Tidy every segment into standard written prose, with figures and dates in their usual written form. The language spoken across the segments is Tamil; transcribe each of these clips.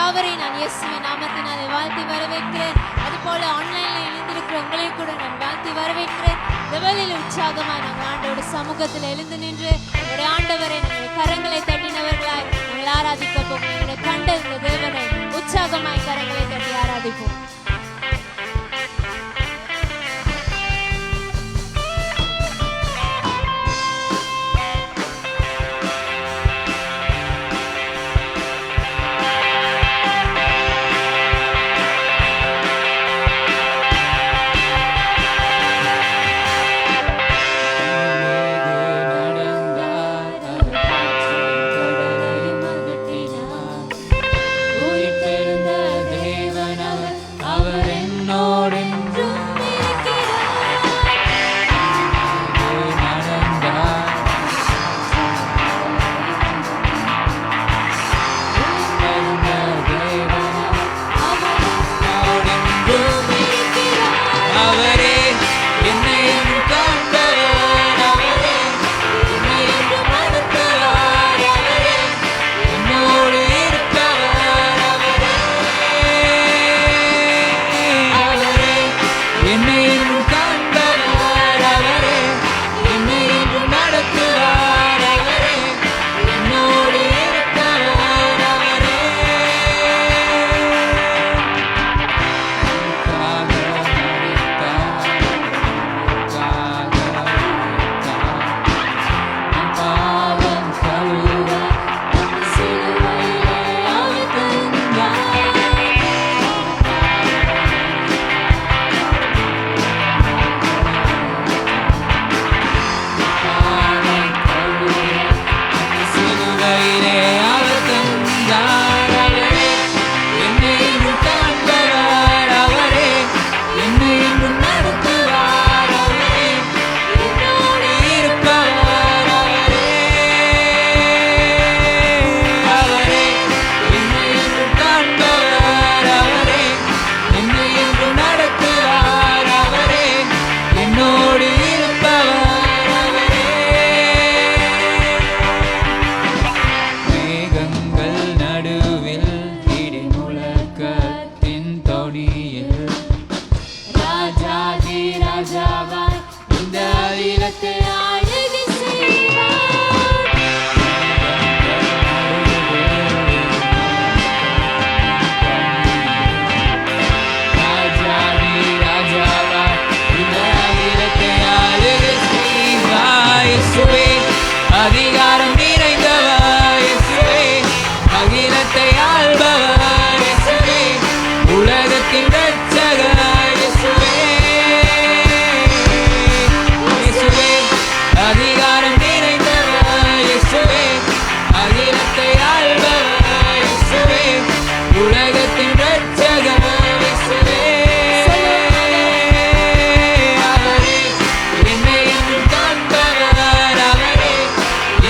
யாவரையும் நான் இயேசுவின் நாமத்தினாலே வாழ்த்தி வரவேற்கிறேன். அதுபோல ஆன்லைன்ல எழுந்திருக்கிற உங்களை கூட நான் வாழ்த்தி வரவேற்கிறேன். இந்த உற்சாகமாய் நாங்கள் ஆண்டோட சமூகத்தில் எழுந்து நின்று ஒரு ஆண்டவரை நாங்கள் கரங்களை தட்டினவர்களாய் நாங்கள் ஆராதிக்க போகிறோம். எங்களை கண்ட இந்த தேவனை உற்சாகமாய் கரங்களை தட்டி ஆராதிப்போம்.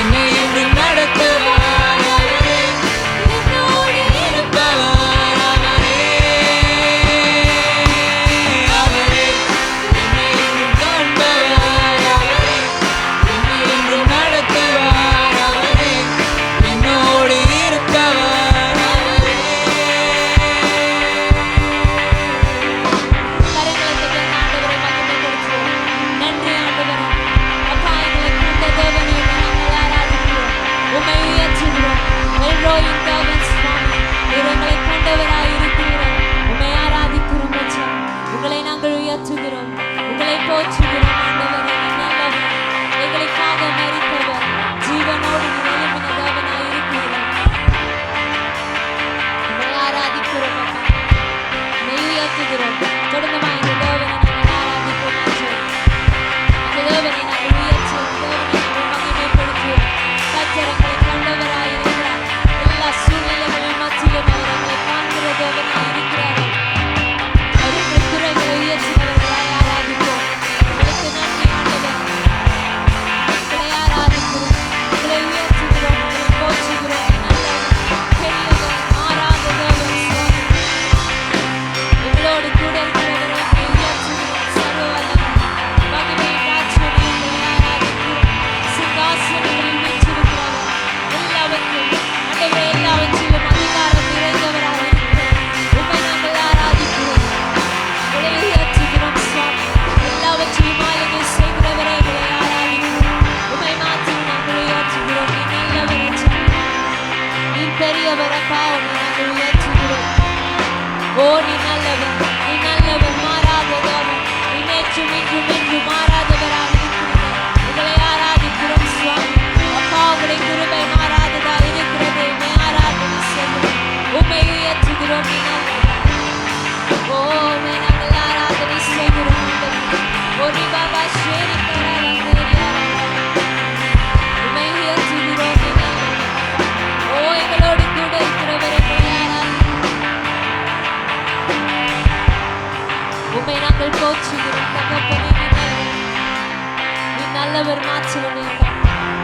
என்னை மாற்றமே அப்பா.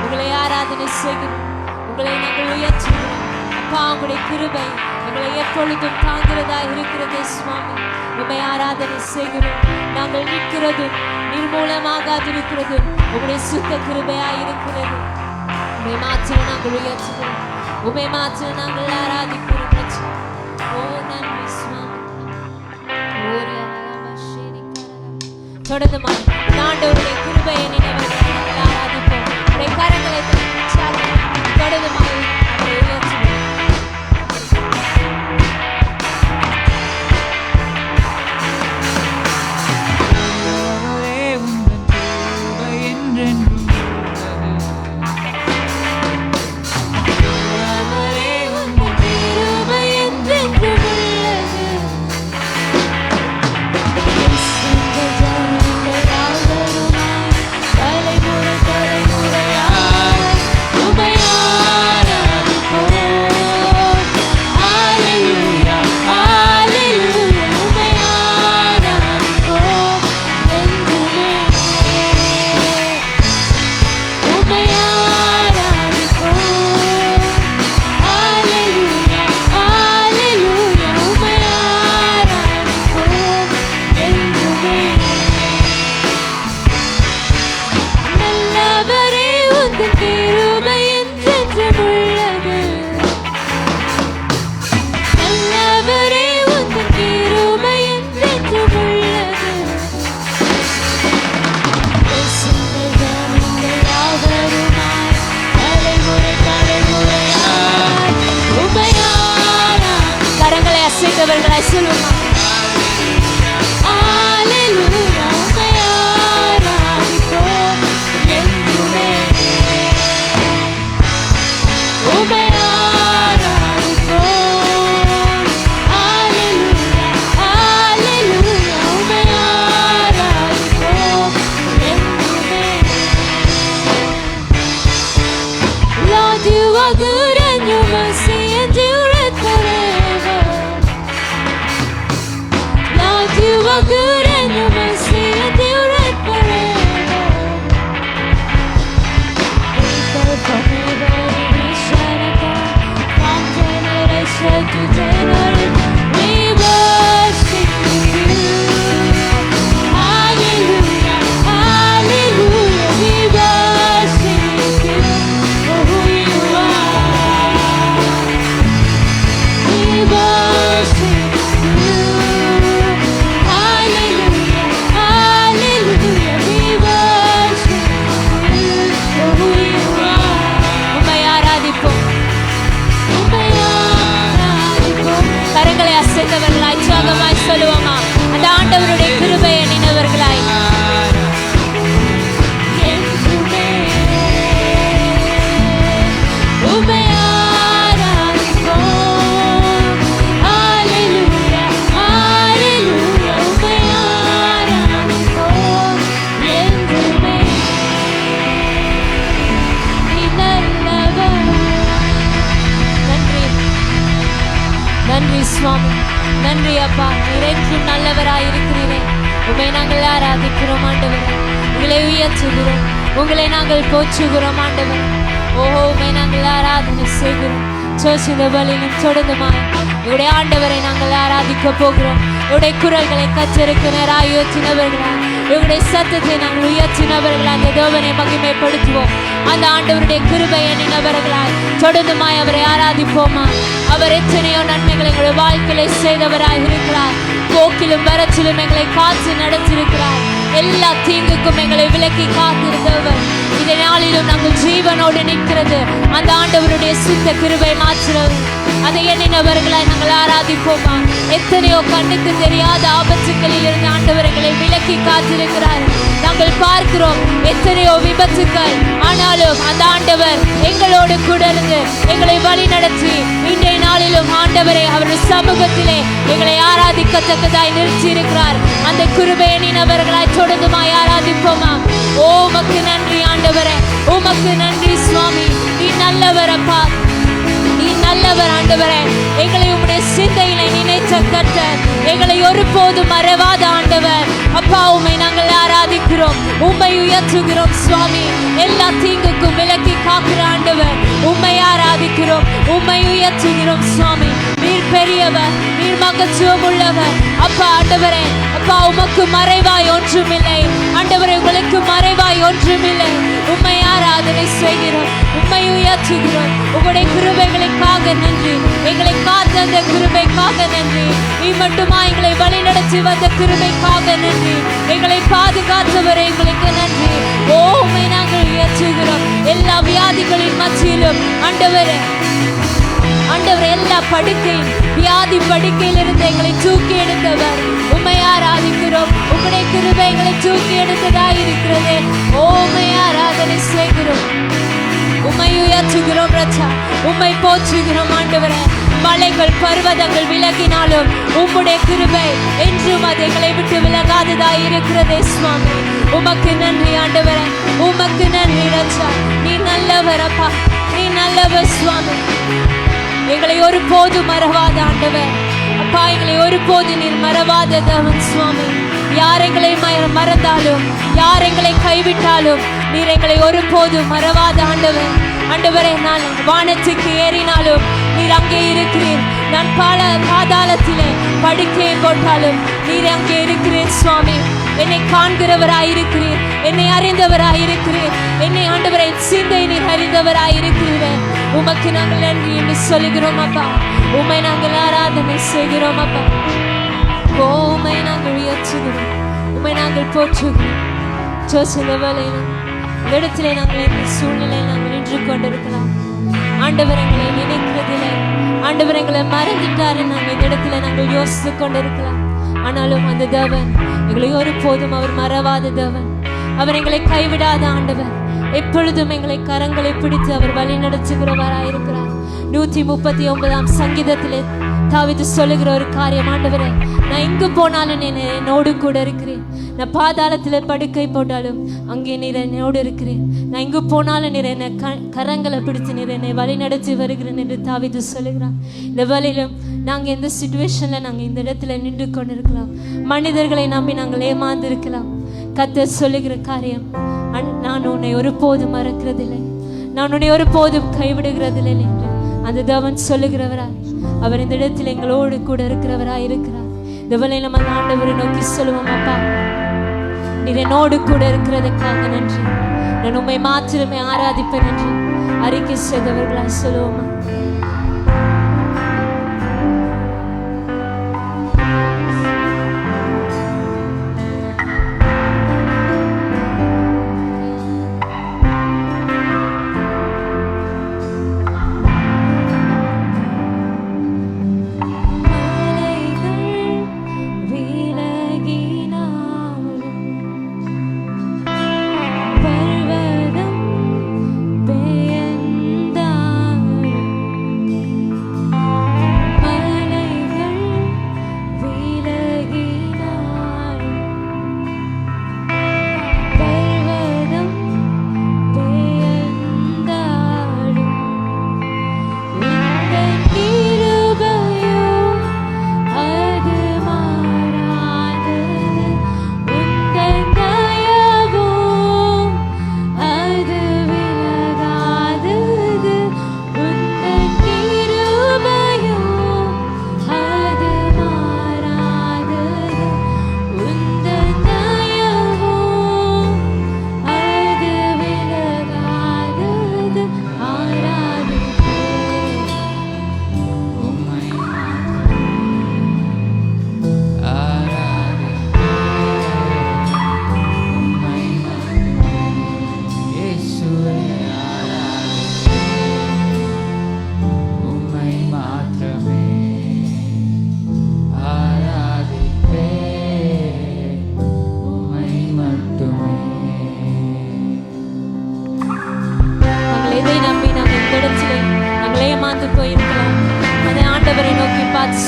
உங்களை ஆராதனை செய்கிறோம், உங்களை நாங்கள் உயர்த்துகிறோம் அப்பா. உங்களுடைய கிருபை எங்களை எப்பொழுதும் தாங்கிறதா இருக்கிறது சுவாமி. உண்மை ஆராதனை செய்கிறோம். நாங்கள் நிற்கிறதும் நிர்மூலமாகாதிருக்கிறதும் உங்களுடைய சுத்த கிருபையா இருக்கிறது. உண்மை மாற்ற நாங்கள் உயர்த்துகிறோம், உண்மை மாற்ற நாங்கள் ஆராதிக்கிறோம். ஓ நன்றி சுவாமி. தொடர்ந்து ஆண்டவருடைய கிருபையை நினைவர்கள் நாங்கள் ஆராதிப்போம். உடைய கரங்களை தொடர்ந்து அசைத்தவர்களாய் சொல்லுமா. Good and your mercy endureth forever. Faithful forever, we shine upon from generation to generation. We worship you. Hallelujah, hallelujah. We worship you for who you are. We worship you. கரங்களை அசைத்தவர்களாய் சுவாகமாய் சொல்லுவோமா. அந்த ஆண்டவருடைய கிருபையை நினைவர்களாய் நன்றி சுவாமி. நன்றி அப்பா, என்றும் நல்லவராய் இருக்கிறீரே. உண்மை நாங்கள் ஆராதிக்கிறோம் ஆண்டவர், உங்களை உயர்த்துகிறோம், உங்களை நாங்கள் போற்றுகிறோம் ஆண்டவர். ஓஹோ, உண்மை நாங்கள் ஆராதனை செய்கிறோம். சோசித பலியிலும் தொடர்ந்துமாய் இவருடைய ஆண்டவரை நாங்கள் ஆராதிக்க போகிறோம். இவருடைய குரல்களை கற்றிருக்கிறவராய் உயர்த்தினவர்களாய், இவருடைய சத்தத்தை நாங்கள் உயர்த்தினவர்களாய் அந்த தேவனை மகிமைப்படுத்துவோம். அந்த ஆண்டவருடைய கிருபையை நினைவர்களாய் தொடர்ந்துமாய் அவரை ஆராதிப்போமா. அவர் எத்தனையோ நன்மைகளை எங்களுடைய வாழ்க்கையை செய்தவராய் இருக்கிறார். போக்கிலும் வரச்சிலும் எங்களை காத்து நடத்திருக்கிறார். எல்லா தீங்குக்கும் எங்களை விலக்கி காத்திருந்தவர். இந்த நாளிலும் நாங்கள் ஜீவனோடு நிற்கிறது அந்த ஆண்டவருடைய சுத்த கிருபை மாற்றுறது. அதை எண்ணினவர்களாய் நாங்கள் ஆராதிப்போமா. எத்தனையோ கண்ணுக்கு தெரியாத ஆபத்துகளில் இருந்து ஆண்டவர்களை விலக்கி காத்திருக்கிறார். நாங்கள் பார்க்கிறோம் எத்தனையோ விபத்துக்கள், ஆனாலும் அந்த ஆண்டவர் எங்களோடு கூட இருந்து எங்களை வழி நடத்தி இன்றைய நாளிலும் ஆண்டவரை அவருடைய சமூகத்திலே எங்களை ஆராதிக்கத்தக்கதாய் நிறுத்தி இருக்கிறார். அந்த கிருபையை எண்ணினவர்களாய் தொடர்ந்துமாய் ஆராதிப்போமா. ஓ உமக்கு நன்றி ஆண்டவரே, உமக்கு நன்றி சுவாமி. நீ நல்லவர் அப்பா, நீ நல்லவர் ஆண்டவரே. எங்களை உம்முடைய சிந்தையிலே நினைத்த கர்த்தர், எங்களை ஒருபோதும் மறவாத ஆண்டவர். அப்பா, உம்மை நாங்கள் ஆராதிக்கிறோம், உம்மை உயர்த்துகிறோம் சுவாமி. எல்லா தீங்குக்கும் விலக்கி காக்கிற ஆண்டவர், உம்மை ஆராதிக்கிறோம், உம்மை உயர்த்துகிறோம் சுவாமி. நீர் பெரியவர், நீர் மகத்துவம் உள்ளவர். அப்பா ஆண்டவரே, அப்பா உமக்கு மறைவாய் ஒன்றுமில்லை ஆண்டவரே, உங்களுக்கு மறைவாய் ஒன்றுமில்லை. உம்மை ஆராதனை செய்கிறோம், உம்மை உயர்த்துகிறோம். உங்களுடைய கிருபைகளுக்காக நன்றி, எங்களை காத்த அந்த கிருபைக்காக நன்றி. நீ மட்டுமா எங்களை வழி நடத்தி வந்த கிருபைக்காக நன்றி. எங்களை பாதுகாத்தவரை எங்களுக்கு நன்றி. ஓ, உம்மை நாங்கள் உயர்த்துகிறோம். எல்லா வியாதிகளின் மத்தியிலும் ஆண்டவரே, எல்லா படுக்கையும் வியாதி படுக்கையிலிருந்து எங்களை தூக்கி எடுத்தவர், உம்மை ஆராதிக்கிறோம். உம்முடைய கிருபை எங்களை தூக்கி எடுத்ததாய் இருக்கிறது. ஓ, உம்மை ஆராதனை செய்கிறோம், உம்மை உயர்த்துகிறோம் ராஜா, உம்மை போற்றுகிறோம் ஆண்டவரே. மலைகள் பர்வதங்கள் விலகினாலும் உம்முடைய கிருபை என்றும் அது எங்களை விட்டு விலகாததாய் இருக்கிறதே சுவாமி. உமக்கு நன்றி ஆண்டவரே, உமக்கு நன்றி ராஜா. நீ நல்லவர் அப்பா, நீ நல்லவர் சுவாமி. எங்களை ஒருபோதும் மறவாத ஆண்டவர் அப்பா, எங்களை ஒருபோது நீர் மறவாத தேவன் சுவாமி. யார் எங்களை மறந்தாலும், யார் எங்களை கைவிட்டாலும், நீர் எங்களை ஒருபோதும் மறவாத ஆண்டவர். ஆண்டவரே, நான் வானத்துக்கு ஏறினாலும் நீர் அங்கே இருக்கிறீர். நான் பாதாளத்திலே படுக்கையை போட்டாலும் நீர் அங்கே இருக்கிறீர் சுவாமி. என்னை காண்கிறவராயிருக்கிறீர், என்னை அறிந்தவராயிருக்கிறீர், என்னை ஆண்டவரை சிந்தை நீர் அறிந்தவராயிருக்கிறீர். உமக்கு நாங்கள் நன்றி என்று சொல்லுகிறோம் அப்பா. உம்மை நாங்கள் ஆராதனை செய்கிறோம் அப்பா. உம்மை நாங்கள் உயர்த்துகிறோம், உம்மை நாங்கள் போற்றுகிறோம். இந்த வேளையில் இந்த இடத்திலே நாங்கள் எந்த சூழ்நிலையில் நாங்கள் நின்று கொண்டிருக்கலாம். ஆண்டவர் எங்களை நினைக்கிறதில்லை, ஆண்டவர் எங்களை மறந்துட்டாரு நாங்கள் இந்த இடத்துல நாங்கள் யோசித்து கொண்டிருக்கலாம். ஆனாலும் அந்த தேவன் எங்களை ஒருபோதும் அவர் மறவாத தேவன். அவர் எங்களை கைவிடாத ஆண்டவர். எப்பொழுதும் எங்களை கரங்களை பிடித்து அவர் வழி நடத்துகிறவராயிருக்கிறார். 139 சங்கீதத்திலே தாவீது சொல்லுகிற ஒரு காரியம், ஆண்டவரே, நான் எங்கு போனாலும் என்னோடு கூட இருக்கிறேன். நான் பாதாளத்தில் படுக்கை போட்டாலும் அங்கே நீர் என்னோடு இருக்கிறேன். நான் எங்கு போனாலும் நீர் என்னை கரங்களை பிடித்து நீர் என்னை வழி நடத்தி வருகிறேன் என்று தாவீது சொல்லுகிறார். இந்த வேளையிலும் நாங்கள் எந்த சிச்சுவேஷனில் நாங்கள் இந்த இடத்துல நின்று கொண்டிருக்கலாம், மனிதர்களை நம்பி நாங்கள் ஏமாந்து இருக்கலாம். கர்த்தர் சொல்லுகிற காரியம், நான் உன்னை ஒருபோதும் மறக்கிறதில்லை, நான் உன்னை ஒருபோதும் கைவிடுகிறதில்லை என்று அந்த தேவன் சொல்லுகிறவராய் அவர் இந்த இடத்தில் எங்களோடு கூட இருக்கிறவராய் இருக்கிறார். இந்த வேளையில நம்ம ஆண்டவரை நோக்கி சொல்லுவோம், அப்பா நீர் என்னோடு கூட இருக்கிறதுக்காக நன்றி, நான் உம்மை மாத்திரமே ஆராதிப்பேன் என்று அறிக்கை செய்தவர்களாய் சொல்லுவோமா?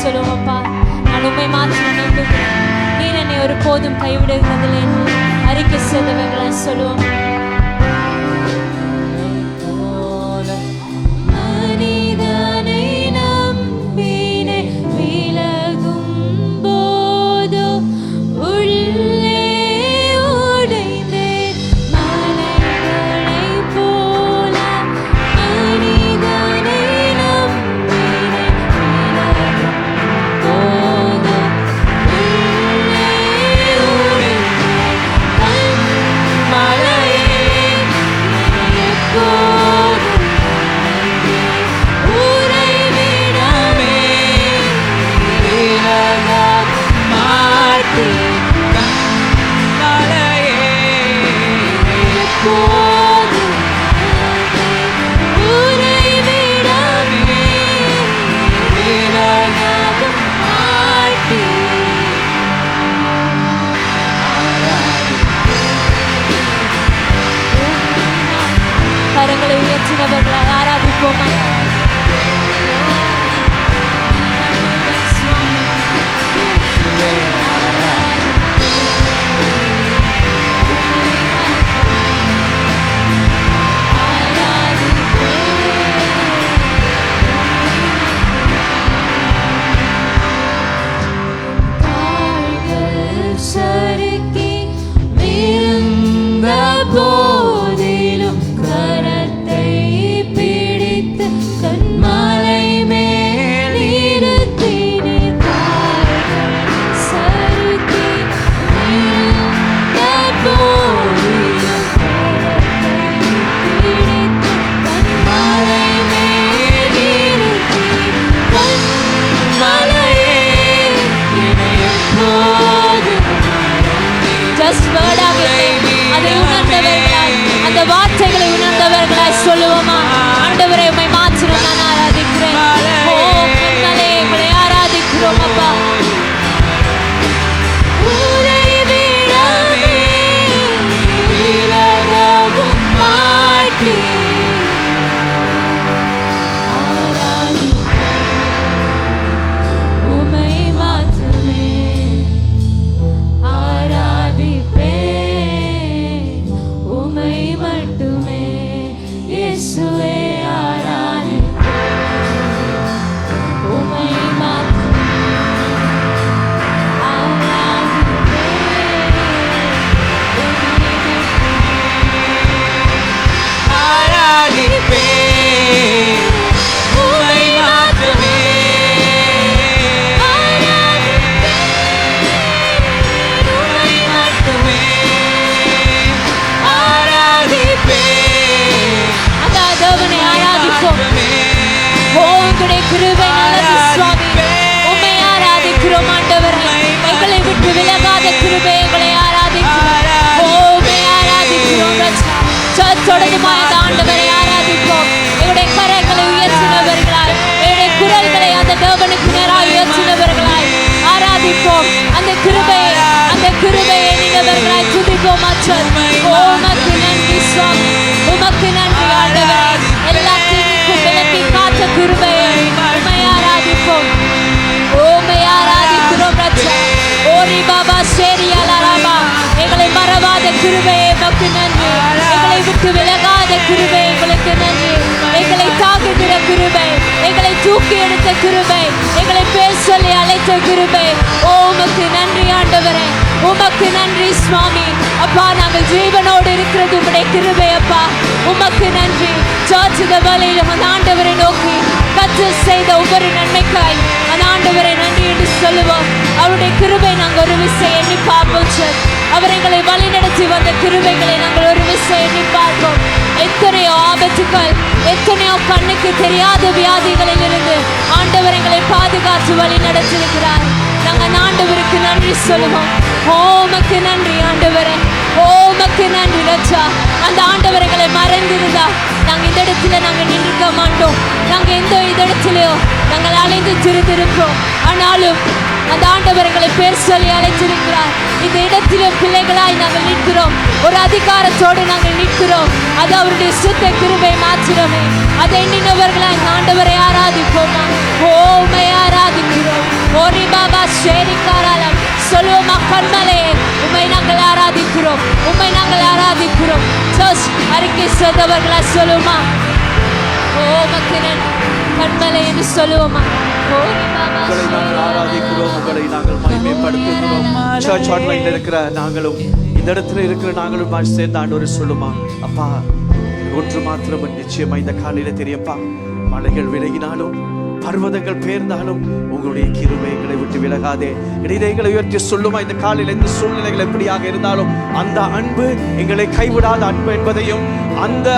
சொல்லுவோம்ப்பா, நான் உண்மை மாற்றி நம்புகிறேன், நீர் என்னை ஒருபோதும் கைவிடுகிறதில்லை என்று அறிக்கை செய்தவர்களை சொல்லுவோம். மனிதனை ஏற்றினவர்களாய் ஆராதிப்போமா. அந்த வார்த்தைகளை உணர்ந்தவர்களாய் சொல்லுவோமா. ஆண்டவரே உம்மை மாத்திரம் நான் ஆராதிக்கிறேன். ஓ கண்மலே உங்களை ஆராதிக்கிறோம் அப்பா. கிருபை நல்லது சுவாமி. உம்மை ஆராதிக்கிறோம் ஆண்டவரே. எங்களை விட்டு விலகாத கிருபை எங்களை ஆராதிக்கிறோம். உம்மை ஆராதிக்கிறோம் ராஜா. தொடர்ந்துமாய் அந்த ஆண்டவரை ஆராதிப்போம். எங்களுடைய கரங்களை உயர்த்தினவர்களாய், எங்களுடைய குரல்களை அந்த தேவனுக்கு நேராக உயர்த்தினவர்களாய் ஆராதிப்போம். அந்த கிருபையை எண்ணினவர்களாய் துதிப்போம் ஆச்சா. உமக்கு நன்றி சுவாமி. உமக்கு நன்றி ஆண்டவரே. எல்லாத்தையும் விலக்கி காத்த கிருபையை உம்மை ஆராதிப்போம். உம்மை ஆராதிக்கிறோம் ராஜா. ஓரி பாபா சேரியாலா ராமா. எங்களை மறவாத கிருபையை உமக்கு நன்றி. எங்களை விட்டு விலகாத கிருபை எங்களுக்கு நன்றி. எங்களை தாக்குகிற கிருபை, எங்களை தூக்கி எடுத்த கிருபை, எங்களை பேர் சொல்லி அழைத்த கிருபை. உமக்கு நன்றி ஆண்டவரே. உமக்கு நன்றி சுவாமி. அப்பா நாங்கள் ஜீவனோடு இருக்கிறது உம்முடைய கிருபை அப்பா. உமக்கு நன்றி. சர்ச்சித வழியில் அந்த ஆண்டவரை நோக்கி கர்த்தர் செய்த ஒவ்வொரு நன்மைக்காய் அந்த ஆண்டவரை நன்றி என்று சொல்லுவோம். அவருடைய கிருபை நாங்கள் ஒரு விசை எண்ணி பார்ப்போம் சார். அவர் எங்களை வழி நடத்தி வந்த கிருபைகளை நாங்கள் ஒரு விசை எண்ணி பார்ப்போம். எத்தனையோ ஆபத்துக்கள், எத்தனையோ கண்ணுக்கு தெரியாத வியாதிகளில் இருந்து ஆண்டவர் எங்களை பாதுகாத்து வழி நடத்திருக்கிறார். நாங்கள் ஆண்டவருக்கு நன்றி சொல்லுவோம். உமக்கு நன்றி ஆண்டவரே. உமக்கு நன்றி ராஜா. அந்த ஆண்டவர் எங்களை மறந்திருந்தா நாங்கள் இந்த இடத்துல நாங்கள் நின்றுக்க மாட்டோம். நாங்கள் எந்த இடத்துலையோ நாங்கள் அலைந்து திரிந்திருப்போம். ஆனாலும் அந்த ஆண்டவர் எங்களை பேர் சொல்லி அழைத்திருக்கிறார். இந்த இடத்திலும் பிள்ளைகளாய் நாங்கள் நிற்கிறோம். ஒரு அதிகாரத்தோடு நாங்கள் நிற்கிறோம். அது அவருடைய சுத்த கிருபை மாத்திரமே. அதை எண்ணினவர்களாய் இந்த ஆண்டவரை ஆராதிப்போமா. உம்மை ஆராதிக்கிறோம். ஓரி பாபா ஷேரிக்காராலம் சொல்லுவோமா. கண்மலே உம்மை நாங்கள் ஆராதிக்கிறோம். உம்மை நாங்கள் ஆராதிக்கிறோம். அறிக்கை செய்தவர்களா சொல்லுவோமா. உமக்கு கண்மலை என்று சொல்லுவோமா. உங்களை நாங்கள் ஆராதிக்கிறோம். உங்களை நாங்கள் மகிமைப்படுத்துகிறோம். சர்ச் ஆன்லைன்ல இருக்கிற நாங்களும் இந்த இடத்துல இருக்கிற நாங்களும் சேர்ந்த ஆண்டவரை சொல்லுமா. அப்பா ஒன்று மாத்திரம் நிச்சயமா இந்த காலையில தெரியும்பா. மலைகள் விலகினாலும் பர்வதங்கள் பேர்ந்தாலும் உங்களுடைய கிருபை எங்களை விட்டு விலகாதே. இடைகளை உயர்த்தி சொல்லுமா. இந்த காலையில் எந்த சூழ்நிலைகள் எப்படியாக இருந்தாலும் அந்த அன்பு எங்களை கைவிடாத அன்பு என்பதையும் அந்த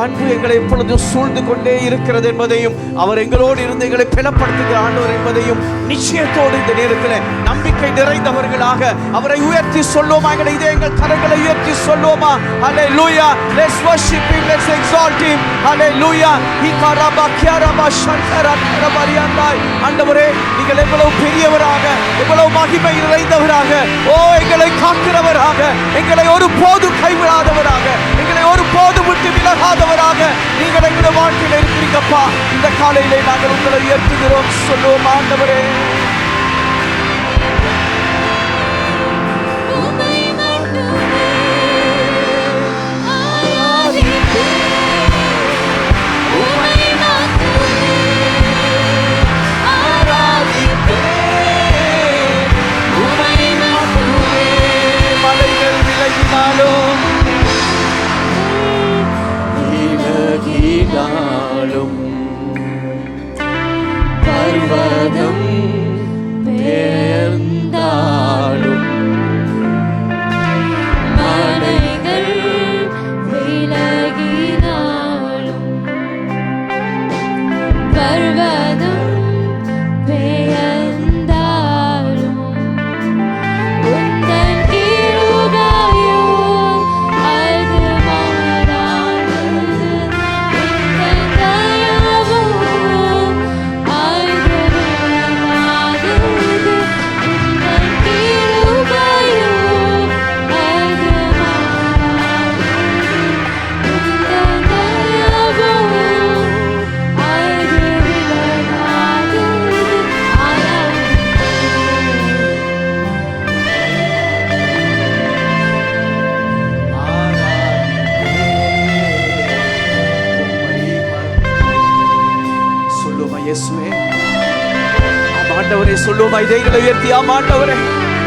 அன்பு எங்களை எப்பொழுதும் சூழ்ந்து கொண்டே இருக்கிறது என்பதையும் அவர் எங்களோடு இருந்து எங்களை பலப்படுத்துகிற ஆண்டவர் என்பதையும் நிச்சயத்தோடு இந்த நேரத்தில் நம்பிக்கை நிறைந்தவர்களாக அவரை உயர்த்தி சொல்லுவோமா. எங்களை இதே எங்கள் கரங்களை உயர்த்தி சொல்லுவோமா. Hallelujah. Let's worship him. Let's exalt him. Hallelujah. இகரபா கியரபா ஷந்தரா கரபரியாண்டாய். ஆண்டவரே நீங்கள் எவ்வளவு பெரியவராக, எவ்வளவு மகிமை நிறைந்தவராக, ஓ எங்களை காக்கிறவராக, எங்களை ஒரு போது கைவிடாதவராக, எங்களை ஒரு போது விட்டு விலகாதவராக, நீங்கள் அப்பா. இந்த காலையிலே நாங்கள் உங்களை உயர்த்துகிறோம், சொல்லுவோம் ஆண்டவரே. மலைகள் விலகினாலும் பர்வதம் பெயர்ந்தாலும் மலைகள் விலகினாலும் பர்வதம் பெயர்ந்தாலும் உந்தன் கிருபையோ அது மாறாதது, உந்தன் தயவோ அது விலகாதது, உந்தன் கிருபையோ அது மாறாதது, உந்தன் தயவோ அது விலகாதது. சொல்லுமா இயேசுவே, ஆண்டவரே, சொல்லுமா இதைகளை உயர்த்தி, ஆண்டவரே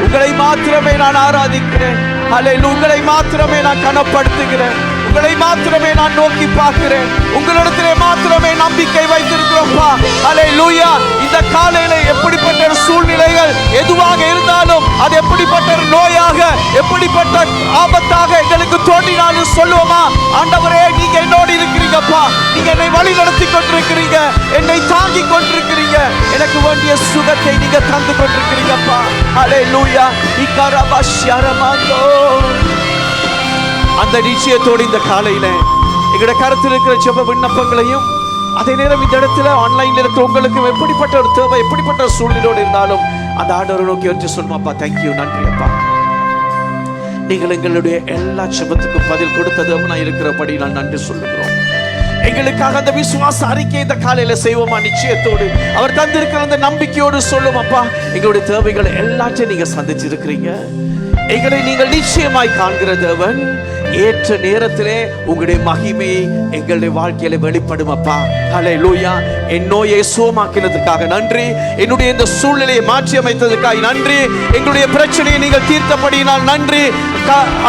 உங்களை மாத்திரமே நான் ஆராதிக்கிறேன். ஹல்லேலூயா. உங்களை மாத்திரமே நான் கனப்படுத்துகிறேன். உங்களை மாத்திரமே நான் நோக்கி பார்க்கிறேன். உங்களிடத்திலே மாத்திரமே நம்பிக்கை வைத்திருக்கிறோம்ப்பா. ஹல்லேலூயா. இந்த காலையில எப்படிப்பட்ட சூழ்நிலைகள் எதுவாக இருந்தாலும், அது எப்படிப்பட்ட நோயாக, எப்படிப்பட்ட ஆபத்தாக எங்களுக்கு தோன்றினாலும் சொல்லுவோமா, ஆண்டவரே நீங்க என்னோடு இருக்கிறீங்கப்பா. நீங்க என்னை வழி நடத்தி கொண்டிருக்கிறீங்க, என்னை தாங்கி கொண்டிருக்கிறீங்க, எனக்கு வேண்டிய சுகத்தை நீங்க தந்து கொண்டிருக்கிறீங்கப்பா. ஹல்லேலூயா. இக்கரபஷ்யரமாந்தோ. அந்த நிச்சயத்தோடு இந்த காலையில எங்களுடைய கருத்தில் இருக்கிற ஜெப விண்ணப்பங்களையும், அதே நேரம் இந்த இடத்துல ஆன்லைன்ல இருக்கிற உங்களுக்கு எப்படிப்பட்ட ஒரு தேவை, எப்படிப்பட்ட ஒரு சூழ்நிலையோடு இருந்தாலும் அந்த ஆண்டவரை நோக்கி வந்து சொல்லுமாப்பா, தேங்க்யூ, நன்றி அப்பா. நீங்கள் எங்களுடைய எல்லா ஜெபத்துக்கும் பதில் கொடுத்ததும் இருக்கிறபடி நான் நன்றி சொல்லுகிறோம். எங்களுக்காக அந்த விசுவாச அறிக்கை இந்த காலையில செய்வோமா, நிச்சயத்தோடு அவர் தந்திருக்கிற அந்த நம்பிக்கையோடு சொல்லும் அப்பா. எங்களுடைய தேவைகளை எல்லாத்தையும் நீங்க சந்திச்சிருக்கிறீங்க. எங்களை நீங்கள் நிச்சயமாய் காண்கிற தேவன். ஏற்ற நேரத்திலே உங்களுடைய மகிமை எங்களுடைய வாழ்க்கையில வெளிப்படும் அப்பா. ஹல்லேலூயா. என் நோயை சுகமாக்கினதுக்காக நன்றி. என்னுடைய இந்த சூழ்நிலையை மாற்றி அமைத்ததுக்காக நன்றி. எங்களுடைய பிரச்சனையை நீங்கள் தீர்த்தபடியினால் நன்றி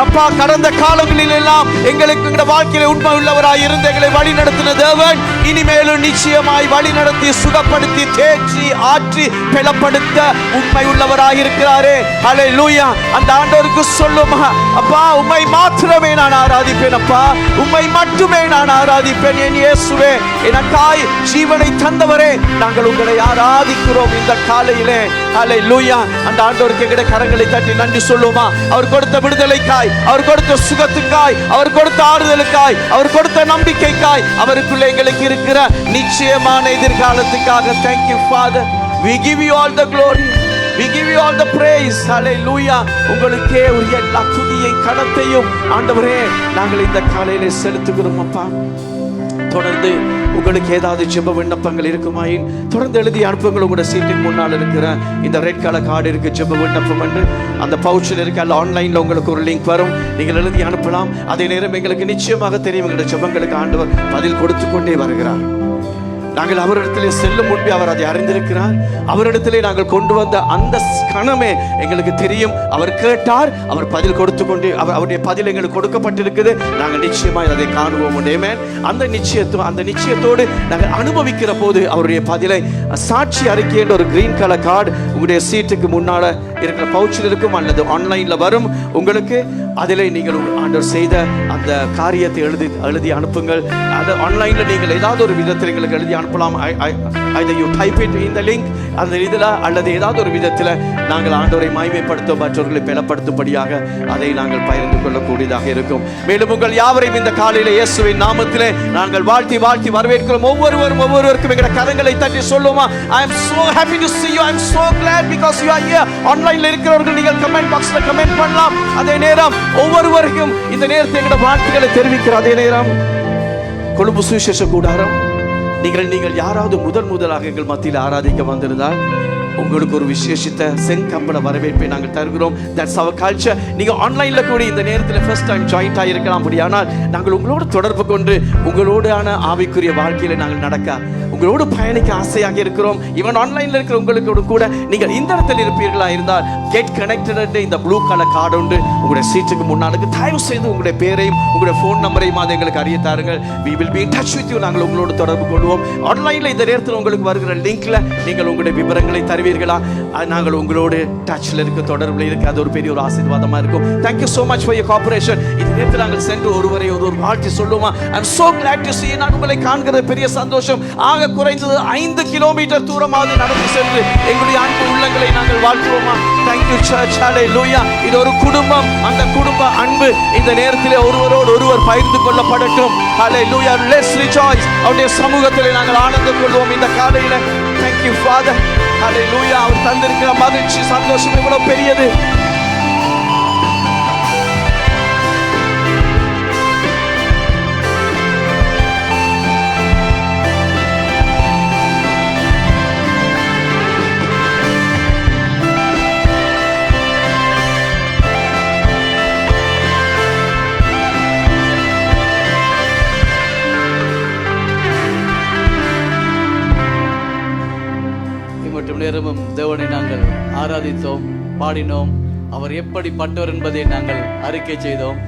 அப்பா. கடந்த காலங்களில் எல்லாம் எங்களுக்கு எங்களுடைய வாழ்க்கையில உண்மை உள்ளவராய் இருந்து எங்களை வழி நடத்தின தேவன் இனிமேலும் நிச்சயமாய் வழி நடத்தி சுகப்படுத்தி தேற்றி ஆற்றி பலப்படுத்த உண்மை உள்ளவராய் இருக்கிறாரே. ஹல்லேலூயா. அந்த ஆண்டவருக்கு சொல்லுமா, அப்பா உம்மை மாத்திரமே நான் ஆராதிப்பேன் அப்பா, உம்மை மட்டுமே நான் ஆராதிப்பேன். என் இயேசுவே, எனக்காய் ஜீவனை தந்தவரே, நாங்கள் உங்களை ஆராதிக்கிறோம் இந்த காலையிலே. ஹல்லேலூயா. அந்த ஆண்டவருக்கு எங்களுடைய கரங்களை தட்டி நன்றி சொல்லுமா. அவர் கொடுத்த விடுதலைக்காய், அவர் கொடுத்த சுகத்துக்காய், அவர் கொடுத்த ஆறுதலுக்காய், அவர் கொடுத்த நம்பிக்கைக்காய், அவருக்குள்ள எங்களுக்கு இருக்கிற நிச்சயமான எதிர்காலத்துக்காக thank you Father. We give you all the glory. We give you all the praise. Hallelujah. உங்களுக்கே உரிய எல்லா துதியையும் கனத்தையும் ஆண்டவரே நாங்கள் இந்த காலையிலே செலுத்துகிறோம் அப்பா. தொடர்ந்து உங்களுக்கு ஏதாவது ஜெப விண்ணப்பங்கள் இருக்குமாயின் தொடர்ந்து எழுதி அனுப்புங்கள். உங்களோட சீட்டுக்கு முன்னால் இருக்கிற இந்த ரெட் கலர் கார்டு இருக்கு, ஜெப விண்ணப்பம் என்று அந்த பவுச்சில் இருக்கு. அல்ல ஆன்லைனில் உங்களுக்கு ஒரு லிங்க் வரும், நீங்கள் எழுதி அனுப்பலாம். அதே நேரம் எங்களுக்கு நிச்சயமாக தெரியும் எங்களுடைய ஜெபங்களுக்கு ஆண்டவர் பதில் கொடுத்து கொண்டே வருகிறார். நாங்கள் அவரிடத்திலே செல்லும் முன்பே அவர் அதை அறிந்திருக்கிறார். அவரிடத்திலே நாங்கள் கொண்டு வந்த அந்த கணமே எங்களுக்கு தெரியும். அவர் கேட்டார், அவர் பதில் கொடுத்து கொண்டு அவருடைய பதில் எங்களுக்கு கொடுக்கப்பட்டிருக்குது. நாங்கள் நிச்சயமாக அதை காணுவோம். அந்த நிச்சயத்தோடு நாங்கள் அனுபவிக்கிற போது அவருடைய பதிலை சாட்சி அறிக்கை என்ற ஒரு கிரீன் கலர் கார்டு உங்களுடைய சீட்டுக்கு முன்னால இருக்கிற பவுச்சில் இருக்கும் அல்லது ஆன்லைன்ல வரும். உங்களுக்கு அதிலே நீங்கள் ஆண்டவர் செய்த அந்த காரியத்தை எழுதி அனுப்புங்கள். அது ஆன்லைன்ல நீங்கள் ஏதாவது ஒரு விதத்தில் எங்களுக்கு எழுதி அனுப்பலாம். either you type it in the link அந்த இதில் அல்லது ஏதாவது ஒரு விதத்தில் நாங்கள் ஆண்டவரை மகிமைப்படுத்த மற்றவர்களை பலப்படுத்தும்படியாக அதை நாங்கள் பகிர்ந்து கொள்ளக்கூடியதாக இருக்கும். மேலும் உங்கள் யாவரையும் இந்த காலையில இயேசுவின் நாமத்திலே நாங்கள் வாழ்த்தி வரவேற்கிறோம். ஒவ்வொருவருக்கும் எங்களுடைய கரங்களை தட்டி சொல்லுமா, I am so happy to see you. I am so glad because you are here. ஆன்லைன்ல இருக்கிறவர்கள் நீங்கள் கமெண்ட் பாக்ஸ்ல கமெண்ட் பண்ணலாம். அதே நேரம் ஒவ்வொருவருக்கும் இந்த நேரத்தை எங்களுடைய வாழ்த்துக்களை தெரிவிக்கிற அதே நேரம் கொழும்பு சுவிசேஷ கூடாரம் நீங்கள் யாராவது முதலாக எங்கள் மத்தியில் ஆராதிக்க வந்திருந்தால் உங்களுக்கு ஒரு விசேஷித்த செங்கம்பள வரவேற்பை நாங்கள் தருகிறோம். That's our culture. நீங்கள் ஆன்லைனில் கூட இந்த நேரத்தில் ஃபர்ஸ்ட் டைம் ஜாயின்ட் ஆகியிருக்கலாம். அப்படியானால் நாங்கள் உங்களோடு தொடர்பு கொண்டு உங்களோடான ஆவிக்குரிய வாழ்க்கையில் நாங்கள் நடக்க, உங்களோடு பயணிக்க ஆசையாக இருக்கிறோம். ஈவன் ஆன்லைனில் இருக்கிற உங்களுக்கு கூட நீங்கள் இந்த இடத்தில் இருப்பீர்களா இருந்தால் கெட் கனெக்டட் இந்த ப்ளூ கலர் கார்டு உண்டு உங்களுடைய சீட்டுக்கு முன்னாடி. தயவு செய்து உங்களுடைய பேரையும் உங்களுடைய ஃபோன் நம்பரையும் அதை எங்களுக்கு அறிய தாருங்கள். we will be in touch with you. நாங்கள் உங்களோடு தொடர்பு கொள்வோம். ஆன்லைனில் இந்த நேரத்தில் உங்களுக்கு வருகிற லிங்க்ல நீங்கள் உங்களுடைய விவரங்களை தருவீர்களா? நாங்கள் உங்களோடு டச்சில் இருக்க, தொடர்பில் இருக்க, அது ஒரு பெரிய ஒரு ஆசீர்வாதமாக இருக்கும். Thank you so much for your cooperation. இந்த நேரத்தில் நாங்கள் சென்று ஒருவரை ஒரு வாழ்த்தி சொல்லுவோமா? I am so glad to see. நான் உங்களை காண்கிறது பெரிய சந்தோஷம். ஆக குறைந்தது 5 கிலோமீட்டர் தூரமாக நடந்து சென்று எங்களுடைய அன்பு உள்ளங்களை நாங்கள் வாழ்த்துவோமா? Thank you search. ஹல்லேலூயா. இது ஒரு குடும்பம். அந்த குடும்ப அன்பு இந்த நேரத்திலே ஒருவரோடு ஒருவர் பகிர்ந்து கொள்ளப்படட்டும். ஹல்லேலூயா. Let's rejoice. அவருடைய சமூகத்திலே நாங்கள் ஆனந்தம் கொள்வோம் இந்த காலையில. Thank you father. ஹல்லேலூயா. அவர் தந்திருக்கிற மகிழ்ச்சி, சந்தோஷம் இவ்வளவு பெரியது. நேரமும் தேவனை நாங்கள் ஆராதித்தோம், பாடினோம். அவர் எப்படிப்பட்டவர் என்பதை நாங்கள் அறிக்கை செய்தோம்.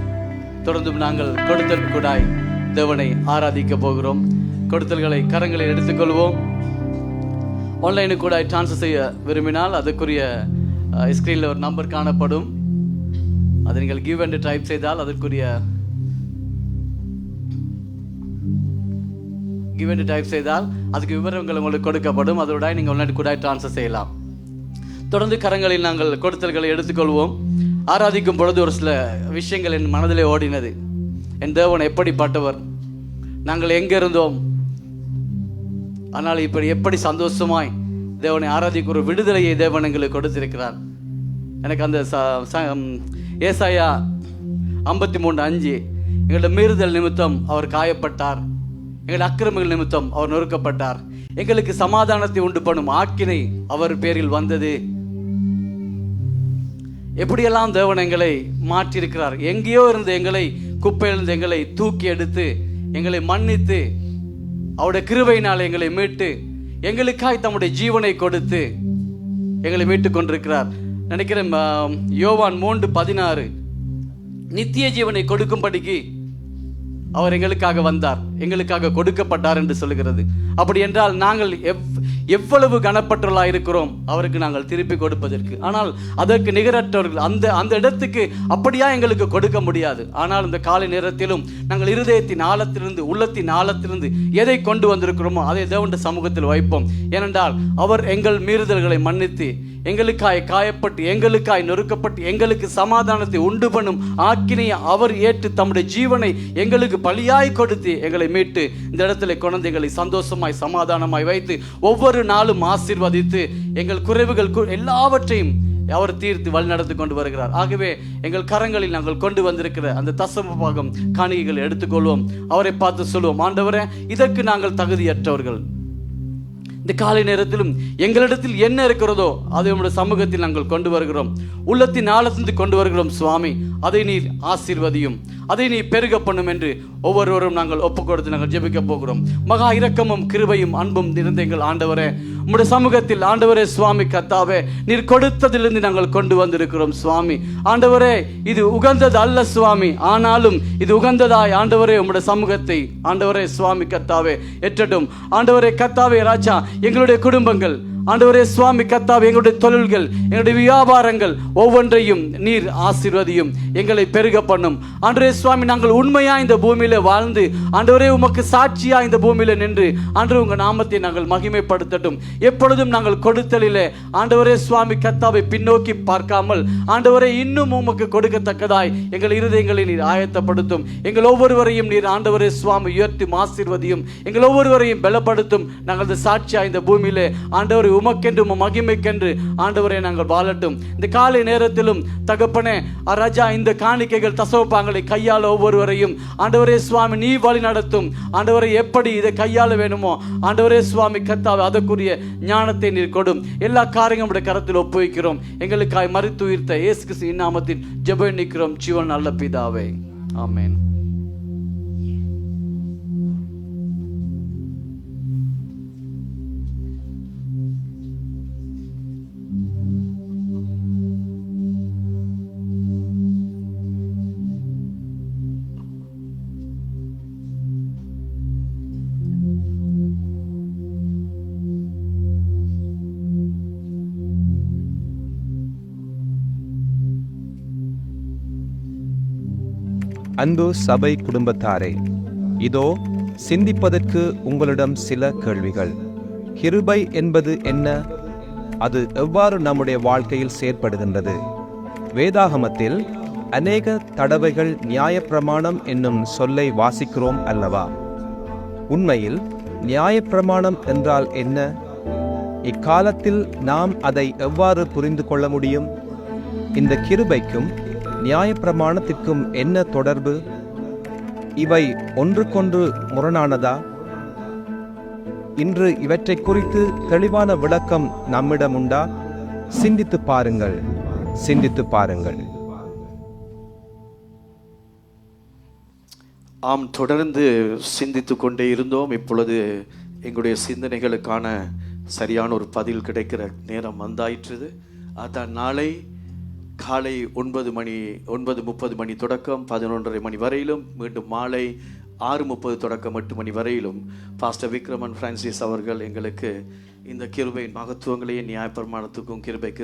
தொடர்ந்தும் நாங்கள் கொடுத்தல் கூடாய் தேவனை ஆராதிக்க போகிறோம். கொடுத்தல்களை கரங்களில் எடுத்துக்கொள்வோம். ஆன்லைனு கூட ட்ரான்ஸ்ஃபர் செய்ய விரும்பினால் அதுக்குரிய ஸ்க்ரீனில் ஒரு நம்பர் காணப்படும். அதை நீங்கள் கிவ் என்று டைப் செய்தால் அதற்குரிய அதுக்கு விவரங்கள் உங்களுக்கு கொடுக்கப்படும். அதோட நீங்கள் ஆன்லைன் கூட ட்ரான்ஸ்ஃபர் செய்யலாம். தொடர்ந்து கரங்களில் நாங்கள் கொடுத்தல்களை எடுத்துக்கொள்வோம். ஆராதிக்கும் பொழுது ஒரு சில விஷயங்கள் என் மனதிலே ஓடினது. என் தேவன் எப்படிப்பட்டவர், நாங்கள் எங்கே இருந்தோம், ஆனால் இப்படி எப்படி சந்தோஷமாய் தேவனை ஆராதிக்க ஒரு விடுதலையை தேவன் எங்களுக்கு கொடுத்திருக்கிறார். எனக்கு அந்த ஏசாயா 53:5 எங்களோட மீறுதல் நிமித்தம் அவர் காயப்பட்டார், எங்கள் அக்கிரமங்கள் நிமித்தம் அவர் நொறுக்கப்பட்டார், எங்களுக்கு சமாதானத்தை உண்டு பண்ணும் ஆக்கினை அவர் பேரில் வந்தது. எப்படியெல்லாம் தேவன் எங்களை மாற்றியிருக்கிறார். எங்கேயோ இருந்து எங்களை, குப்பையிலிருந்து எங்களை தூக்கி எடுத்து எங்களை மன்னித்து அவருடைய கிருபையினால் எங்களை மீட்டு எங்களுக்காய் தம்முடைய ஜீவனை கொடுத்து எங்களை மீட்டு கொண்டிருக்கிறார். நினைக்கிறேன் யோவான் 3:16 நித்திய ஜீவனை கொடுக்கும்படிக்கு அவர் எங்களுக்காக வந்தார், எங்களுக்காக கொடுக்கப்பட்டார் என்று சொல்லுகிறது. அப்படி என்றால் நாங்கள் எவ்வளவு கனப்பற்றவர்களாக இருக்கிறோம் அவருக்கு நாங்கள் திருப்பி கொடுப்பதற்கு. ஆனால் அதற்கு நிகரற்றவர்கள் அந்த இடத்துக்கு அப்படியா எங்களுக்கு கொடுக்க முடியாது. ஆனால் இந்த காலை நேரத்திலும் நாங்கள் இருதயத்தின் ஆழத்திலிருந்து, உள்ளத்தின் ஆழத்திலிருந்து எதை கொண்டு வந்திருக்கிறோமோ அதை தேவனுடைய சமூகத்தில் வைப்போம். ஏனென்றால் அவர் எங்கள் மீறுதல்களை மன்னித்து எங்களுக்காய் காயப்பட்டு எங்களுக்காய் நொறுக்கப்பட்டு எங்களுக்கு சமாதானத்தை உண்டு பண்ணும் ஆக்கினையை அவர் ஏற்று தம்முடைய ஜீவனை எங்களுக்கு பலியாய் கொடுத்து எங்களை மீட்டு இந்த இடத்துல கொண்டு எங்களை சந்தோஷமாய் சமாதானமாய் வைத்து ஒவ்வொரு நாளும் ஆசீர்வதித்து எங்கள் குறைவுகள் எல்லாவற்றையும் அவர் தீர்த்து வழி நடத்தி கொண்டு வருகிறார். ஆகவே எங்கள் கரங்களில் நாங்கள் கொண்டு வந்திருக்கிற அந்த தசம பாகம் காணிக்கைகளை எடுத்துக்கொள்வோம். அவரை பார்த்து சொல்லுவோம், ஆண்டவரே இதற்கு நாங்கள் தகுதியற்றவர்கள். இந்த காலை நேரத்திலும் எங்களிடத்தில் என்ன இருக்கிறதோ அதை நம்முடைய சமூகத்தில் நாங்கள் கொண்டு வருகிறோம். உள்ளத்தின் ஆழத்திலிருந்து கொண்டு வருகிறோம். சுவாமி, அதை நீர் ஆசீர்வதியும், அதை நீ பெருக பண்ணும் என்று ஒவ்வொருவரும் நாங்கள் ஒப்புக் கொடுத்து நாங்கள் ஜெபிக்க போகிறோம். மகா இரக்கமும் கிருபையும் அன்பும் நிறைந்த எங்கள் ஆண்டவரே, உம்முடைய சமூகத்தில் ஆண்டவரே சுவாமி கர்த்தாவே, நீர் கொடுத்ததிலிருந்து நாங்கள் கொண்டு வந்திருக்கிறோம். சுவாமி ஆண்டவரே, இது உகந்தது அல்ல சுவாமி, ஆனாலும் இது உகந்ததாய் ஆண்டவரே உம்முடைய சமூகத்தை ஆண்டவரே சுவாமி கர்த்தாவே ஏற்றட்டும். ஆண்டவரே கர்த்தாவே ராஜா, எங்களுடைய குடும்பங்கள் ஆண்டவரே சுவாமி கர்த்தாவே, எங்களுடைய தொழில்கள், எங்களுடைய வியாபாரங்கள் ஒவ்வொன்றையும் நீர் ஆசீர்வதியும், எங்களை பெருக பண்ணும். ஆண்டவரே சுவாமி, நாங்கள் உண்மையா இந்த பூமியில வாழ்ந்து ஆண்டவரே உமக்கு சாட்சியா இந்த பூமியில நின்று ஆண்டவரே உங்க நாமத்தை நாங்கள் மகிமைப்படுத்தட்டும். எப்பொழுதும் நாங்கள் கொடுத்தலிலே ஆண்டவரே சுவாமி கர்த்தாவை பின்னோக்கி பார்க்காமல் ஆண்டவரே இன்னும் உமக்கு கொடுக்கத்தக்கதாய் எங்கள் இருதயங்களை நீர் ஆயத்தப்படுத்தும். எங்கள் ஒவ்வொருவரையும் நீர் ஆண்டவரே சுவாமி உயர்த்தி ஆசீர்வதியும், எங்கள் ஒவ்வொருவரையும் பலப்படுத்தும். நாங்கள் சாட்சியா இந்த பூமியிலே ஆண்டவரை உமக்கென்று மகிமைக்கென்று ஆண்டவரை நாங்கள் வாழட்டும். இந்த காலை நேரத்திலும் தகப்பனே ராஜா, இந்த காணிக்கைகள் தசவப்பாங்களை கையாள ஒவ்வொருவரையும் ஆண்டவரே சுவாமி நீ வழி நடத்தும். ஆண்டவரை எப்படி இதை கையாள வேணுமோ ஆண்டவரே சுவாமி கர்த்தாவே அதற்குரிய ஞானத்தை நீர் கொடும். எல்லா காரியங்களுடைய கரத்தில் ஒப்புவிக்கிறோம். எங்களுக்காய் மரித்து உயிர்த்த இயேசு கிறிஸ்துவின் நாமத்தில் ஜெபம் நிற்கிறோம் ஜீவன் நல்ல பிதாவே, ஆமென். அன்பு சபை குடும்பத்தாரே, இதோ சிந்திப்பதற்கு உங்களிடம் சில கேள்விகள். கிருபை என்பது என்ன? அது எவ்வாறு நம்முடைய வாழ்க்கையில் செயற்படுகின்றது? வேதாகமத்தில் அநேக தடவைகள் நியாயப்பிரமாணம் என்னும் சொல்லை வாசிக்கிறோம் அல்லவா? உண்மையில் நியாயப்பிரமாணம் என்றால் என்ன? இக்காலத்தில் நாம் அதை எவ்வாறு புரிந்து கொள்ள முடியும்? இந்த கிருபைக்கும் நியாயப்பிரமாணத்திற்கும் என்ன தொடர்பு? இவை ஒன்றுக்கொன்று முரணானதா? இன்று இவற்றை குறித்து தெளிவான விளக்கம் நம்மிடம் உண்டா? சிந்தித்து பாருங்கள், சிந்தித்து பாருங்கள். ஆம், தொடர்ந்து சிந்தித்து கொண்டே இருந்தோம். இப்பொழுது எங்களுடைய சிந்தனைகளுக்கான சரியான ஒரு பதில் கிடைக்கிற நேரம் வந்தாயிற்று. அதான் நாளை காலை 9:30 மணி தொடக்கம் 11:30 மணி வரையிலும், மீண்டும் மாலை 6:30 தொடக்கம் 8 மணி வரையிலும் பாஸ்டர் விக்ரமன் பிரான்சிஸ் அவர்கள் எங்களுக்கு இந்த கிருபையின் மகத்துவங்களையும் நியாயப்பிரமாணத்துக்கும் கிருபைக்கு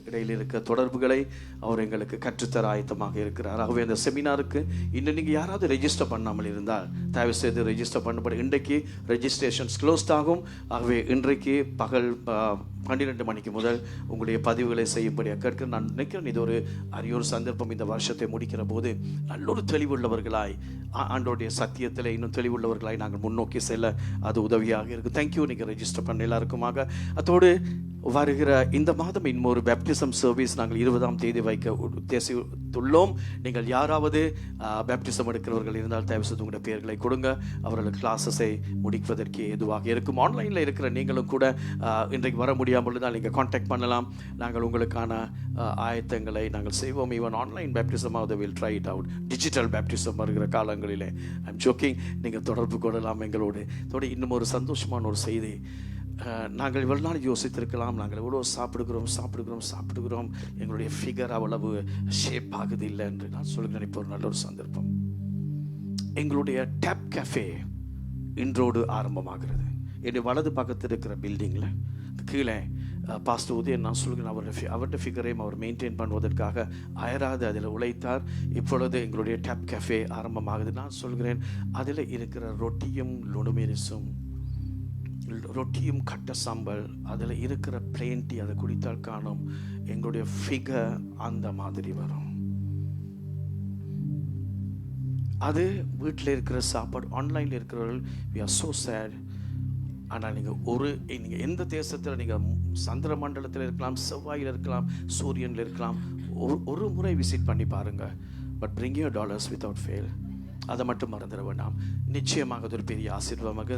இடையில் இருக்க தொடர்புகளை அவர் எங்களுக்கு கற்றுத்தர ஆயத்தமாக இருக்கிறார். ஆகவே அந்த செமினாருக்கு இன்னும் நீங்கள் யாராவது ரெஜிஸ்டர் பண்ணாமல் இருந்தால் தயவு செய்து ரெஜிஸ்டர் பண்ணப்படும். இன்றைக்கு ரெஜிஸ்ட்ரேஷன்ஸ் க்ளோஸ்ட் ஆகும். ஆகவே இன்றைக்கு பகல் 12 மணிக்கு முதல் உங்களுடைய பதிவுகளை செய்யும்படியாக கேட்க நான் நினைக்கிறேன். இது ஒரு அரியோர் சந்தர்ப்பம். இந்த வருஷத்தை முடிக்கிற போது நல்லொரு தெளிவுள்ளவர்களாய் ஆண்டோடைய சத்தியத்தில் இன்னும் தெளிவுள்ளவர்களாய் நாங்கள் முன்னோக்கி செல்ல அது உதவியாக இருக்குது. தேங்க்யூ. நீங்கள் ரெஜிஸ்டர் பண்ண எல்லாருக்குமாக. அதோடு வருகிற இந்த மாதம் இன்னொரு பேப்டிசம் சர்வீஸ் நாங்கள் 20ஆம் தேதி வைக்க உத்தேசித்துள்ளோம். நீங்கள் யாராவது பேப்டிசம் எடுக்கிறவர்கள் இருந்தால் தயவு செய்து உங்களுடைய பெயர்களை கொடுங்க. அவர்களுக்கு கிளாஸஸை முடிப்பதற்கு எதுவாக இருக்கும். ஆன்லைனில் இருக்கிற நீங்களும் கூட இன்றைக்கு வர முடியாமல் இருந்தால் நீங்கள் கான்டாக்ட் பண்ணலாம். நாங்கள் உங்களுக்கான ஆயத்தங்களை நாங்கள் செய்வோம். ஈவன் ஆன்லைன் பேப்டிசமாக will try it out. Digital baptism வருகிற காலங்களிலே ஐம் ஜோக்கிங். நீங்கள் தொடர்பு கொள்ளலாம் எங்களோடு. அதோடு இன்னும் ஒரு சந்தோஷமான ஒரு செய்தி. நாங்கள் இவ்வளவு நாள் யோசித்திருக்கலாம், நாங்கள் எவ்வளோ சாப்பிடுகிறோம், எங்களுடைய ஃபிகர் அவ்வளவு ஷேப் ஆகுது இல்லை என்று நான் சொல்கிறேன். இப்போ ஒரு நல்ல ஒரு சந்தர்ப்பம். எங்களுடைய டேப் கேஃபே இன்றோடு ஆரம்பமாகிறது. என்னுடைய வலது பக்கத்தில் இருக்கிற பில்டிங்கில் கீழே பாஸ்டர் உதயன் நான் சொல்கிறேன், அவருடைய ஃபிகரையும் அவர் மெயின்டைன் பண்ணுவதற்காக அயராது அதில் உழைத்தார். இப்பொழுது எங்களுடைய டேப் கேஃபே ஆரம்பமாகுது. நான் சொல்கிறேன், அதில் இருக்கிற ரொட்டியும் கட்ட சாம்பல், அதில் இருக்கிற பிளேன் டீ, அதை குடித்தால் காணும் எங்களுடைய ஃபிகர் அந்த மாதிரி வரும். அது வீட்டில் இருக்கிற சாப்பாடு. ஆன்லைனில் இருக்கிறவர்கள் we are so sad. ஆனால் நீங்கள் எந்த தேசத்தில், நீங்கள் சந்திர மண்டலத்தில் இருக்கலாம், செவ்வாயில் இருக்கலாம், சூரியனில் இருக்கலாம், ஒரு முறை விசிட் பண்ணி பாருங்கள். But bring your dollars without fail. அதை மட்டும் மறந்துட வேண்டாம். நிச்சயமாக அது ஒரு பெரிய ஆசீர்வாதமாக.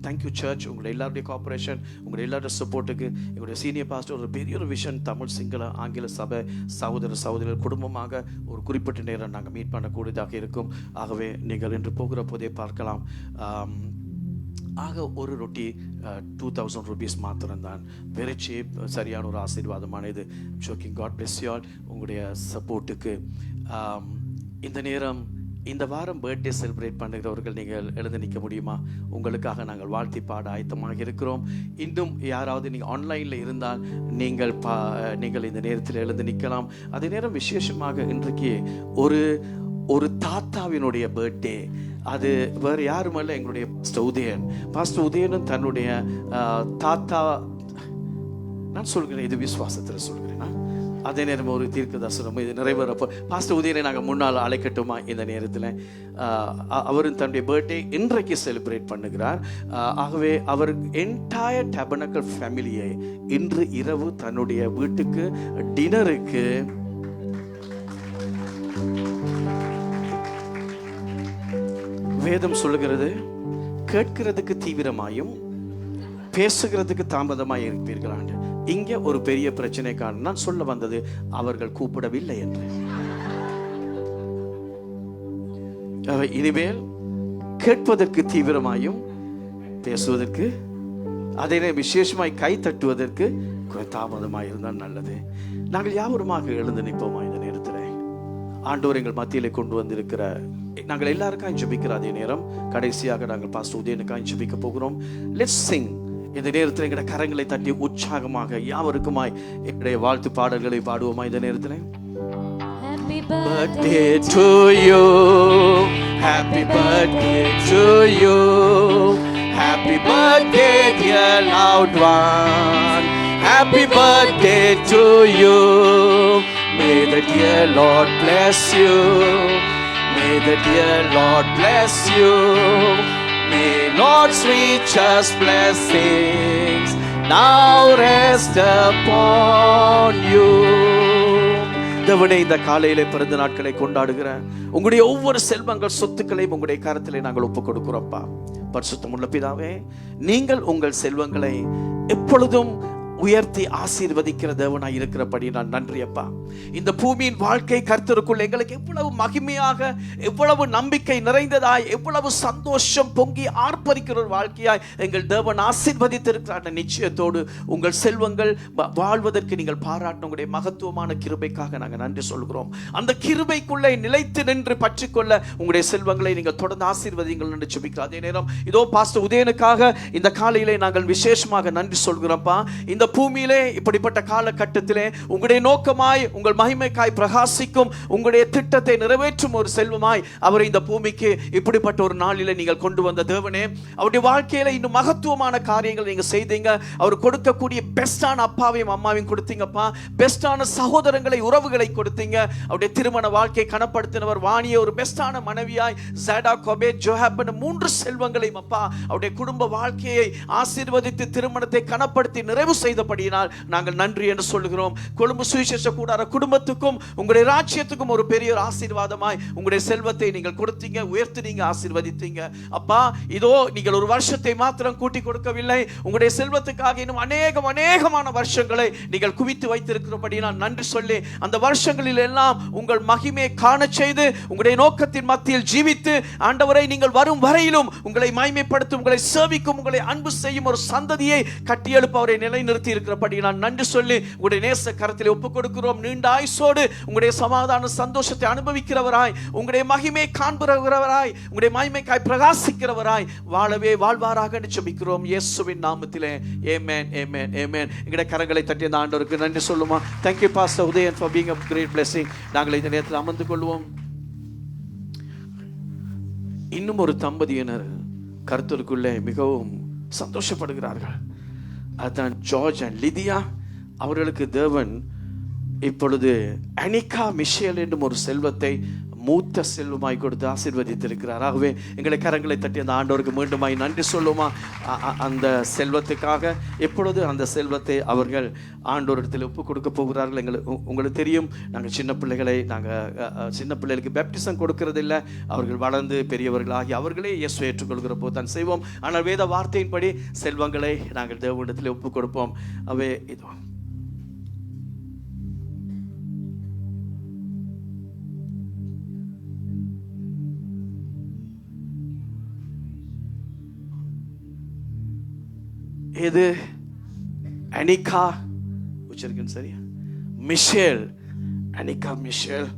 தேங்க்யூ சர்ச், உங்களுடைய எல்லாருடைய கோஆப்ரேஷன், உங்களுடைய எல்லாருடைய சப்போர்ட்டுக்கு. எங்களுடைய சீனியர் பாஸ்டர் ஒரு பெரிய ஒரு விஷன், தமிழ் சிங்கள ஆங்கில சபை சகோதரர் குடும்பமாக ஒரு குறிப்பிட்ட நேரம் நாங்கள் மீட் பண்ணக்கூடியதாக இருக்கும். ஆகவே நீங்கள் இன்று போகிற போதே பார்க்கலாம். ஆக ஒரு ரொட்டி 2000 rupees மாத்திரம்தான். வெரி சீப், சரியான ஒரு ஆசீர்வாதமான இது. Shocking. God bless you all உங்களுடைய சப்போர்ட்டுக்கு. இந்த நேரம் இந்த வாரம் பர்த்டே செலிப்ரேட் பண்ணுகிறவர்கள் நீங்கள் எழுந்து நிற்க முடியுமா? உங்களுக்காக நாங்கள் வாழ்த்தி பாட ஆயத்தமாக இருக்கிறோம். இன்னும் யாராவது நீங்கள் ஆன்லைனில் இருந்தால் நீங்கள் இந்த நேரத்தில் எழுந்து நிற்கலாம். அதே நேரம் விசேஷமாக இன்றைக்கு ஒரு தாத்தாவினுடைய பர்த்டே. அது வேறு யாருமல்ல, எங்களுடைய பாஸ்டர் உதயனும் தன்னுடைய தாத்தா, நான் சொல்கிறேன், இது விசுவாசத்தில் சொல்கிறேன், அதே நேரம் ஒரு தீர்க்க தரிசனம் இது நிறைவேறப்போ பாஸ்டர் உதயனை நாங்கள் முன்னால் அழைக்கட்டுமா இந்த நேரத்தில்? அவரும் தன்னுடைய பர்த்டே இன்றைக்கு செலிப்ரேட் பண்ணுகிறார். ஆகவே அவர் என்டையர் டேபர்னக்கிள் ஃபேமிலியை இன்று இரவு தன்னுடைய வீட்டுக்கு டின்னருக்கு வேதம் சொல்லுகிறது, கேட்கிறதுக்கு தீவிரமாயும் பேசுகிறதுக்கு தாமதமாய் இருப்பீர்களாண்டு. இங்கே ஒரு பெரிய பிரச்சனை காரணம் நான் சொல்ல வந்தது, அவர்கள் கூப்பிடவில்லை என்று. இனிமேல் கேட்பதற்கு தீவிரமாயும் பேசுவதற்கு, அதே விசேஷமாய் கை தட்டுவதற்கு தாமதமாய் இருந்தால் நல்லது. நாங்கள் யாவருமாக எழுந்து நிற்போமா இந்த நேரத்தில்? ஆண்டவர் எங்கள் மத்தியிலே கொண்டு வந்திருக்கிற, நாங்கள் எல்லாருக்காக ஜெபிக்கிற அதே நேரம் கடைசியாக நாங்கள் பாஸ்டர் உதயனுக்காக ஜெபிக்க போகிறோம். லெட்ஸ் சிங். இந்த நேரத்தில் எங்களுடைய கரங்களை தட்டி உற்சாகமாக யாவருக்குமாய் எங்களுடைய வாழ்த்து பாடல்களை பாடுவோமா இந்த நேரத்தில்? Happy birthday to you, happy birthday to you, happy birthday dear loved one, happy birthday to you, may the dear Lord bless you, may the dear Lord bless you, may Lord's richest blessings now rest upon you. தேவனே, இந்த காலையிலே பிறந்த நாட்களை கொண்டாடுகிற உங்களுடைய ஒவ்வொரு செல்வங்கள் சொத்துக்களையும் உங்களுடைய கரத்திலே நாங்கள் ஒப்புக் கொடுக்கிறோம்ப்பா. பரிசுத்தமுள்ள பிதாவே, நீங்கள் உங்கள் செல்வங்களை எப்பொழுதும் உயர்த்தி ஆசீர்வதிக்கிற தேவனாய் இருக்கிறபடி நான் நன்றி அப்பா. இந்த பூமியின் வாழ்க்கை கர்த்தருக்குள் எங்களுக்கு எவ்வளவு மகிமையாக, எவ்வளவு நம்பிக்கை நிறைந்ததாய், எவ்வளவு சந்தோஷம் பொங்கி ஆர்ப்பரிக்கிற ஒரு வாழ்க்கையாய் எங்கள் தேவன் ஆசீர்வதித்திருக்கிறார் நிச்சயத்தோடு உங்கள் செல்வங்கள் வாழ்வதற்கு நீங்கள் பாராட்டின உங்களுடைய மகத்துவமான கிருபைக்காக நாங்கள் நன்றி சொல்கிறோம். அந்த கிருபைக்குள்ளே நிலைத்து நின்று பற்றிக்கொள்ள உங்களுடைய செல்வங்களை நீங்கள் தொடர்ந்து ஆசீர்வதிங்கள் என்று ஜெபிக்கிறோம். அதே நேரம் இதோ பாஸ்டர் உதயனுக்காக இந்த காலையிலே நாங்கள் விசேஷமாக நன்றி சொல்கிறோம்ப்பா. இந்த பூமியிலே இப்படிப்பட்ட காலகட்டத்திலே உங்களுடைய நோக்கமாய், உங்கள் மகிமைக்காய் பிரகாசிக்கும் உங்களுடைய திட்டத்தை நிறைவேற்றும் ஒரு செல்வமாய் அவரை இந்த பூமிக்கு இப்படிப்பட்ட ஒரு நாளிலே நீங்கள் கொண்டு வந்த தேவனே, அவருடைய வாழ்க்கையில இன்னும் மகத்துவமான காரியங்கள் நீங்க செய்தீங்க. அவர் கொடுக்கக்கூடிய பெஸ்டான அப்பாவையும் அம்மாவையும் கொடுத்தீங்கப்பா. பெஸ்டான சகோதரங்களை, உறவுகளை கொடுத்தீங்க. அவருடைய திருமண வாழ்க்கை கனப்படுத்தினவர் வாணிய ஒரு பெஸ்டான மனைவியாய் ஜாடா, கோபே, ஜோஹாப் 3 செல்வங்களையும் அப்பா அவருடைய குடும்ப வாழ்க்கையை ஆசீர்வதித்து திருமணத்தை கனப்படுத்தி நிறைவு செய்தபடியினால் நாங்கள் நன்றி என்று சொல்லுகிறோம். கொழும்பு சுவிசேஷ கூடார குடும்பத்துக்கும் உங்களுடைய ராஜ்யத்துக்கும் ஒரு பெரிய ஒரு உங்களுடைய செல்வத்தை நீங்கள் கொடுத்தீங்க, உயர்த்தினீங்க, ஆசீர்வதித்தீங்க அப்பா. இதோ நீங்கள் ஒரு வருஷத்தை மாத்திரம் கூட்டி கொடுக்கவில்லை, உங்களுடைய செல்வத்துக்காக இன்னும் அநேகமான வருஷங்களை நீங்கள் குவித்து வைத்திருக்கிறபடியினால் நன்றி சொல்லி, அந்த வருஷங்களில் எல்லாம் உங்கள் மகிமையை காண செய்து உங்களுடைய நோக்கத்தின் மத்தியில் ஜீவித்து ஆண்டவரை நீங்கள் வரும் வரையிலும் உங்களை மகிமைப்படுத்தும், உங்களை சேவிக்கும், உங்களை அன்பு செய்யும் ஒரு சந்ததியை கட்டியெழுப்ப அவரை நிலைநிறுத்தி இருக்கிறபடி நான் நன்றி சொல்லி உங்களுடைய நேச கரத்திலே ஒப்புக் கொடுக்கிறோம். நீண்ட ஆயுசோடு உங்களுடைய சமாதான சந்தோஷத்தை அனுபவிக்கிறவராய், உங்களுடைய மகிமையை காண்கிறவராய், உங்களுடைய மகிமைக்காய் பிரகாசிக்கிறவராய் வாழவே வாழ்வாராக ஜெபிக்கிறோம் இயேசுவின் நாமத்திலே. ஆமென், ஆமென், ஆமென். எங்களுடைய கரங்களை தட்டி அந்த ஆண்டவருக்கு நன்றி சொல்லுமா. Thank you Pastor Udayan for being a great blessing. நாங்கள் இந்த நேரத்தில் அமர்ந்து கொள்வோம். இன்னும் ஒரு தம்பதியினர் கர்த்தருக்குள்ளே மிகவும் சந்தோஷப்படுகிறார்கள். அதான் ஜார்ஜ் அண்ட் லிதியா. அவர்களுக்கு தேவன் இப்பொழுது அனிகா மிஷேல் என்னும் ஒரு செல்வத்தை மூத்த செல்வமாய் கொடுத்து ஆசீர்வதித்திருக்கிறார். ஆகவே எங்களை கரங்களை தட்டி அந்த ஆண்டவருக்கு மீண்டுமாய் நன்றி சொல்லுமா. அந்த செல்வத்துக்காக எப்பொழுது அந்த செல்வத்தை அவர்கள் ஆண்டவரிடத்தில் ஒப்பு கொடுக்க போகிறார்கள். உங்களுக்கு தெரியும், நாங்கள் சின்ன பிள்ளைகளுக்கு பேப்டிசம் கொடுக்கறதில்லை. அவர்கள் வளர்ந்து பெரியவர்களாகி அவர்களே இயேசுவை ஏற்றுக்கொள்கிற போது தான் செய்வோம். ஆனால் வேத வார்த்தையின்படி செல்வங்களை நாங்கள் தேவனிடத்தில் ஒப்பு கொடுப்போம். அவே இது இது அனிகா உச்சரிக்கணும் சரியா, மிஷேல், அனிகா மிஷேல்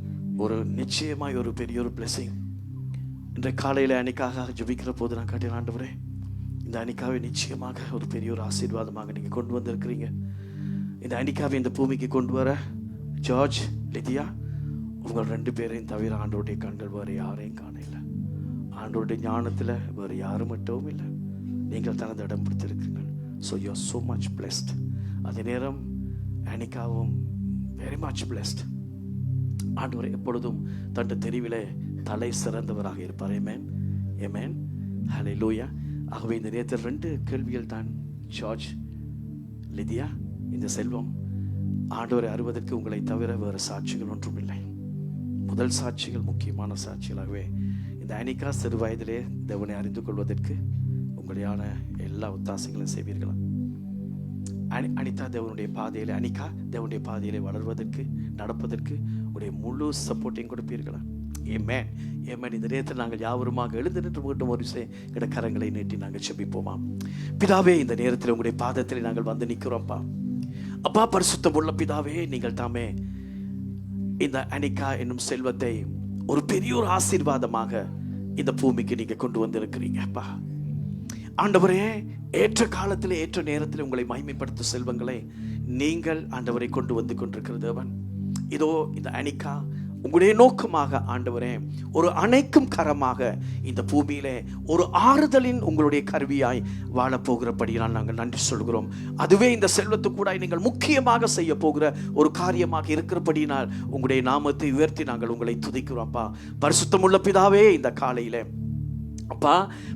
ஒரு நிச்சயமாய் ஒரு பெரிய ஒரு பிளெஸிங். இன்றைய காலையில் அனிக்காக ஜெபிக்கிற போது நான் காட்டின ஆண்டவரே, இந்த அனிகாவை நிச்சயமாக ஒரு பெரிய ஒரு ஆசீர்வாதமாக நீங்கள் கொண்டு வந்திருக்கிறீங்க. இந்த அனிகாவை இந்த பூமிக்கு கொண்டு வர ஜார்ஜ், லிதியா, உங்கள் 2 பேரையும் தவிர ஆண்டவருடைய கண்கள் வேறு யாரையும் காணல. ஆண்டவருடைய ஞானத்தில் வேறு யாரும் மட்டும் இல்லை, நீங்கள் தனது இடம் பிடித்திருக்கிறீர்கள். So you are so much blessed. அதே நேரம் அனிகாவும் வெரி மச் பிளெஸ்ட். ஆண்டவர் எப்பொழுதும் தன் தெரிவிலே தலை சிறந்தவராக இருப்பார். ஆமென், ஆமென், ஹல்லேலூயா. ஆகவே இந்த நேரத்தில் 2 கேள்விகள் தான். ஜார்ஜ், லிதியா, இந்த செல்வம் ஆண்டவரை அறிவதற்கு உங்களை தவிர வேறு சாட்சிகள் ஒன்றும் இல்லை. முதல் சாட்சிகள் முக்கியமான சாட்சிகளாகவே இந்த அனிகா சிறு வயதிலே தேவனை அறிந்து கொள்வதற்கு உங்களையான எல்லா ஒத்தாசைகளும் செய்வீர்களா? அனிதா தேவனுடைய பாதையிலே, அனிகா தேவனுடைய பாதையிலே வளர்வதற்கு, நடப்பதற்கு உங்களுடைய முழு சப்போர்ட்டையும் கொடுப்பீர்களா? ஆமென், ஆமென். இந்த நேரத்தில் நாங்கள் யாவருமாக எழுந்து நின்று மீண்டும் ஒரு விஷயம் கரங்களை நீட்டி நாங்கள் செபிப்போமா? பிதாவே, இந்த நேரத்தில் உங்களுடைய பாதத்தில் நாங்கள் வந்து நிற்கிறோம்ப்பா. அப்பா, பரிசுத்தம் உள்ள பிதாவே, நீங்கள் தாமே இந்த அனிகா என்னும் செல்வத்தை ஒரு பெரிய ஒரு ஆசீர்வாதமாக இந்த பூமிக்கு நீங்க கொண்டு வந்திருக்கிறீங்க. அப்பா ஆண்டவரே, ஏற்ற காலத்தில் ஏற்ற நேரத்தில் உங்களை மகிமைப்படுத்தும் செல்வங்களை நீங்கள் ஆண்டவரை கொண்டு வந்து கொண்டிருக்கிற தேவன். இதோ இந்த அனிகா உங்களுடைய நோக்கமாக ஆண்டவரே ஒரு அணைக்கும் கரமாக இந்த பூமியிலே ஒரு ஆறுதலின் உங்களுடைய கருவியாய் வாழப்போகிறபடியால் நாங்கள் நன்றி சொல்கிறோம். அதுவே இந்த செல்வத்து கூட நீங்கள் முக்கியமாக செய்ய போகிற ஒரு காரியமாக இருக்கிறபடினால் உங்களுடைய நாமத்தை உயர்த்தி நாங்கள் உங்களை துதிக்கிறோம்ப்பா. பரிசுத்தமுள்ள பிதாவே, இந்த காலையிலே அப்பா,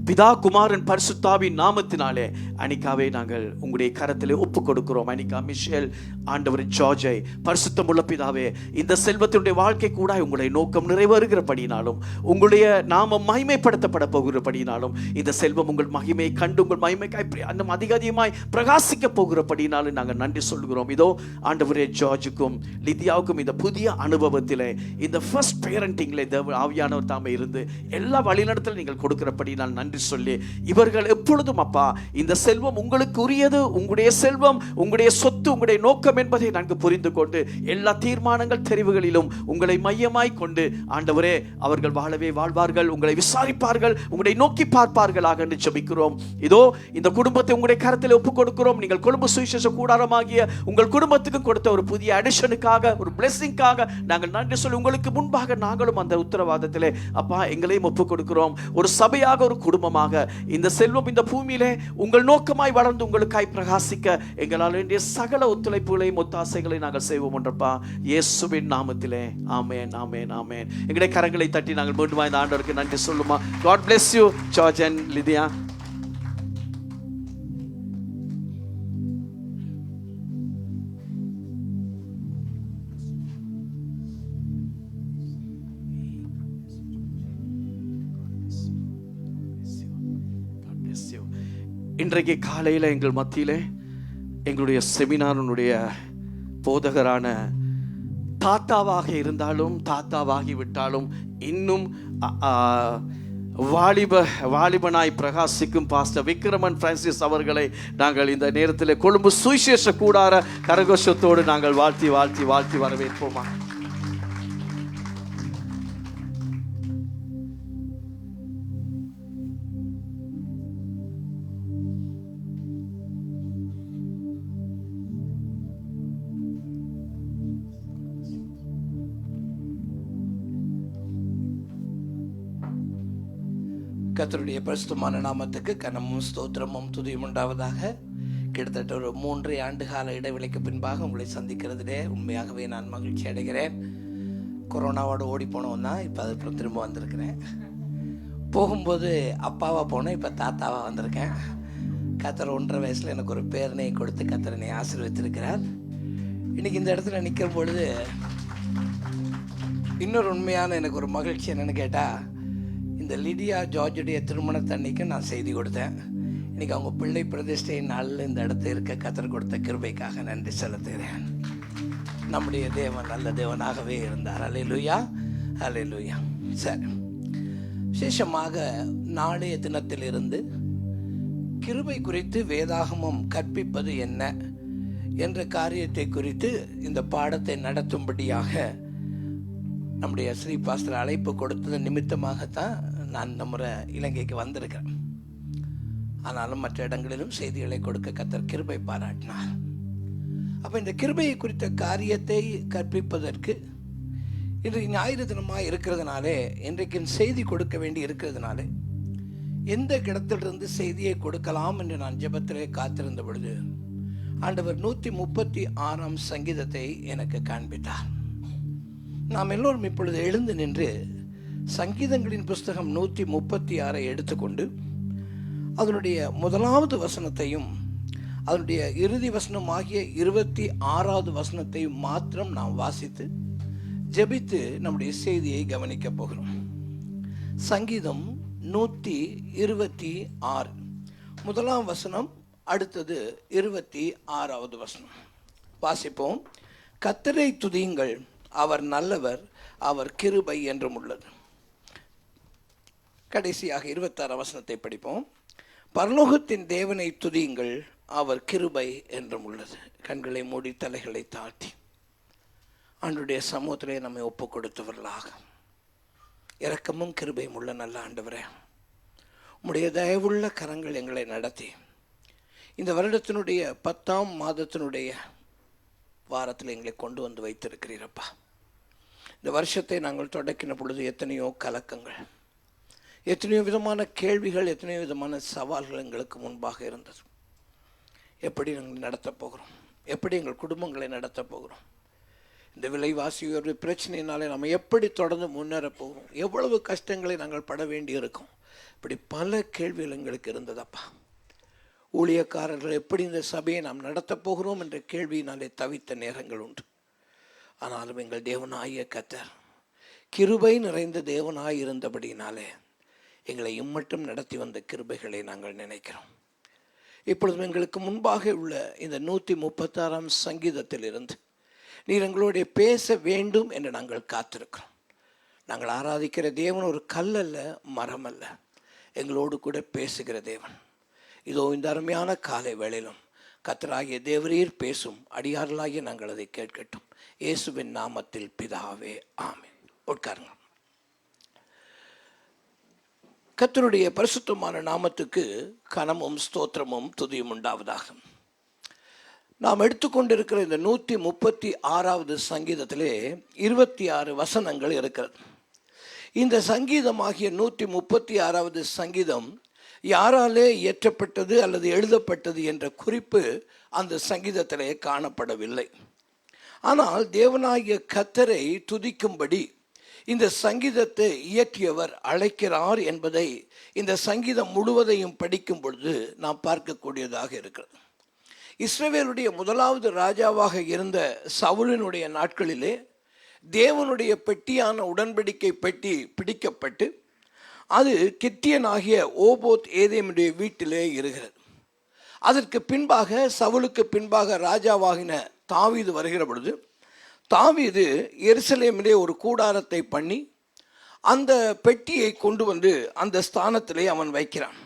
பிதா, குமாரன், பரிசுத்தாவின் நாமத்தினாலே அனிகாவை நாங்கள் உங்களுடைய கரத்திலே ஒப்பு கொடுக்கிறோம். அனிகா, மிஷேல், ஆண்டவர் ஜார்ஜை பரிசுத்தமுள்ள பிதாவே, இந்த செல்வத்தினுடைய வாழ்க்கை கூட உங்களுடைய நோக்கம் நிறைவேறுகிறபடினாலும் உங்களுடைய நாமம் மகிமைப்படுத்தப்பட போகிறபடினாலும் இந்த செல்வம் உங்கள் மகிமையை கண்டு உங்கள் மகிமைக்காய் அந்த அதிகமாய் பிரகாசிக்க போகிறபடினாலும் நாங்கள் நன்றி சொல்கிறோம். இதோ ஆண்டவரே, ஜார்ஜுக்கும் லிதியாவுக்கும் இந்த புதிய அனுபவத்திலே, இந்த ஃபர்ஸ்ட் பேரண்டிங்ல ஆவியானவர் தாமே இருந்து எல்லா வழிநடத்தலும் நீங்கள் கொடுக்கிறபடி நான் நன்றி சொல்லி, இவர்கள் எப்பொழுதும் அப்பா இந்த செல்வம் உங்களுக்கு உரியது, உங்களுடைய செல்வம் உங்களுடைய சொத்து, உங்களுடைய நோக்கம் என்பதை நாங்கள் புரிந்து கொண்டு எல்லா தீர்மானங்கள் தெரிவுகளிலும் உங்களை மையமாய் கொண்டு ஆண்டவரே அவர்கள் வாழவே வாழ்வார்கள், உங்களை விசாரிப்பார்கள், உங்களை நோக்கி பார்ப்பார்களாக என்று ஜெபிக்கிறோம். இதோ இந்த குடும்பத்தை உங்களுடைய கரத்தில் ஒப்புக் கொடுக்கிறோம். நீங்கள் கொழும்பு சுவிசேஷ கூடாரமாகிய உங்கள் குடும்பத்துக்கு கொடுத்த ஒரு புதிய அடிஷனுக்காக, ஒரு பிளெஸிங்காக நாங்கள் நன்றி சொல்லி உங்களுக்கு முன்பாக நாங்களும் அந்த உத்தரவாதத்திலே அப்பா எங்களையும் ஒப்புக் கொடுக்கிறோம். ஒரு சபையாக, ஒரு குடும்பமாக இந்த செல்வம் இந்த பூமியிலே உங்கள் நோக்கமாய் வளர்ந்து உங்களுக்காய் பிரகாசிக்க எங்களால் வேண்டிய சகல ஒத்துழைப்புகளையும் ஒத்தாசைகளையும் நாங்கள் செய்வோம் என்றப்பா, இயேசுவின் நாமத்திலே. ஆமென், ஆமென், ஆமென். எங்களுடைய கரங்களை தட்டி நாங்கள் மீண்டும் இந்த ஆண்டவருக்கு நன்றி சொல்லுமா. God bless you, George and Lydia. இன்றைக்கு காலையில் எங்கள் மத்தியிலே எங்களுடைய செமினாரினுடைய போதகரான தாத்தாவாக இருந்தாலும் தாத்தாவாகி விட்டாலும் இன்னும் வாலிபனாய் பிரகாசிக்கும் பாஸ்டர் விக்ரமன் பிரான்சிஸ் அவர்களை நாங்கள் இந்த நேரத்தில் கொழும்பு சுவிசேஷ கூடார கரகோஷத்தோடு நாங்கள் வாழ்த்தி வாழ்த்தி வாழ்த்தி வரவேற்போமா. கர்த்தருடைய பரிசுத்தமான நாமத்துக்கு கனமும் ஸ்தோத்திரமும் துதியும் உண்டாவதாக. கிட்டத்தட்ட ஒரு 3 ஆண்டு கால இடைவெளிக்கு பின்பாக உங்களை சந்திக்கிறதுலே உண்மையாகவே நான் மகிழ்ச்சி அடைகிறேன். கொரோனாவோடு ஓடி போனவன் தான், இப்போ அதுக்கப்புறம் திரும்ப வந்திருக்கிறேன். போகும்போது அப்பாவாக போனேன், இப்போ தாத்தாவாக வந்திருக்கேன். கர்த்தர் 1.5 வயசில் எனக்கு ஒரு பேரனையை கொடுத்து கர்த்தர் என்னை ஆசீர்வதித்திருக்கிறார். இன்றைக்கி இந்த இடத்துல நிற்கிற பொழுது இன்னொரு உண்மையான எனக்கு ஒரு மகிழ்ச்சி என்னென்னு கேட்டால், இந்த லிடியா ஜார்ஜுடைய திருமணத்தன்னைக்கு நான் செய்தி கொடுத்தேன். இன்றைக்கி அவங்க பிள்ளை பிரதிஷ்டை நாளில் இந்த இடத்துல இருக்க கர்த்தர் கொடுத்த கிருபைக்காக நன்றி செலுத்துகிறேன். நம்முடைய தேவன் நல்ல தேவனாகவே இருந்தார். அல்லேலூயா, அல்லேலூயா. சரி, விசேஷமாக நாளைய தினத்திலிருந்து கிருபை குறித்து வேதாகமம் கற்பிப்பது என்ன என்ற காரியத்தை குறித்து இந்த பாடத்தை நடத்தும்படியாக நம்முடைய ஸ்ரீ பாஸ்டர் அழைப்பு கொடுத்தது நிமித்தமாகத்தான் நான் இந்த முறை இலங்கைக்கு வந்திருக்கிறேன். ஆனாலும் மற்ற இடங்களிலும் செய்திகளை கொடுக்க கர்த்தர் கிருபை பாராட்டினார். அப்போ இந்த கிருபையை குறித்த காரியத்தை கற்பிப்பதற்கு இன்றைக்கு ஞாயிறு தினமாக இருக்கிறதுனாலே, இன்றைக்கு செய்தி கொடுக்க வேண்டி இருக்கிறதுனாலே எந்த இடத்திலிருந்து செய்தியை கொடுக்கலாம் என்று நான் ஜெபத்திலே காத்திருந்த பொழுது ஆண்டவர் 136ஆம் சங்கீதத்தை எனக்கு காண்பித்தார். நாம் எல்லோரும் இப்பொழுது எழுந்து நின்று சங்கீதங்களின் புஸ்தகம் 136 எடுத்துக்கொண்டு அதனுடைய முதலாவது வசனத்தையும் அதனுடைய இறுதி வசனம் ஆகிய 26வது வசனத்தையும் மாத்திரம் நாம் வாசித்து ஜெபித்து நம்முடைய செய்தியை கவனிக்க போகிறோம். சங்கீதம் 126 முதலாம் வசனம், அடுத்தது 26வது வசனம். வாசிப்போம். கர்த்தரை துதியுங்கள், அவர் நல்லவர், அவர் கிருபை என்றும் உள்ளது. கடைசியாக 26 வசனத்தை படிப்போம். பரலோகத்தின் தேவனை துதியுங்கள், அவர் கிருபை என்றும் உள்ளது. கண்களை மூடி தலைகளை தாழ்த்தி ஆண்டுடைய சமூகத்திலே நம்மை ஒப்பு கொடுத்தவர்களாக, இரக்கமும் கிருபையும் உள்ள நல்ல ஆண்டவரே, உம்முடைய தயவுள்ள கரங்கள் எங்களை நடத்தி இந்த வருடத்தினுடைய 10ஆம் மாதத்தினுடைய வாரத்தில் எங்களை கொண்டு வந்து வைத்திருக்கிறீரப்பா. இந்த வருஷத்தை நாங்கள் தொடக்கின பொழுது எத்தனையோ கலக்கங்கள், எத்தனையோ விதமான கேள்விகள், எத்தனையோ விதமான சவால்கள் எங்களுக்கு முன்பாக இருந்தது. எப்படி நாங்கள் நடத்தப் போகிறோம், எப்படி எங்கள் குடும்பங்களை நடத்தப் போகிறோம், இந்த விலைவாசி உயர்வு பிரச்சனையினாலே நம்ம எப்படி தொடர்ந்து முன்னேறப் போகிறோம், எவ்வளவு கஷ்டங்களை நாங்கள் பட வேண்டி இருக்கும், இப்படி பல கேள்விகள் எங்களுக்கு இருந்ததப்பா. ஊழியக்காரர்கள் எப்படி இந்த சபையை நாம் நடத்தப் போகிறோம் என்ற கேள்வியினாலே தவித்த நேரங்கள் உண்டு. ஆனாலும் எங்கள் தேவனாகிய கர்த்தர் கிருபை நிறைந்த தேவனாய் இருந்தபடியினாலே எங்களை இம்மட்டும் நடத்தி வந்த கிருபைகளை நாங்கள் நினைக்கிறோம். இப்பொழுதும் எங்களுக்கு முன்பாக உள்ள இந்த 136ஆம் சங்கீதத்திலிருந்து நீர் எங்களோட பேச வேண்டும் என்று நாங்கள் காத்திருக்கிறோம். நாங்கள் ஆராதிக்கிற தேவன் ஒரு கல் அல்ல, மரம் அல்ல, எங்களோடு கூட பேசுகிற தேவன். இதோ இந்த அருமையான காலை வேளையிலும் கர்த்தராகிய தேவரீர் பேசும், அடியார்களாகிய நாங்கள் அதை கேட்கட்டும். இயேசுவின் நாமத்தில் பிதாவே, ஆமென். உட்காருங்க. கர்த்தருடைய பரிசுத்தமான நாமத்துக்கு கனமும் ஸ்தோத்திரமும் துதியும் உண்டாவதாக. நாம் எடுத்துக்கொண்டிருக்கிற இந்த 136வது சங்கீதத்திலே 26 வசனங்கள் இருக்கிறது. இந்த சங்கீதமாகிய 136வது சங்கீதம் யாராலே இயற்றப்பட்டது அல்லது எழுதப்பட்டது என்ற குறிப்பு அந்த சங்கீதத்திலே காணப்படவில்லை. ஆனால் தேவனாகிய கர்த்தரை துதிக்கும்படி இந்த சங்கீதத்தை இயற்றியவர் அழைக்கிறார் என்பதை இந்த சங்கீதம் முழுவதையும் படிக்கும் பொழுது நாம் பார்க்கக்கூடியதாக இருக்கிறது. இஸ்ரவேலுடைய முதலாவது ராஜாவாக இருந்த சவுலினுடைய நாட்களிலே தேவனுடைய பெட்டியான உடன்படிக்கை பெட்டி பிடிக்கப்பட்டு அது கித்தியனாகிய ஓபோத் ஏதேமுடைய வீட்டிலே இருக்கிறது. அதற்கு பின்பாக, சவுலுக்கு பின்பாக ராஜாவாகின தாவீது வருகிற பொழுது தாவீது எருசலேமிலே ஒரு கூடாரத்தை பண்ணி அந்த பெட்டியை கொண்டு வந்து அந்த ஸ்தானத்திலே அவன் வைக்கிறான்.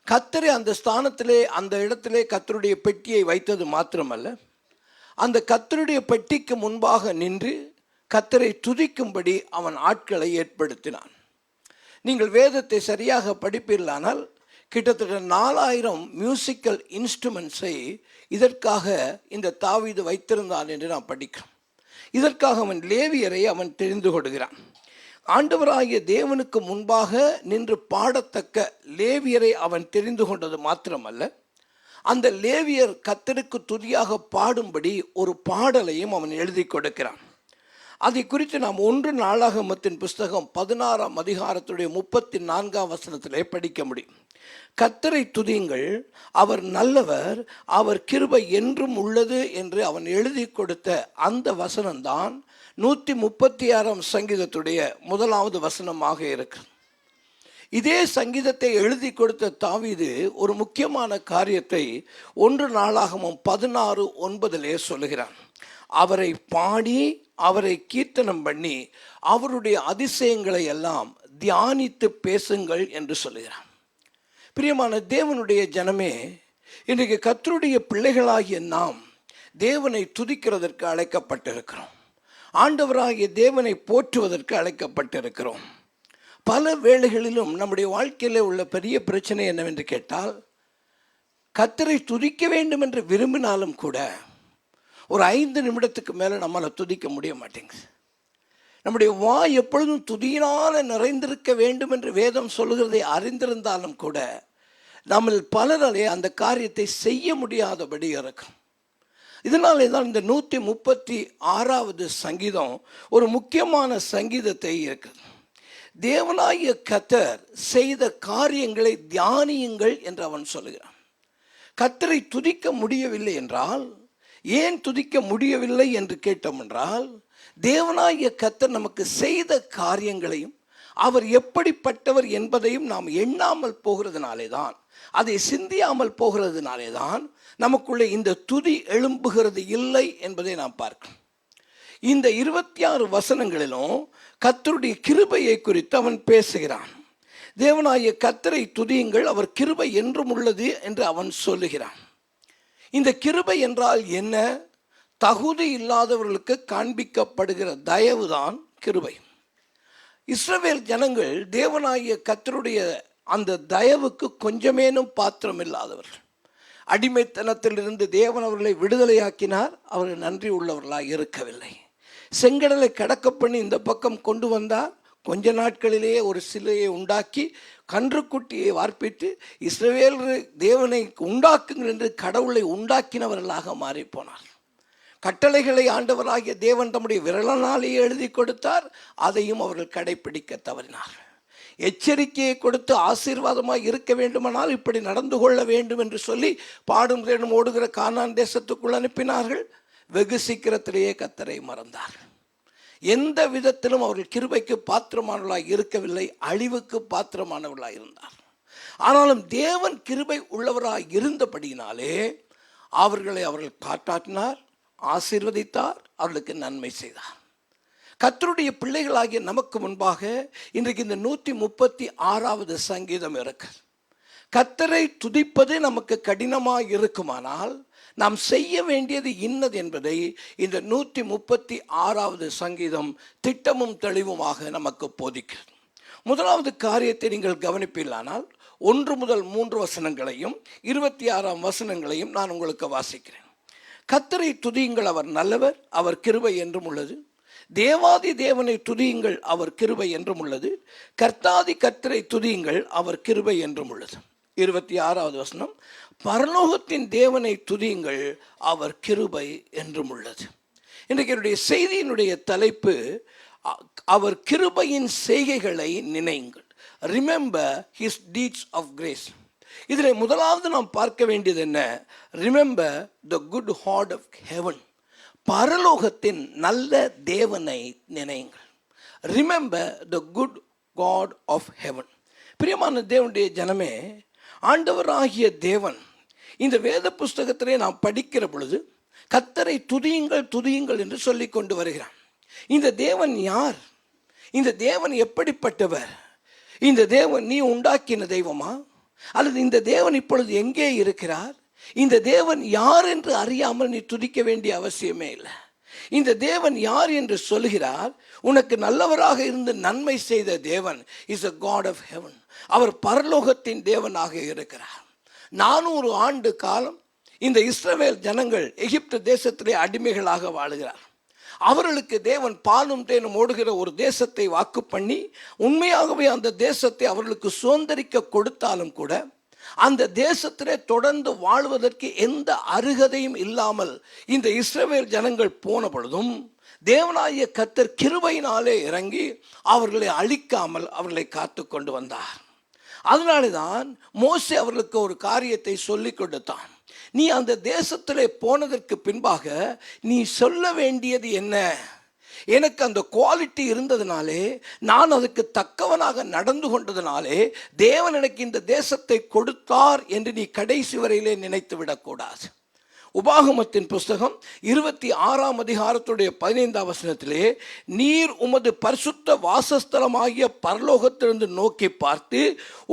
கர்த்தரை அந்த ஸ்தானத்திலே, அந்த இடத்திலே கர்த்தருடைய பெட்டியை வைத்தது மாத்திரமல்ல, அந்த கர்த்தருடைய பெட்டிக்கு முன்பாக நின்று கர்த்தரை துதிக்கும்படி அவன் ஆட்களை ஏற்படுத்தினான். நீங்கள் வேதத்தை சரியாக படிப்பீர்களானால் கிட்டத்தட்ட 4000 மியூசிக்கல் இன்ஸ்ட்ருமெண்ட்ஸை இதற்காக இந்த தாவீது வைத்திருந்தான் என்று நாம் படிக்கிறோம். இதற்காக அவன் லேவியரை அவன் தெரிந்து கொள்கிறான். ஆண்டவராகிய தேவனுக்கு முன்பாக நின்று பாடத்தக்க லேவியரை அவன் தெரிந்து கொண்டது மாத்திரமல்ல, அந்த லேவியர் கர்த்தருக்கு துதியாக பாடும்படி ஒரு பாடலையும் அவன் எழுதி கொடுக்கிறான். அதை குறித்து நாம் 1 நாளாகமத்தின் புஸ்தகம் 16ஆம் அதிகாரத்துடைய 34ஆம் வசனத்திலே படிக்க முடியும். கர்த்தரை துதியுங்கள், அவர் நல்லவர், அவர் கிருபை என்றும் உள்ளது என்று அவன் எழுதி கொடுத்த அந்த வசனம்தான் 136ஆம் சங்கீதத்துடைய முதலாவது வசனமாக இருக்கு. இதே சங்கீதத்தை எழுதி கொடுத்த தாவீது ஒரு முக்கியமான காரியத்தை 1 நாளாகமம் 16:9 சொல்லுகிறான். அவரை பாடி, அவரை கீர்த்தனம் பண்ணி, அவருடைய அதிசயங்களை எல்லாம் தியானித்து பேசுங்கள் என்று சொல்லுகிறான். பிரியமான தேவனுடைய ஜனமே, இன்றைக்கு கர்த்தருடைய பிள்ளைகளாகிய நாம் தேவனை துதிக்கிறதற்கு அழைக்கப்பட்டிருக்கிறோம். ஆண்டவராகிய தேவனை போற்றுவதற்கு அழைக்கப்பட்டிருக்கிறோம். பல வேளைகளிலும் நம்முடைய வாழ்க்கையில் உள்ள பெரிய பிரச்சனை என்னவென்று கேட்டால், கர்த்தரை துதிக்க வேண்டும் என்று விரும்பினாலும் கூட ஒரு 5 நிமிடத்துக்கு மேலே நம்மளால் துதிக்க முடிய மாட்டேங்குது. நம்முடைய வாய் எப்பொழுதும் துதியினால் நிறைந்திருக்க வேண்டும் என்று வேதம் சொல்லுகிறதை அறிந்திருந்தாலும் கூட நம்மில் பலராலே அந்த காரியத்தை செய்ய முடியாதபடி இருக்கும். இதனாலே தான் இந்த 136வது சங்கீதம் ஒரு முக்கியமான சங்கீதத்தை இருக்குது. தேவனாகிய கர்த்தர் செய்த காரியங்களை தியானியுங்கள் என்று அவன் சொல்லுகிறான். கர்த்தரை துதிக்க முடியவில்லை என்றால், ஏன் துதிக்க முடியவில்லை என்று கேட்டோம் என்றால், தேவனாகிய கர்த்தர் நமக்கு செய்த காரியங்களையும் அவர் எப்படிப்பட்டவர் என்பதையும் நாம் எண்ணாமல் போகிறதுனாலே தான், அதை சிந்தியாமல் போகிறதுனாலே தான் நமக்குள்ளே இந்த துதி எழும்புகிறது இல்லை என்பதை நாம் பார்க்கிறோம். இந்த 26 வசனங்களிலும் கர்த்தருடைய கிருபையை குறித்து அவன் பேசுகிறான். தேவனாகிய கர்த்தரை துதியுங்கள், அவர் கிருபை என்றும் உள்ளது என்று அவன் சொல்லுகிறான். இந்த கிருபை என்றால் என்ன? தகுதி இல்லாதவர்களுக்கு காண்பிக்கப்படுகிற தயவுதான் கிருபை. இஸ்ரவேல் ஜனங்கள் தேவனாகிய கர்த்தருடைய அந்த தயவுக்கு கொஞ்சமேனும் பாத்திரம் இல்லாதவர்கள். அடிமைத்தனத்திலிருந்து தேவன் அவர்களை விடுதலையாக்கினார், அவர்கள் நன்றி உள்ளவர்களாக இருக்கவில்லை. செங்கடலை கடக்க பண்ணி இந்த பக்கம் கொண்டு வந்தார், கொஞ்ச நாட்களிலேயே ஒரு சிலையை உண்டாக்கி கன்றுக்குட்டியை வார்ப்பித்து இஸ்ரவேல் தேவனை உண்டாக்குங்கள் என்று கடவுளை உண்டாக்கினவர்களாக மாறிப்போனார். கட்டளைகளை ஆண்டவராகிய தேவன் தம்முடைய விரலனாலேயே எழுதி கொடுத்தார், அதையும் அவர்கள் கடைபிடிக்க தவறினார். எச்சரிக்கையை கொடுத்து ஆசீர்வாதமாக இருக்க வேண்டுமானால் இப்படி நடந்து கொள்ள வேண்டும் என்று சொல்லி பாடும் தேனும் ஓடுகிற கானான் தேசத்துக்குள் அனுப்பினார்கள். வெகு சீக்கிரத்திலேயே கர்த்தரை மறந்தார்கள். எந்த விதத்திலும் அவர்கள் கிருபைக்கு பாத்திரமானவர்களாக இருக்கவில்லை, அழிவுக்கு பாத்திரமானவர்களாக இருந்தார். ஆனாலும் தேவன் கிருபை உள்ளவராக இருந்தபடியினாலே அவர்கள் காட்டாற்றினார், ஆசீர்வதித்தார், அவர்களுக்கு நன்மை செய்தார். கர்த்தருடைய பிள்ளைகளாகிய நமக்கு முன்பாக இன்றைக்கு இந்த 136வது சங்கீதம் இருக்கு. கர்த்தரை துதிப்பது நமக்கு கடினமாக இருக்குமானால் நாம் செய்ய வேண்டியது இன்னது என்பதை இந்த 136வது சங்கீதம் திட்டமும் தெளிவுமாக நமக்கு போதிக்கிறது. முதலாவது காரியத்தை நீங்கள் கவனிப்பீர்களானால் 1 முதல் 3 வசனங்களையும் 26ஆம் வசனங்களையும் நான் உங்களுக்கு வாசிக்கிறேன். கர்த்தரை துதியுங்கள், அவர் நல்லவர், அவர் கிருபை என்றும் உள்ளது. தேவாதி தேவனை துதியுங்கள், அவர் கிருபை என்றும் உள்ளது. கர்த்தாதி கர்த்தரை துதியுங்கள், அவர் கிருபை என்றும் உள்ளது. 26வது வசனம், பரலோகத்தின் தேவனை துதியுங்கள், அவர் கிருபை என்றும் உள்ளது. இன்றைக்கு என்னுடைய செய்தியினுடைய தலைப்பு, அவர் கிருபையின் செய்கைகளை நினையுங்கள். Remember his deeds of grace. இதில் முதலாவது நாம் பார்க்க வேண்டியது என்ன? Remember the good heart of heaven. பரலோகத்தின் நல்ல தேவனை நினையுங்கள். Remember the good God of heaven. பிரியமான தேவனுடைய ஜனமே, ஆண்டவராகிய தேவன் இந்த வேத புஸ்தகத்திலே நாம் படிக்கிற பொழுது கர்த்தரை துதியுங்கள் துதியுங்கள் என்று சொல்லி கொண்டு வருகிறான். இந்த தேவன் யார்? இந்த தேவன் எப்படிப்பட்டவர்? இந்த தேவன் நீ உண்டாக்கின தெய்வமா? அல்லது இந்த தேவன் இப்பொழுது எங்கே இருக்கிறார்? இந்த தேவன் யார் என்று அறியாமல் நீ துதிக்க வேண்டிய அவசியமே இல்லை. இந்த தேவன் யார் என்று சொல்கிறார். உனக்கு நல்லவராக இருந்து நன்மை செய்த தேவன் is a God of heaven. அவர் பரலோகத்தின் தேவனாக இருக்கிறார். 400 ஆண்டு காலம் இந்த இஸ்ரவேல் ஜனங்கள் எகிப்து தேசத்திலே அடிமைகளாக வாழுகிறார். அவர்களுக்கு தேவன் பாலும் தேனும் ஓடுகிற ஒரு தேசத்தை வாக்கு பண்ணி உண்மையாகவே அந்த தேசத்தை அவர்களுக்கு சுதந்திரிக்க கொடுத்தாலும் கூட அந்த தேசத்திலே தொடர்ந்து வாழ்வதற்கு எந்த அருகதையும் இல்லாமல் இந்த இஸ்ரவேல் ஜனங்கள் போன பொழுதும் தேவனாகிய கர்த்தர் கிருபையினாலே இறங்கி அவர்களை அழிக்காமல் அவர்களை காத்து கொண்டு வந்தார். அதனாலே தான் மோசே அவர்களுக்கு ஒரு காரியத்தை சொல்லி கொடுத்தான். நீ அந்த தேசத்திலே போனதற்கு பின்பாக நீ சொல்ல வேண்டியது என்ன? எனக்கு அந்த குவாலிட்டி இருந்ததுனாலே, நான் அதுக்கு தக்கவனாக நடந்து கொண்டதுனாலே தேவன் எனக்கு இந்த தேசத்தை கொடுத்தார் என்று நீ கடைசி வரையிலே நினைத்து விடக்கூடாது. உபாகமத்தின் புஸ்தகம் 26ஆம் அதிகாரத்துடைய 15ஆம் வசனத்திலே, நீர் உமது பரிசுத்த வாசஸ்தலமாகிய பரலோகத்திலிருந்து நோக்கி பார்த்து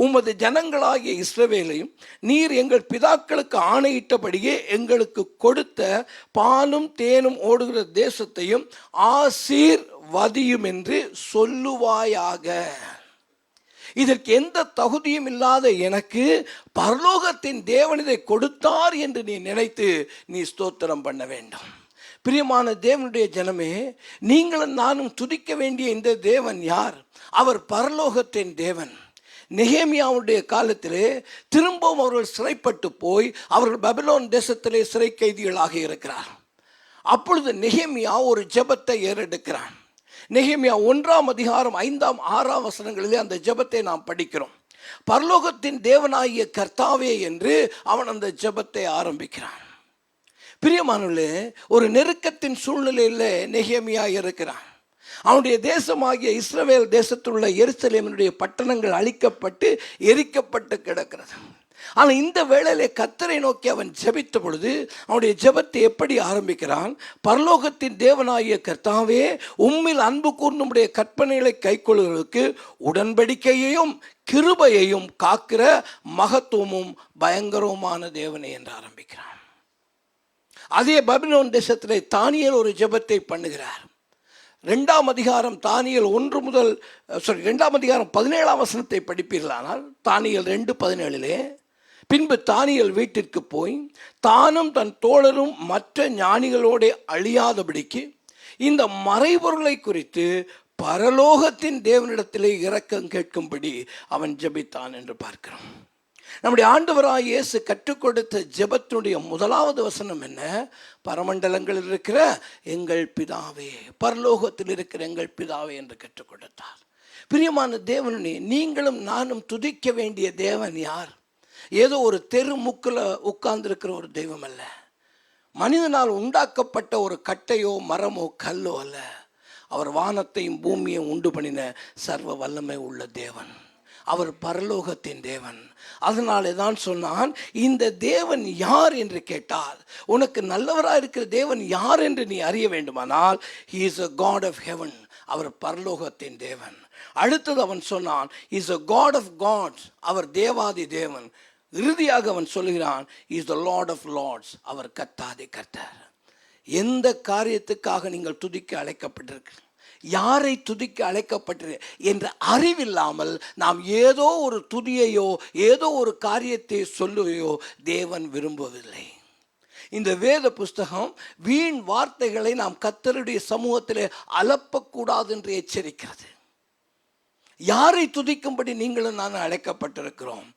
உமது ஜனங்களாகிய இஸ்ரவேலையும் நீர் எங்கள் பிதாக்களுக்கு ஆணையிட்டபடியே எங்களுக்கு கொடுத்த பாலும் தேனும் ஓடுகிற தேசத்தையும் ஆசீர்வதியும் என்று சொல்லுவாயாக. இதற்கு எந்த தகுதியும் இல்லாத எனக்கு பரலோகத்தின் தேவன் இதை கொடுத்தார் என்று நீ நினைத்து நீ ஸ்தோத்திரம் பண்ண வேண்டும். பிரியமான தேவனுடைய ஜனமே, நீங்களும் நானும் துதிக்க வேண்டிய இந்த தேவன் யார்? அவர் பரலோகத்தின் தேவன். நெகேமியாவுடைய காலத்திலே திரும்பவும் அவர்கள் சிறைப்பட்டு போய் அவர்கள் பாபிலோன் தேசத்திலே சிறை கைதிகளாக இருக்கிறார். அப்பொழுது நெகேமியா ஒரு ஜெபத்தை ஏறெடுக்கிறான். நெகேமியா 1ஆம் அதிகாரம் 5ஆம் 6ஆம் வசனங்களிலே அந்த ஜெபத்தை நாம் படிக்கிறோம். பரலோகத்தின் தேவனாகிய கர்த்தாவே என்று அவன் அந்த ஜெபத்தை ஆரம்பிக்கிறான். பிரியமானவர்களே, ஒரு நெருக்கத்தின் சூழ்நிலையில் நெகேமியா இருக்கிறான். அவனுடைய தேசமாகிய இஸ்ரவேல் தேசத்தில் உள்ள எருசலேமினுடைய பட்டணங்கள் அழிக்கப்பட்டு எரிக்கப்பட்டு கிடக்கிறது. ஆனால் இந்த வேளையிலே கர்த்தரை நோக்கி அவன் ஜெபித்த பொழுது அவனுடைய ஜெபத்தை எப்படி ஆரம்பிக்கிறான்? பரலோகத்தின் தேவனாகிய கர்த்தாவே, உம்மில் அன்பு கூர்ந்து உம்முடைய கற்பனைகளை கைக்கொள்வதற்கு உடன்படிக்கையையும் கிருபையையும் காக்கிற மகத்துவமும் பயங்கரவுமான தேவனே என்று ஆரம்பிக்கிறான். அதே பாபிலோன் தேசத்திலே தானியேல் ஒரு ஜெபத்தை பண்ணுகிறார். 2ஆம் அதிகாரம் தானியேல் 2ஆம் அதிகாரம் 17ஆம் வசனத்தை படிப்பீர்களானால் தானியேல் 2:17 பின்பு தானியேல் வீட்டிற்கு போய் தானும் தன் தோழரும் மற்ற ஞானிகளோடு அழியாதபடிக்கு இந்த மறைபொருளை குறித்து பரலோகத்தின் தேவனிடத்திலே இரக்கம் கேட்கும்படி அவன் ஜெபித்தான் என்று பார்க்கிறோம். நம்முடைய ஆண்டவராகிய இயேசு கற்றுக் கொடுத்த ஜெபத்தினுடைய முதலாவது வசனம் என்ன? பரமண்டலங்களில் இருக்கிற எங்கள் பிதாவே, பரலோகத்தில் இருக்கிற எங்கள் பிதாவே என்று கற்றுக் கொடுத்தார். பிரியமான தேவனே, நீங்களும் நானும் துதிக்க வேண்டிய தேவன் யார்? ஏதோ ஒரு தெரு முக்கில் உட்கார்ந்திருக்கிற ஒரு தெய்வம் அல்ல. மனிதனால் உண்டாக்கப்பட்ட ஒரு கட்டையோ மரமோ கல்லோ அல்ல. அவர் வானத்தையும் பூமியையும் உண்டு பண்ணின சர்வ வல்லமை உள்ள தேவன். அவர் பரலோகத்தின் தேவன். அதனாலே தான் சொன்னான், இந்த தேவன் யார் என்று கேட்டால், உனக்கு நல்லவராக இருக்கிற தேவன் யார் என்று நீ அறிய வேண்டுமானால், he is a God of heaven, அவர் பரலோகத்தின் தேவன். அடுத்தது அவன் சொன்னான், he is a God of gods, அவர் தேவாதி தேவன். இறுதியாக அவன் சொல்கிறான், he is the Lord of lords, அவர் கர்த்தாதி கர்த்தர். எந்த காரியத்துக்காக நீங்கள் துதிக்க அழைக்கப்பட்டிருக்க, யாரை துதிக்க அழைக்கப்பட்டது என்ற அறிவில்லாமல் நாம் ஏதோ ஒரு துதியையோ ஏதோ ஒரு காரியத்தை சொல்லுவையோ தேவன் விரும்பவில்லை. இந்த வேத புஸ்தகம் வீண் வார்த்தைகளை நாம் கர்த்தருடைய சமூகத்திலே அலப்பக்கூடாது என்று எச்சரிக்கிறது. யாரை துதிக்கும்படி நீங்களும் நான் அழைக்கப்பட்டிருக்கிறோம்?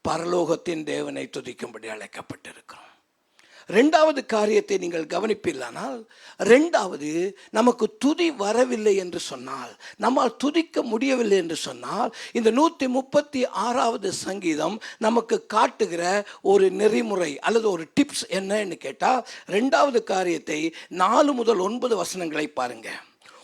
பரலோகத்தின் தேவனை துதிக்கும்படி அழைக்கப்பட்டிருக்கிறோம். 2வது காரியத்தை நீங்கள் கவனிப்பீர்களானால், 2வது நமக்கு துதி வரவில்லை என்று சொன்னால், நம்மால் துதிக்க முடியவில்லை என்று சொன்னால், இந்த 136வது சங்கீதம் நமக்கு காட்டுகிற ஒரு நெறிமுறை அல்லது ஒரு டிப்ஸ் என்னன்னு கேட்டால், 2வது காரியத்தை 4 முதல் 9 வசனங்களை பாருங்க.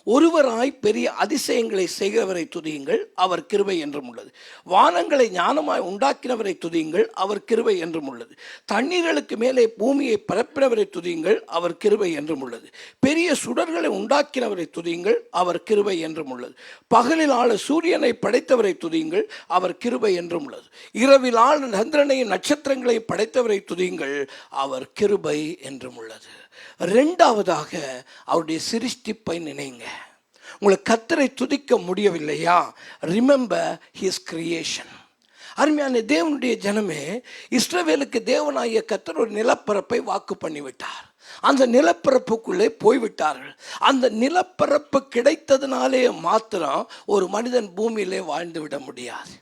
ஒருவராய் பெரிய அதிசயங்களை செய்கிறவரை துதியுங்கள், அவர் கிருபை என்றும் உள்ளது. வானங்களை ஞானமாய் உண்டாக்கினவரை துதியுங்கள், அவர் கிருபை என்றும் உள்ளது. தண்ணீர்களுக்கு மேலே பூமியை பரப்பினவரை துதியுங்கள், அவர் கிருபை என்றும் உள்ளது. பெரிய சுடர்களை உண்டாக்கினவரை துதியுங்கள், அவர் கிருபை என்றும் உள்ளது. பகலில் ஆள சூரியனை படைத்தவரை துதியுங்கள், அவர் கிருபை என்றும் உள்ளது. இரவில் ஆள் சந்திரனையும் நட்சத்திரங்களையும் படைத்தவரை துதியுங்கள், அவர் கிருபை என்றும் உள்ளது. 2வதாக அவருடைய சிருஷ்டிப்பை நினைங்க. உங்களுக்கு கர்த்தரை துதிக்க முடியவில்லையா? Remember his creation. அருமையான தேவனுடைய ஜனமே, இஸ்ரவேலுக்கு தேவனாகிய கர்த்தர் ஒரு நிலப்பரப்பை வாக்கு பண்ணிவிட்டார். அந்த நிலப்பரப்புக்குள்ளே போய்விட்டார்கள். அந்த நிலப்பரப்பு கிடைத்ததுனாலே மாத்திரம் ஒரு மனிதன் பூமியிலே வாழ்ந்து விட முடியாது.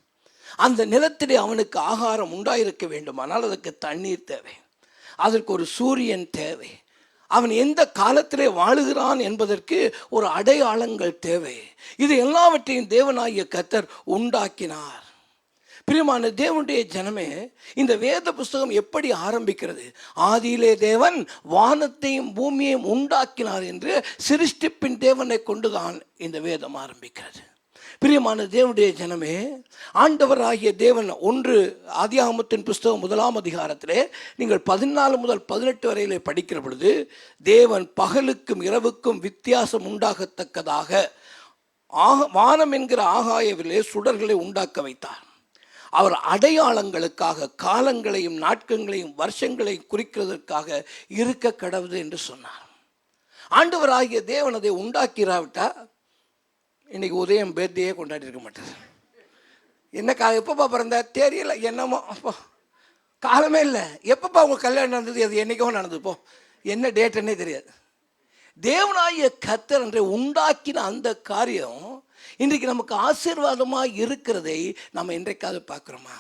அந்த நிலத்திலே அவனுக்கு ஆகாரம் உண்டாயிருக்க வேண்டுமானால் அதற்கு தண்ணீர் தேவை, அதற்கு ஒரு சூரியன் தேவை, அவன் எந்த காலத்திலே வாழுகிறான் என்பதற்கு ஒரு அடையாளங்கள் தேவை. இது எல்லாவற்றையும் தேவனாகிய கர்த்தர் உண்டாக்கினார். பிரியமான தேவனுடைய ஜனமே, இந்த வேத புஸ்தகம் எப்படி ஆரம்பிக்கிறது? ஆதியிலே தேவன் வானத்தையும் பூமியையும் உண்டாக்கினார் என்று சிருஷ்டிப்பின் தேவனை கொண்டுதான் இந்த வேதம் ஆரம்பிக்கிறது. பிரியமான தேவனுடைய ஜனமே, ஆண்டவராகிய தேவன் ஆதியாகமத்தின் புஸ்தகம் 1ஆம் அதிகாரத்திலே நீங்கள் 14 முதல் 18 வரையிலே படிக்கிற பொழுது, தேவன் பகலுக்கும் இரவுக்கும் வித்தியாசம் உண்டாகத்தக்கதாக வானம் என்கிற ஆகாயவிலே சுடர்களை உண்டாக்க வைத்தார். அவர் அடையாளங்களுக்காக, காலங்களையும் நாட்கங்களையும் வருஷங்களையும் குறிக்கிறதற்காக இருக்க கடவுது என்று சொன்னார். ஆண்டவராகிய தேவன் அதை உண்டாக்கிறாவிட்டா இன்னைக்கு உதயம் பேர்த்டேயே கொண்டாடி இருக்க மாட்டார். என்ன எப்பப்பா பிறந்த தெரியல, என்னமோ அப்போ காலமே இல்லை. எப்பப்பா உங்க கல்யாணம் நடந்தது? அது என்னைக்கோ நடந்தது, போ என்ன டேட்டுன்னே தெரியாது. தேவனாகிய கர்த்தர் என்று உண்டாக்கின அந்த காரியம் இன்றைக்கு நமக்கு ஆசீர்வாதமாக இருக்கிறதை நம்ம இன்றைக்காவது பார்க்குறோமா?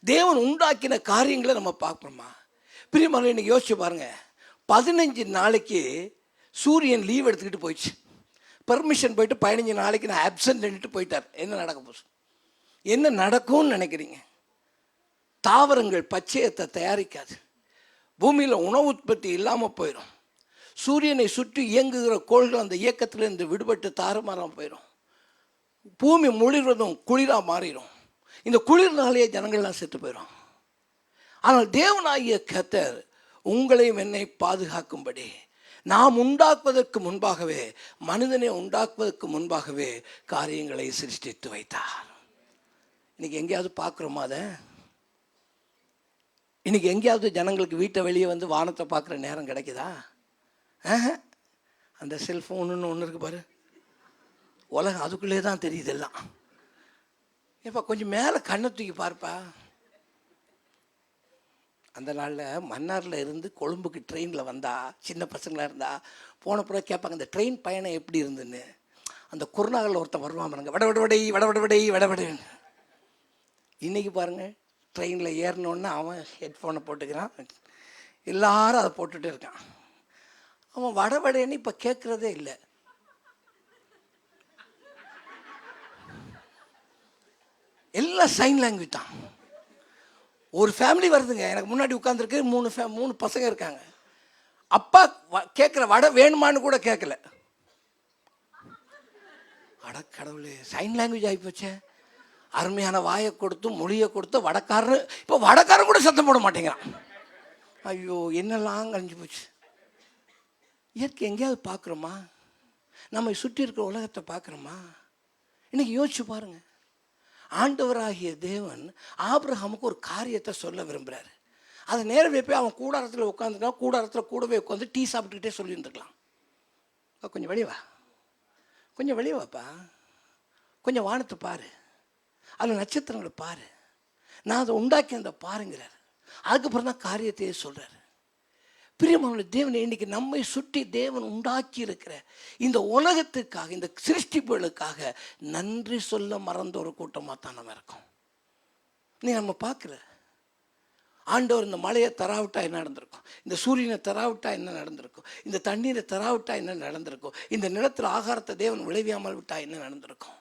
தேவன் உண்டாக்கின காரியங்களை நம்ம பார்க்குறோமா? பிரியமான இன்னைக்கு யோசிச்சு பாருங்கள். 15 நாளைக்கு சூரியன் லீவ் எடுத்துக்கிட்டு போயிடுச்சு. பர்மிஷன் போயிட்டு 15 நாளைக்கு நான் ஆப்சன்ட் போயிட்டார். என்ன நடக்க போகுது? என்ன நடக்கும்னு நினைக்கிறீங்க? தாவரங்கள் பச்சையத்தை தயாரிக்காது. பூமியில் உணவு உற்பத்தி இல்லாமல் போயிடும். சூரியனை சுற்றி இயங்குகிற கோள்கள் அந்த இயக்கத்திலிருந்து விடுபட்டு தாறுமாறாக போயிடும். பூமி முழுவதும் குளிராக மாறிடும். இந்த குளிர்னாலேயே ஜனங்கள்லாம் செத்து போயிடும். ஆனால் தேவனாகிய கர்த்தர் உங்களையும் என்னை பாதுகாக்கும்படி நாம் உண்டாக்குவதற்கு முன்பாகவே, மனிதனை உண்டாக்குவதற்கு முன்பாகவே காரியங்களை சிருஷ்டித்து வைத்தார். இன்னைக்கு எங்கேயாவது பார்க்குறோமா அதை? இன்னைக்கு எங்கேயாவது ஜனங்களுக்கு வீட்டை வெளியே வந்து வானத்தை பார்க்குற நேரம் கிடைக்குதா? அந்த செல்ஃபோனுன்னு ஒன்று இருக்குது பாரு, உலகம் அதுக்குள்ளே தான் தெரியுது எல்லாம். இப்போ கொஞ்சம் மேலே கண்ணை தூக்கி பார்ப்பா. அந்த நாளில் மன்னாரில் இருந்து கொழும்புக்கு ட்ரெயினில் வந்தால், சின்ன பசங்களாக இருந்தால் போன பிறகு கேட்பாங்க இந்த ட்ரெயின் பயணம் எப்படி இருந்துன்னு. அந்த குருநாகலில் ஒருத்தன் வருவான் பாருங்க, வடவடவடை வடவடவடை வடவடைன்னு. இன்றைக்கி பாருங்கள், ட்ரெயினில் ஏறினோன்னு அவன் ஹெட்ஃபோனை போட்டுக்கிறான், எல்லாரும் அதை போட்டுகிட்டே இருக்கான். அவன் வடவடைன்னு இப்போ கேட்குறதே இல்லை. எல்லாம் சைன் லாங்குவேஜ் தான். ஒரு ஃபேமிலி வருதுங்க, எனக்கு முன்னாடி உட்காந்துருக்கு, 3 பசங்க இருக்காங்க. அப்பா கேட்குற வடை வேணுமான்னு கூட கேட்கல. அட கடவுளே, சைன் லாங்குவேஜ் ஆகிப்போச்சே. அருமையான வாயை கொடுத்து மொழியை கொடுத்து வடக்காரன், இப்போ வடக்காரன் கூட சத்தம் போட மாட்டேங்கிறான். ஐயோ, என்னெல்லாம் கழிஞ்சு போச்சு. இயற்கை எங்கேயாவது பார்க்குறோமா? நம்ம சுற்றி இருக்கிற உலகத்தை பார்க்குறோமா? இன்னைக்கு யோசிச்சு பாருங்கள். ஆண்டவராகிய தேவன் ஆபிரகாமுக்கு ஒரு காரியத்தை சொல்ல விரும்புகிறாரு. அதை நேரவே போய் அவன் கூடாரத்தில் உட்காந்துட்டா, கூடாரத்தில் கூடவே உட்காந்து டீ சாப்பிட்டுக்கிட்டே சொல்லியிருந்துருக்கலாம். கொஞ்சம் வெளியே வா, கொஞ்சம் வெளியே வாப்பா, கொஞ்சம் வானத்தை பாரு, அதில் நட்சத்திரங்களை பாரு, நான் அதை உண்டாக்கி அந்த பாருங்கிறார். அதுக்கப்புறம் தான் காரியத்தையே சொல்கிறார். பிரியமான தேவனை, இன்றைக்கி நம்மை சுற்றி தேவன் உண்டாக்கி இருக்கிற இந்த உலகத்துக்காக, இந்த சிருஷ்டிப்புகளுக்காக நன்றி சொல்ல மறந்த ஒரு கூட்டமாக தான் நம்ம இருக்கோம். நீ நம்ம பார்க்குற ஆண்டவர் இந்த மழையை தராவிட்டா என்ன நடந்திருக்கும், இந்த சூரியனை தராவிட்டா என்ன நடந்திருக்கும், இந்த தண்ணீரை தராவிட்டா என்ன நடந்திருக்கும், இந்த நிலத்தில் ஆகாரத்தை தேவன் விளைவியாமல் விட்டா என்ன நடந்திருக்கும்.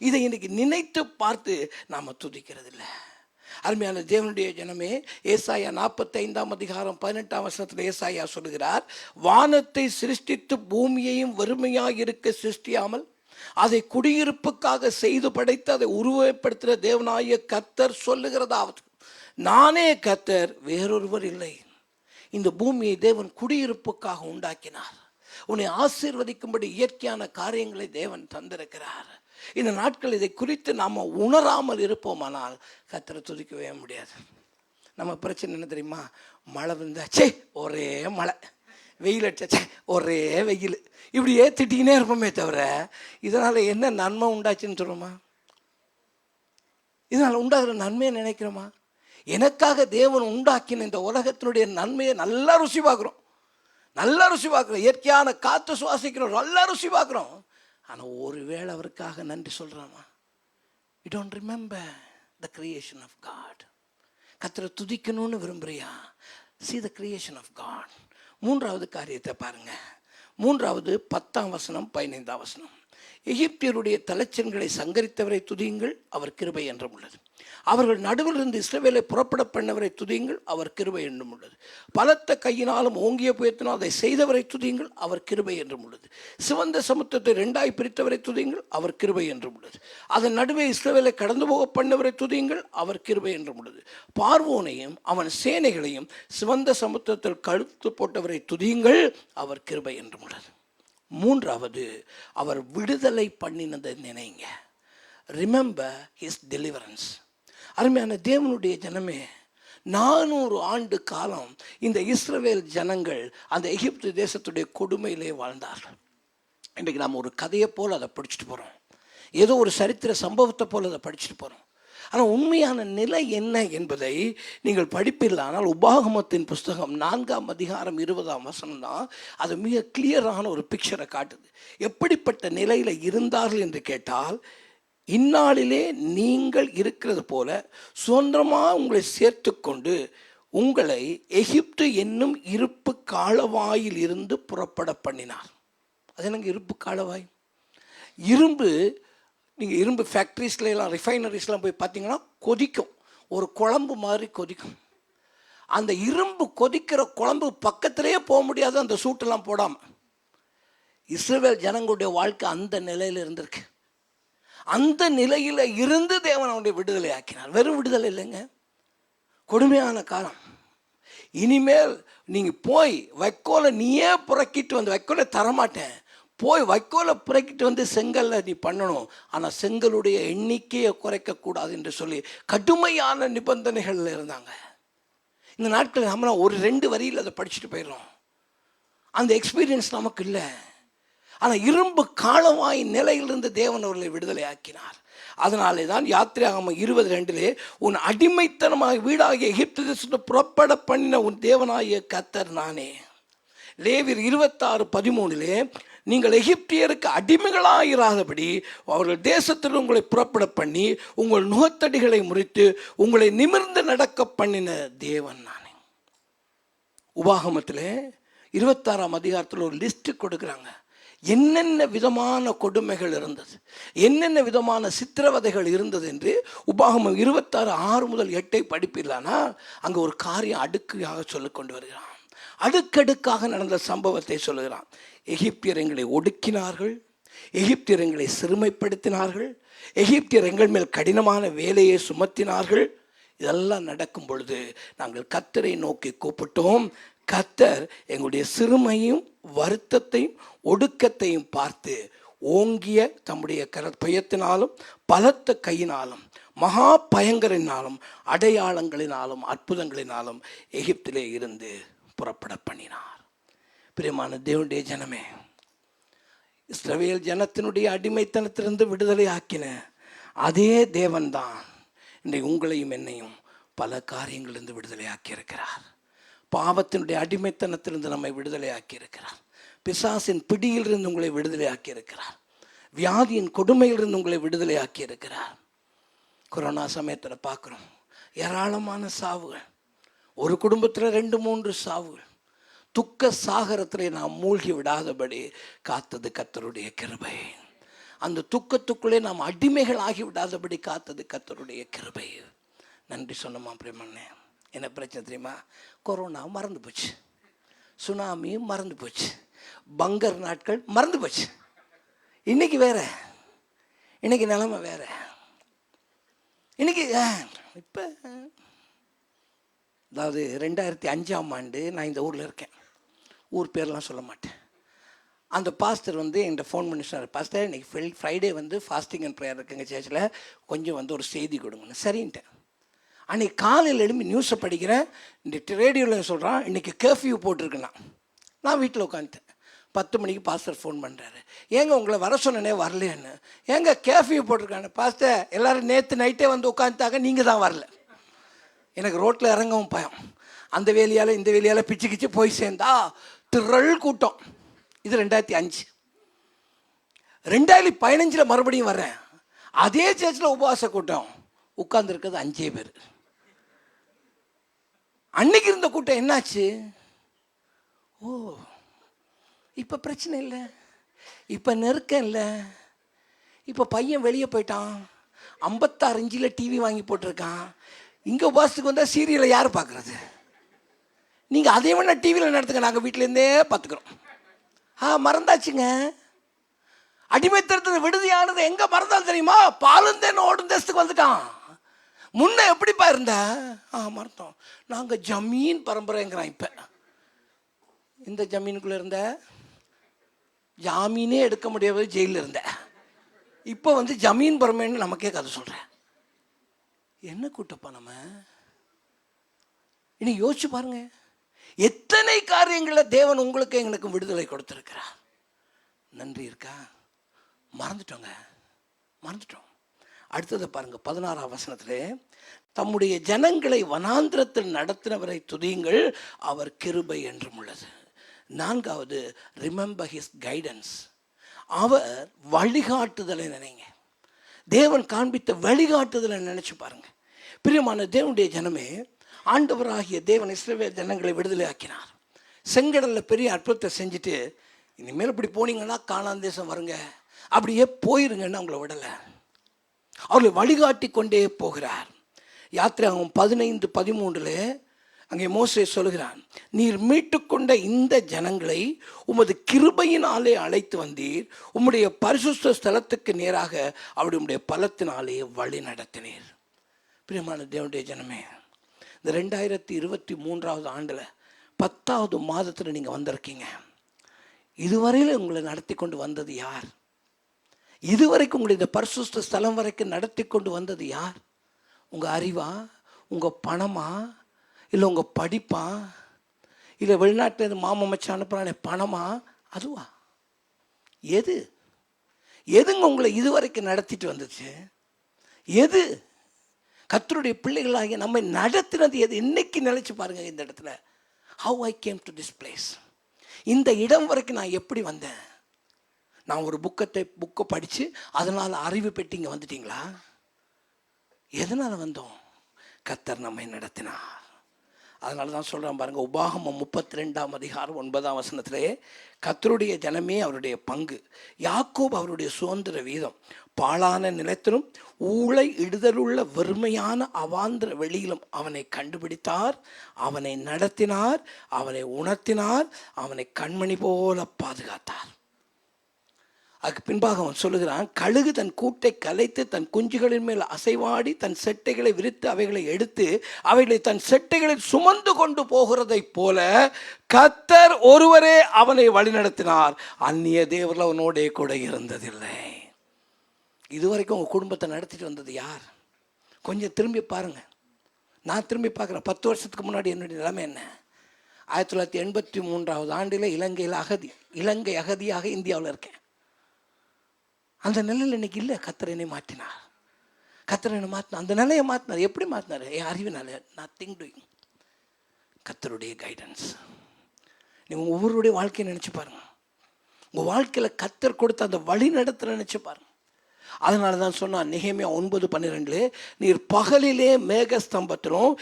இதை இன்றைக்கி நினைத்து பார்த்து நாம் துதிக்கிறது இல்லை. அருமையான தேவனுடைய ஜனமே, ஏசாயா 45 அதிகாரம் 18 ஏசாயா சொல்லுகிறார், வானத்தை சிருஷ்டித்து பூமியையும் வெறுமையாக இருக்க சிருஷ்டியாமல் அதை குடியிருப்புக்காக செய்து படைத்து அதை உருவப்படுத்துகிற தேவனாகிய கர்த்தர் சொல்லுகிறதாவது, நானே கர்த்தர், வேறொருவர் இல்லை. இந்த பூமியை தேவன் குடியிருப்புக்காக உண்டாக்கினார். உன்னை ஆசீர்வதிக்கும்படி இயற்கையான காரியங்களை தேவன் தந்திருக்கிறார். இந்த நாட்கள் இதை குறித்து நாம் உணராமல் இருப்போமானால் கர்த்தரை துதிக்கவே முடியாது. நம்ம பிரச்சனை என்ன தெரியுமா? மழை வந்தாச்சே ஒரே மழை, வெயில் அடிச்சாச்சே ஒரே வெயில், இப்படியே திட்டிக்கினே இருப்போமே தவிர இதனால் என்ன நன்மை உண்டாச்சுன்னு சொல்லுமா? இதனால் உண்டாகிற நன்மையை நினைக்கிறோமா? எனக்காக தேவன் உண்டாக்கின இந்த உலகத்தினுடைய நன்மையை நல்லா ருசி பார்க்குறோம், நல்லா ருசி பார்க்குறோம். இயற்கையான காற்று சுவாசிக்கிறோம், நல்லா ருசி பார்க்குறோம். ஆனால் ஒருவேளை அவருக்காக நன்றி சொல்கிறாமா? You don't remember the creation of God. கர்த்தரை துதிக்கணும்னு விரும்புறியா? see the creation of God. 3வது காரியத்தை பாருங்க. 3வது 10ஆம் வசனம் 15ஆம் வசனம். எகிப்தியருடைய தலைச்சன்களை சங்கரித்தவரை துதியுங்கள், அவர் கிருபை என்றும் உள்ளது. அவர்கள் நடுவில் இருந்து இஸ்ரவேலை புறப்பட பண்ணவரை துதியுங்கள், அவர் கிருபை என்றும் உள்ளது. பலத்த கையினாலும் ஓங்கிய புயத்தினால் அதை செய்தவரை துதியுங்கள், அவர் கிருபை என்றும் உள்ளது. சிவந்த சமுத்திரத்தை 2ஆய் பிரித்தவரை துதியுங்கள், அவர் கிருபை என்றும் உள்ளது. அதன் நடுவே இஸ்ரவேலை கடந்து போக பண்ணவரை துதியுங்கள், அவர் கிருபை என்றும் உள்ளது. பார்வோனையும் அவன் சேனைகளையும் சிவந்த சமுத்திரத்தில் கழுத்து போட்டவரை துதியுங்கள், அவர் கிருபை என்றும் உள்ளது. 3வது, அவர் விடுதலை பண்ணினதை நினைங்க. Remember his deliverance. அருமையான தேவனுடைய ஜனமே, 400 ஆண்டு காலம் இந்த இஸ்ரவேல் ஜனங்கள் அந்த எகிப்து தேசத்துடைய கொடுமையிலே வாழ்ந்தார்கள். இன்றைக்கு நாம் ஒரு கதையை போல் அதை படிச்சுட்டு போகிறோம், ஏதோ ஒரு சரித்திர சம்பவத்தை போல் அதை படிச்சுட்டு போகிறோம். ஆனால் உண்மையான நிலை என்ன என்பதை நீங்கள் படிப்பீர்கள். ஆனால் உபாகமத்தின் புஸ்தகம் 4ஆம் அதிகாரம் 20ஆம் வசனம் தான் அது மிக கிளியரான ஒரு பிக்சரை காட்டுது. எப்படிப்பட்ட நிலையில் இருந்தார்கள் என்று கேட்டால், இந்நாளிலே நீங்கள் இருக்கிறது போல சுதந்திரமாக உங்களை சேர்த்து கொண்டு உங்களை எகிப்து என்னும் இருப்பு காலவாயில் இருந்து புறப்பட பண்ணினார். அது எனக்கு இருப்பு காலவாய். இரும்பு, நீங்கள் இரும்பு ஃபேக்ட்ரிஸ்லாம் ரிஃபைனரிஸ்லாம் போய் பார்த்தீங்கன்னா கொதிக்கும், ஒரு குழம்பு மாதிரி கொதிக்கும். அந்த இரும்பு கொதிக்கிற குழம்பு பக்கத்திலேயே போக முடியாது அந்த சூட்டெல்லாம் போடாமல். இஸ்ரவேல் ஜனங்களுடைய வாழ்க்கை அந்த நிலையில் இருந்திருக்கு. அந்த நிலையில் இருந்து தேவன் அவனுடைய விடுதலை ஆக்கினார். வெறும் விடுதலை இல்லைங்க, கொடுமையான காலம். இனிமேல் நீங்கள் போய் வைக்கோலை நீயே புறக்கிட்டு வந்து, வைக்கோலை தரமாட்டேன், போய் வைக்கோலை புறக்கிட்டு வந்து செங்கல்ல நீ பண்ணணும், ஆனால் செங்கலுடைய எண்ணிக்கையை குறைக்கக்கூடாது என்று சொல்லி கடுமையான நிபந்தனைகளில் இருந்தாங்க. இந்த நாட்களில் நம்மளாம் ஒரு 2 வரியில் அதை படிச்சுட்டு போயிடுறோம். அந்த எக்ஸ்பீரியன்ஸ் நமக்கு இல்லை. ஆனால் இரும்பு காலவாய் நிலையிலிருந்து தேவன் அவர்களை விடுதலை ஆக்கினார். அதனாலே தான் யாத்திராகமம் 22 உன் அடிமைத்தனமாக வீடாகிய எகிப்து தேசத்தை புறப்பட பண்ணின உன் தேவனாகிய கர்த்தர் நானே. லேவியர் 26:13 நீங்கள் எகிப்தியருக்கு அடிமைகளாயிராதபடி அவர்கள் தேசத்தில் உங்களை புறப்பட பண்ணி உங்கள் நுகத்தடிகளை முறித்து உங்களை நிமிர்ந்து நடக்க பண்ணின தேவன் நானே. உபாகமத்தில் 26ஆம் அதிகாரத்தில் ஒரு லிஸ்ட் கொடுக்குறாங்க. என்னென்ன விதமான கொடுமைகள் இருந்தது, என்னென்ன விதமான சித்திரவதைகள் இருந்தது என்று. உபாகமம் 26:6 முதல் 8 படிப்பில்லானா அங்கே ஒரு காரியம் அடுக்காக சொல்லி கொண்டு வருகிறான். அடுக்கடுக்காக நடந்த சம்பவத்தை சொல்லுகிறான். எகிப்தியர் எங்களை ஒடுக்கினார்கள், எகிப்தியர் எங்களை சிறுமைப்படுத்தினார்கள், எகிப்தியர் எங்கள் மேல் கடினமான வேலையை சுமத்தினார்கள். இதெல்லாம் நடக்கும் பொழுது நாங்கள் கர்த்தரை நோக்கி கூப்பிட்டோம். கர்த்தர் எங்களுடைய சிறுமையும் வருத்தத்தையும் ஒடுக்கத்தையும் பார்த்து ஓங்கிய தம்முடைய பயத்தினாலும் பலத்த கையினாலும் மகா பயங்கரினாலும் அடையாளங்களினாலும் அற்புதங்களினாலும் எகிப்திலே இருந்து புறப்பட பண்ணினார். பிரியமான தேவனுடைய ஜனமே, இஸ்ரவேல் ஜனத்தினுடைய அடிமைத்தனத்திலிருந்து விடுதலை ஆக்கின அதே தேவன்தான் இன்றைக்கு உங்களையும் என்னையும் பல காரியங்களிலிருந்து விடுதலை ஆக்கியிருக்கிறார். பாவத்தினுடைய அடிமைத்தனத்திலிருந்து நம்மை விடுதலை ஆக்கியிருக்கிறார். பிசாசின் பிடியிலிருந்து உங்களை விடுதலை ஆக்கியிருக்கிறார். வியாதியின் கொடுமையிலிருந்து உங்களை விடுதலை ஆக்கியிருக்கிறார். கொரோனா சமயத்தில் பார்க்குறோம், ஏராளமான சாவுகள், ஒரு குடும்பத்தில் 2-3 சாவுகள். துக்க சாகரத்திலே நாம் மூழ்கி விடாதபடி காத்தது கர்த்தருடைய கிருபை. அந்த துக்கத்துக்குள்ளே நாம் அடிமைகள் ஆகி விடாதபடி காத்தது கர்த்தருடைய கிருபை. நன்றி சொன்னோமா பிரேமண்ணே? என்ன பிரச்சனை தெரியுமா? கொரோனா மறந்து போச்சு, சுனாமி மறந்து போச்சு, பங்கர் நாட்கள் மறந்து போச்சு. இன்னைக்கு வேற, இன்னைக்கு நிலைமை வேற. இன்னைக்கு இப்போ அதாவது 2005ஆம் ஆண்டு நான் இந்த ஊரில் இருக்கேன். ஊர் பேர்லாம் சொல்ல மாட்டேன். அந்த பாஸ்டர் என்கிட்ட ஃபோன் பண்ணி சொன்னார், பாஸ்டர் இன்னைக்கு ஃப்ரைடே ஃபாஸ்டிங் அண்ட் ப்ரேயர் இருக்குங்க சர்ச்சில், கொஞ்சம் ஒரு செய்தி கொடுங்கன்னு. சரின்ட்டேன். அன்றைக்கி காலையில் எழுப்பி நியூஸை படிக்கிறேன். இந்த ரேடியோவில் சொல்கிறான் இன்றைக்கி கர்ஃப்யூ போட்டிருக்குண்ணா. நான் வீட்டில் உட்காந்துட்டேன். 10 மணிக்கு பாஸ்டர் ஃபோன் பண்ணுறாரு, ஏங்க உங்களை வர சொன்னனே வரலையான்னு. ஏங்க கர்ஃப்யூ போட்டிருக்காங்க பாஸ்டர், எல்லோரும் நேற்று நைட்டே உட்காந்துட்டாங்க, நீங்கள் தான் வரல. எனக்கு ரோட்டில் இறங்கவும் பயம். அந்த வேலையால் இந்த வேலையால் பிச்சு கிச்சு போய் சேர்ந்தா திரள் கூட்டம். இது 2005. 2015 மறுபடியும் வர்றேன். அதே சர்ச்சில் உபவாச கூட்டம். உட்கார்ந்துருக்கிறது 5 பேர். அன்னைக்கு இருந்த கூட்டம் என்னாச்சு? ஓ, இப்போ பிரச்சனை இல்லை, இப்போ நெருக்கம் இல்லை, இப்போ பையன் வெளியே போயிட்டான், 56 இன்ச்சில் டிவி வாங்கி போட்டிருக்கான், இங்கே உபாசத்துக்கு வந்தால் சீரியலை யார் பார்க்குறது? நீங்கள் அதே வேணா டிவியில் நடத்துங்க, நாங்கள் வீட்டிலேருந்தே பார்த்துக்குறோம். மறந்தாச்சுங்க. அடிமைத்தனத்தில் விடுதியானது எங்கே மறந்தாலும் தெரியுமா? பாலுந்தேன் ஓடும் தேசத்துக்கு வந்துட்டான். முன்ன எப்படிப்பா இருந்த? மறந்தோம். நாங்கள் ஜமீன் பரம்பரைங்கிறான். இப்போ இந்த ஜமீனுக்குள்ளே இருந்த ஜாமீனே எடுக்க முடியாது, ஜெயிலில் இருந்த. இப்போ ஜமீன் பரம்பரைன்னு நமக்கே கதை சொல்கிறேன். என்ன கூட்டப்பா நம்ம? இனி யோசிச்சு பாருங்க, எத்தனை காரியங்களில் தேவன் உங்களுக்கு எங்களுக்கு விடுதலை கொடுத்துருக்கிறார். நன்றி இருக்கா? மறந்துட்டோங்க, மறந்துட்டோம். அடுத்ததை பாருங்க, 16ஆம் வசனத்திலே, தம்முடைய ஜனங்களை வனாந்திரத்தில் நடத்தினவரை துதியுங்கள், அவர் கிருபை என்றும் உள்ளது. 4வது, ரிமெம்பர் ஹிஸ் கைடன்ஸ். அவர் வழிகாட்டுதலை நினைங்க. தேவன் காண்பித்த வழிகாட்டுதலை நினைச்சு பாருங்க. பிரியமான தேவனுடைய ஜனமே, ஆண்டவராகிய தேவன் இஸ்ரவேல் ஜனங்களை விடுதலை ஆக்கினார். செங்கடல்ல பெரிய அற்புதத்தை செஞ்சுட்டு, இனிமேல் இப்படி போனீங்கன்னா கானான் தேசம் வருங்க, அப்படியே போயிருங்கன்னு அவங்கள விடலை. அவர்களை வழிகாட்டி கொண்டே போகிறார். யாத்திராகமம் 15:13 அங்கே மோசே சொல்கிறான், நீர் மீட்டுக்கொண்ட இந்த ஜனங்களை உமது கிருபையினாலே அழைத்து வந்தீர், உம்முடைய பரிசுத்த ஸ்தலத்துக்கு நேராக அவருடைய பலத்தினாலே வழி நடத்தினீர். பிரியமான தேவனுடைய ஜனமே, இந்த 2023 ஆண்டில் 10வது மாதத்தில் நீங்கள் வந்திருக்கீங்க. இதுவரையில் உங்களை நடத்தி கொண்டு வந்தது யார்? இதுவரைக்கும் உங்களை இந்த பரிசுத்த ஸ்தலம் வரைக்கும் நடத்தி கொண்டு வந்தது யார்? உங்கள் அறிவா, உங்கள் பணமா, இல்லை உங்கள் படிப்பா, இல்லை வெளிநாட்டில் மாமா மச்சான் அனுப்புகிறானே பணமா, அதுவா? எதுங்க உங்களை இதுவரைக்கும் நடத்திட்டு வந்துச்சு? எது கர்த்தருடைய பிள்ளைகளாகிய நம்மை நடத்தினது எது? இன்னைக்கு நினைச்சு பாருங்க. இந்த இடத்துல how I came to this place, இந்த இடம் வரைக்கும் நான் எப்படி வந்தேன்? நான் ஒரு புக்கை படித்து அதனால் அறிவு பெற்று இங்கே வந்துட்டீங்களா? எதனால் வந்தோம்? கர்த்தர் நம்மை நடத்தினார். அதனால தான் சொல்கிறேன் பாருங்க, உபாகமம் 32:9 கர்த்தருடைய ஜனமே அவருடைய பங்கு, யாக்கோப் அவருடைய சுதந்திர வீதம், பாழான நிலத்திலும் ஊழை இடுதலுள்ள வெறுமையான அவாந்திர வெளியிலும் அவனை கண்டுபிடித்தார், அவனை நடத்தினார், அவனை உணர்த்தினார், அவனை கண்மணி போல பாதுகாத்தார். அதுக்கு பின்பாக அவன் சொல்லுகிறான், கழுகு தன் கூட்டை கலைத்து தன் குஞ்சுகளின் மேல் அசைவாடி தன் செட்டைகளை விரித்து அவைகளை எடுத்து அவைகளை தன் செட்டைகளில் சுமந்து கொண்டு போகிறதை போல கர்த்தர் ஒருவரே அவனை வழிநடத்தினார், அந்நிய தேவர்கள் அவனோடே கூட இருந்ததில்லை. இதுவரைக்கும் உங்கள் குடும்பத்தை நடத்திட்டு வந்தது யார்? கொஞ்சம் திரும்பி பாருங்க. நான் திரும்பி பார்க்குறேன். 10 வருஷத்துக்கு முன்னாடி என்னுடைய நிலைமை என்ன? 1983 ஆண்டில் இலங்கை அகதியாக இந்தியாவில் இருக்கேன். அந்த நிலையில் இன்னைக்கு இல்லை. கர்த்தர் என்னை மாற்றினார். கர்த்தர் என்னை மாற்றினார். அந்த நிலையை மாற்றினார். எப்படி மாற்றினார்? என் அறிவினால. Nothing doing. கர்த்தருடைய கைடன்ஸ். நீங்கள் ஒவ்வொருடைய வாழ்க்கையை நினச்சி பாருங்க. உங்கள் வாழ்க்கையில் கர்த்தர் கொடுத்த அந்த வழி நடத்த நினச்சி பாருங்க. அதனால தான் சொன்னான் நெகேமியா 9:12, நீர் பகலிலே மேகஸ்தம்பத்திலும்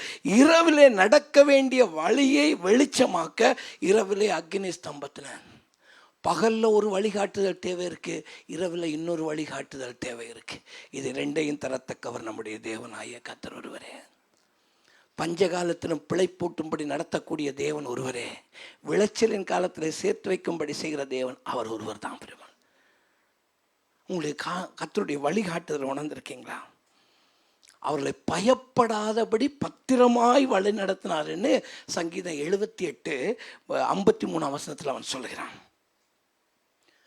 இரவிலே நடக்க வேண்டிய வழியை வெளிச்சமாக்க இரவிலே அக்னி ஸ்தம்பத்தின. பகலில் ஒரு வழிகாட்டுதல் தேவை இருக்குது, இரவில் இன்னொரு வழிகாட்டுதல் தேவை இருக்குது. இது ரெண்டையும் தரத்தக்கவர் நம்முடைய தேவனாய கர்த்தர் ஒருவரே. பஞ்சகாலத்திலும் பிழைப்பூட்டும்படி நடத்தக்கூடிய தேவன் ஒருவரே. விளைச்சலின் காலத்தில் சேர்த்து வைக்கும்படி செய்கிற தேவன் அவர் ஒருவர் தான். பெருமாள், உங்களுடைய கர்த்தருடைய வழிகாட்டுதல் உணர்ந்திருக்கீங்களா? அவர்களை பயப்படாதபடி பத்திரமாய் வழி நடத்தினாருன்னு சங்கீதம் 78:53 அவன் சொல்லுகிறான்.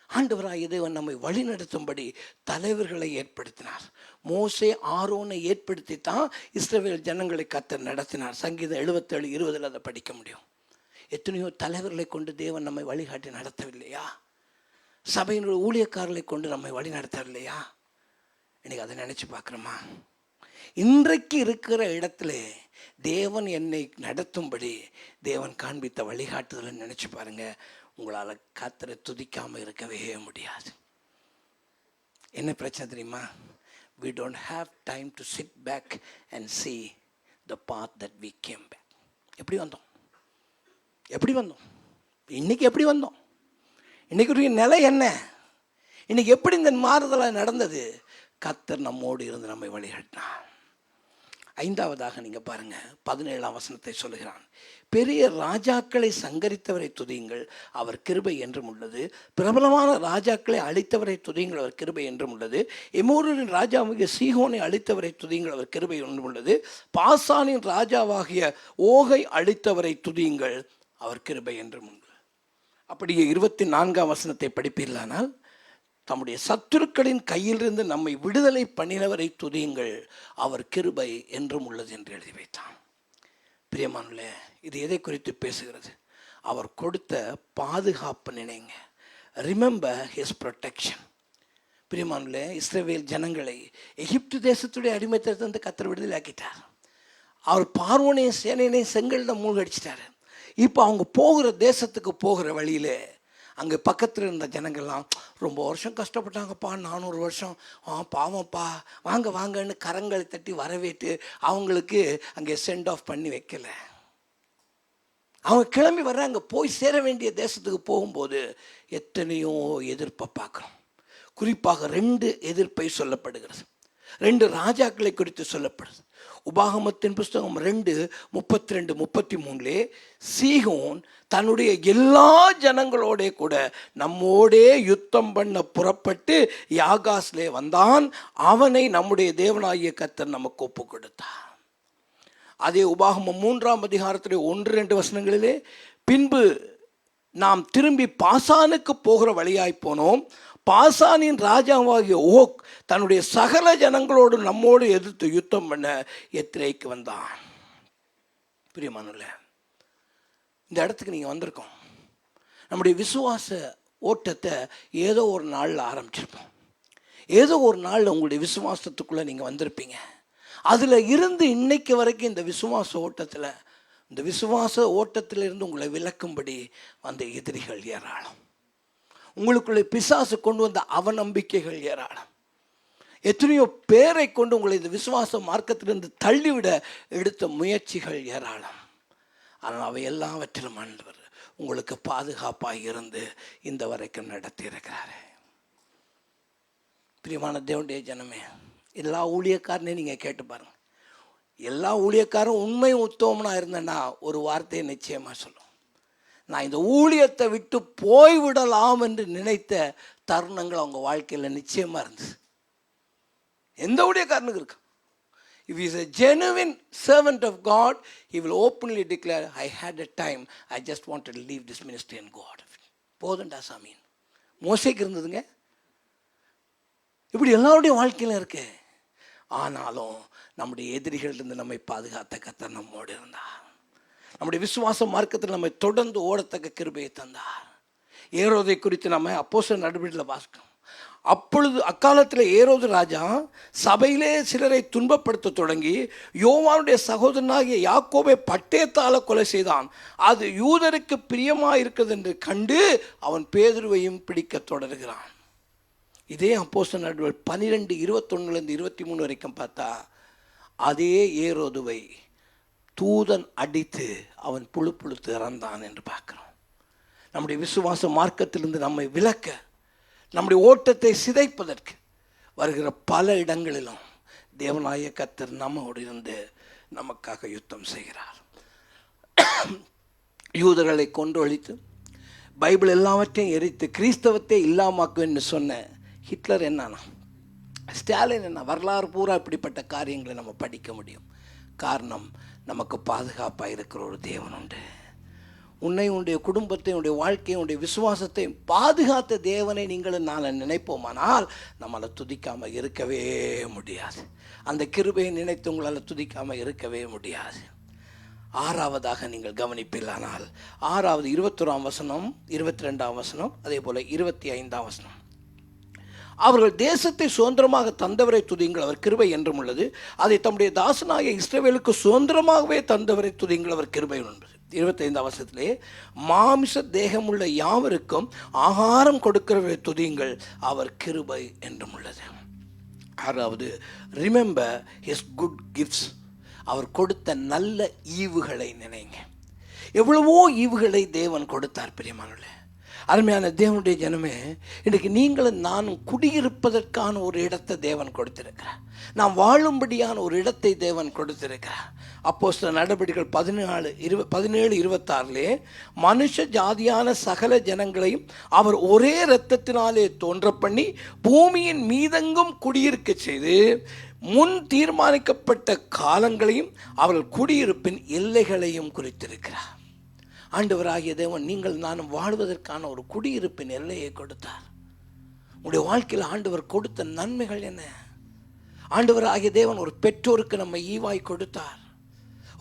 ஆண்டவராகிய தேவன் நம்மை வழி நடத்தும்படி தலைவர்களை ஏற்படுத்தினார். மோசே ஆரோனை ஏற்படுத்தி தான் இஸ்ரவேல் ஜனங்களை கர்த்தர் நடத்தினார். சங்கீதம் 77:20 அதை படிக்க முடியும். எத்தனையோ தலைவர்களை கொண்டு தேவன் நம்மை வழிகாட்டி நடத்தவில்லையா? சபையினுடைய ஊழியக்காரர்களை கொண்டு நம்மை வழி நடத்தவில்லையா? இன்னைக்கு அதை நினைச்சு பார்க்குறோமா? இன்றைக்கு இருக்கிற இடத்துல தேவன் என்னை நடத்தும்படி தேவன் காண்பித்த வழிகாட்டுதலை நினைச்சு பாருங்க. உங்களால் கர்த்தரை துதிக்காமல் இருக்கவே முடியாது. என்ன பிரச்சனை தெரியுமா? we don't have time to sit back and see the path that we came back. எப்படி வந்தோம்? இன்னைக்கு எப்படி வந்தோம்? இன்னைக்கு நிலை என்ன? இன்னைக்கு எப்படி இந்த மாறுதலாக நடந்தது? கர்த்தர் நம்மோடு இருந்து நம்மை வழிகாட்டினார். 5வதாக நீங்கள் பாருங்கள், 17ஆம் வசனத்தை சொல்லுகிறான், பெரிய ராஜாக்களை சங்கரித்தவரை துதியுங்கள், அவர் கிருபை என்றும் உள்ளது. பிரபலமான ராஜாக்களை அழித்தவரை துதியுங்கள், அவர் கிருபை என்றும் உள்ளது. எமோரின் ராஜாவாகிய சீகோனை அழித்தவரை துதியுங்கள், அவர் கிருபை என்றும் உள்ளது. பாசானின் ராஜாவாகிய ஓகை அழித்தவரை துதியுங்கள், அவர் கிருபை என்றும் உண்டு. அப்படியே 24ஆம் வசனத்தை படிப்பீர்களானால், தம்முடைய சத்துருக்களின் கையிலிருந்து நம்மை விடுதலை பண்ணினவரை துதியுங்கள், அவர் கிருபை என்றும் உள்ளது என்று எழுதி வைத்தான். பிரியமானவர்களே, இது எதை குறித்து பேசுகிறது? அவர் கொடுத்த பாதுகாப்பு நினைங்க. Remember his protection. பிரியமானவர்களே, இஸ்ரவேல் ஜனங்களை எகிப்து தேசத்துடைய அடிமைத்தனத்திலிருந்து கர்த்தர் விடுதலை ஆக்கிட்டார். அவர் பார்வோனையும் சேனையினையும் செங்கல்ல மூழ்கடிச்சிட்டாரு. இப்போ அவங்க போகிற தேசத்துக்கு போகிற வழியில் அங்கே பக்கத்தில் இருந்த ஜனங்கள்லாம் ரொம்ப வருஷம் கஷ்டப்பட்டாங்கப்பா, 400 வருஷம், பாவம்ப்பா, வாங்க வாங்கன்னு கரங்களை தட்டி வரவேற்று அவங்களுக்கு அங்கே சென்ட் ஆஃப் பண்ணி வைக்கல. அவங்க கிளம்பி வர்றாங்க. போய் சேர வேண்டிய தேசத்துக்கு போகும்போது எத்தனையோ எதிர்ப்பை பார்க்குறோம். குறிப்பாக 2 எதிர்ப்பை சொல்லப்படுகிறது. 2 ராஜாக்களை குறித்து சொல்லப்படுது. உபாகமத்தின் புஸ்தகம் 2:32-33 சீகோன் தன்னுடைய எல்லா ஜனங்களோட கூட நம்மோடே யுத்தம் பண்ண புறப்பட்டு யாகாஸ்லே வந்தான். அவனை நம்முடைய தேவனாகிய கர்த்தர் நமக்கு ஒப்பு கொடுத்தார். அதே உபாகமம் 3:1-2 வசனங்களிலே, பின்பு நாம் திரும்பி பாசானுக்கு போகிற வழியாய் போனோம். பாசானின் ராஜாவாகிய ஓக் தன்னுடைய சகல ஜனங்களோடு நம்மோடு எதிர்த்து யுத்தம் பண்ண எத்திரைக்கு வந்தான். பிரியமானவர்களே, இந்த இடத்துக்கு நீங்கள் வந்திருக்கோம். நம்முடைய விசுவாச ஓட்டத்தை ஏதோ ஒரு நாளில் ஆரம்பிச்சிருப்போம். ஏதோ ஒரு நாளில் உங்களுடைய விசுவாசத்துக்குள்ளே நீங்கள் வந்திருப்பீங்க. அதில் இருந்து இன்னைக்கு வரைக்கும் இந்த விசுவாச ஓட்டத்தில், இந்த விசுவாச ஓட்டத்திலிருந்து உங்களை விலக்கும்படி வந்த எதிரிகள் ஏராளம். உங்களுக்குள்ளே பிசாசு கொண்டு வந்த அவநம்பிக்கைகள் ஏராளம். எத்தனையோ பேரை கொண்டு உங்களை இந்த விசுவாச மார்க்கத்திலிருந்து தள்ளிவிட எடுத்த முயற்சிகள் ஏராளம். ஆனால் அவை எல்லாவற்றிலும் ஆண்டவர் உங்களுக்கு பாதுகாப்பாக இருந்து இந்த வரைக்கும் நடத்தி இருக்கிறாரு. பிரியமான தேவனுடைய ஜனமே, எல்லா ஊழியக்காரனையும் நீங்கள் கேட்டு பாருங்க. எல்லா ஊழியக்காரும் உண்மை உத்தமனாக இருந்தேன்னா ஒரு வார்த்தையை நிச்சயமாக சொல்லும். நான் இந்த ஊழியத்தை விட்டு போய்விடலாம் என்று நினைத்த தருணங்கள் அவங்க வாழ்க்கையில் நிச்சயமாக இருந்தது. எந்த ஊழியக்காரனுக்கு இருக்கு? If he is a genuine servant of God, he will openly declare, I had a time, I just wanted to leave this ministry and go out of it. போதுண்டா சாமி. மோசேக்கு இருந்ததுங்க. இப்படி எல்லாருடைய வாழ்க்கையிலும் இருக்கு. ஆனாலும் நம்முடைய எதிரிகளிலிருந்து நம்மை பாதுகாத்த கர்த்தர் நம்மோடு இருந்தார். நம்முடைய விசுவாச மார்க்கத்தில் நம்மை தொடர்ந்து ஓடத்தக்க கிருபையை தந்தார். ஏரோதை குறித்து நம்ம அப்போஸ்தலர் நடவடிக்கையில் வாசிக்கிறோம். அப்பொழுது அக்காலத்தில் ஏரோது ராஜா சபையிலே சிலரை துன்பப்படுத்த தொடங்கி யோவானுடைய சகோதரனாகிய யாக்கோபை பட்டயத்தால் கொலை செய்தான். அது யூதருக்கு பிரியமாக இருக்கிறது என்று கண்டு அவன் பேதுருவையும் பிடிக்க தொடர்கிறான். இதே அப்போஸ்தலர் நடவடிக்கைகள் 12:21-23 வரைக்கும் பார்த்தா, அதே ஏரோதுவை தூதன் அடித்து அவன் புழுத்து இறந்தான் என்று பார்க்கிறோம். நம்முடைய விசுவாச மார்க்கத்திலிருந்து நம்மை விலக்க, நம்முடைய ஓட்டத்தை சிதைப்பதற்கு வருகிற பல இடங்களிலும் தேவனாகிய கர்த்தர் நம்மோடு இருந்து நமக்காக யுத்தம் செய்கிறார். யூதர்களை கொண்டு ஒழித்து பைபிள் எல்லாவற்றையும் எரித்து கிறிஸ்தவத்தை இல்லாமாக்குன்னு சொன்ன ஹிட்லர் என்னன்னா, ஸ்டாலின் என்ன, வரலாறு பூரா இப்படிப்பட்ட காரியங்களை நம்ம படிக்க முடியும். காரணம், நமக்கு பாதுகாப்பாக இருக்கிற ஒரு தேவன் உண்டு. உன்னை, உன்னுடைய குடும்பத்தை, உன்னுடைய வாழ்க்கையை, உன்னுடைய விசுவாசத்தை பாதுகாத்த தேவனை நீங்களும் நான் நினைப்போமானால் நம்மளை துதிக்காமல் இருக்கவே முடியாது. அந்த கிருபையை நினைத்து உங்களால் துதிக்காமல் இருக்கவே முடியாது. 6வதாக நீங்கள் கவனிப்பில்லானால் 6வது 21ஆம் வசனம், 22ஆம் வசனம், அதே போல் 25ஆம் வசனம், அவர்கள் தேசத்தை சுதந்திரமாக தந்தவரை துதியுங்கள், அவர் கிருபை என்றும் உள்ளது. அதை தம்முடைய தாசனாகிய இஸ்ரவேலுக்கு சுதந்திரமாகவே தந்தவரை துதியுங்கள், அவர் கிருபை என்பது. 25ஆம் வசனத்திலே, மாமிச தேகமுள்ள யாவருக்கும் ஆகாரம் கொடுக்கிறவரை துதியுங்கள், அவர் கிருபை என்றும் உள்ளது. 6வது, ரிமெம்பர் ஹிஸ் குட் கிஃப்ட்ஸ், அவர் கொடுத்த நல்ல ஈவுகளை நினைங்க. எவ்வளவோ ஈவுகளை தேவன் கொடுத்தார். பிரியமானவர்களே, அருமையான தேவனுடைய ஜனமே, இன்றைக்கு நீங்களும் நானும் குடியிருப்பதற்கான ஒரு இடத்தை தேவன் கொடுத்திருக்கிறார். நாம் வாழும்படியான ஒரு இடத்தை தேவன் கொடுத்திருக்கிறார். அப்போஸ்தலர் நடவடிக்கைகள் 17:26 மனுஷ ஜாதியான சகல ஜனங்களையும் அவர் ஒரே இரத்தத்தினாலே தோன்ற பண்ணி பூமியின் மீதெங்கும் குடியிருக்க செய்து முன் தீர்மானிக்கப்பட்ட காலங்களையும் அவர்கள் குடியிருப்பின் எல்லைகளையும் குறித்திருக்கிறார். ஆண்டவராகிய தேவன் நீங்கள் நானும் வாழ்வதற்கான ஒரு குடியிருப்பின் எல்லையை கொடுத்தார். உங்களுடைய வாழ்க்கையில் ஆண்டவர் கொடுத்த நன்மைகள் என்ன? ஆண்டவராகிய தேவன் ஒரு பெற்றோருக்கு நம்ம ஈவாய் கொடுத்தார்,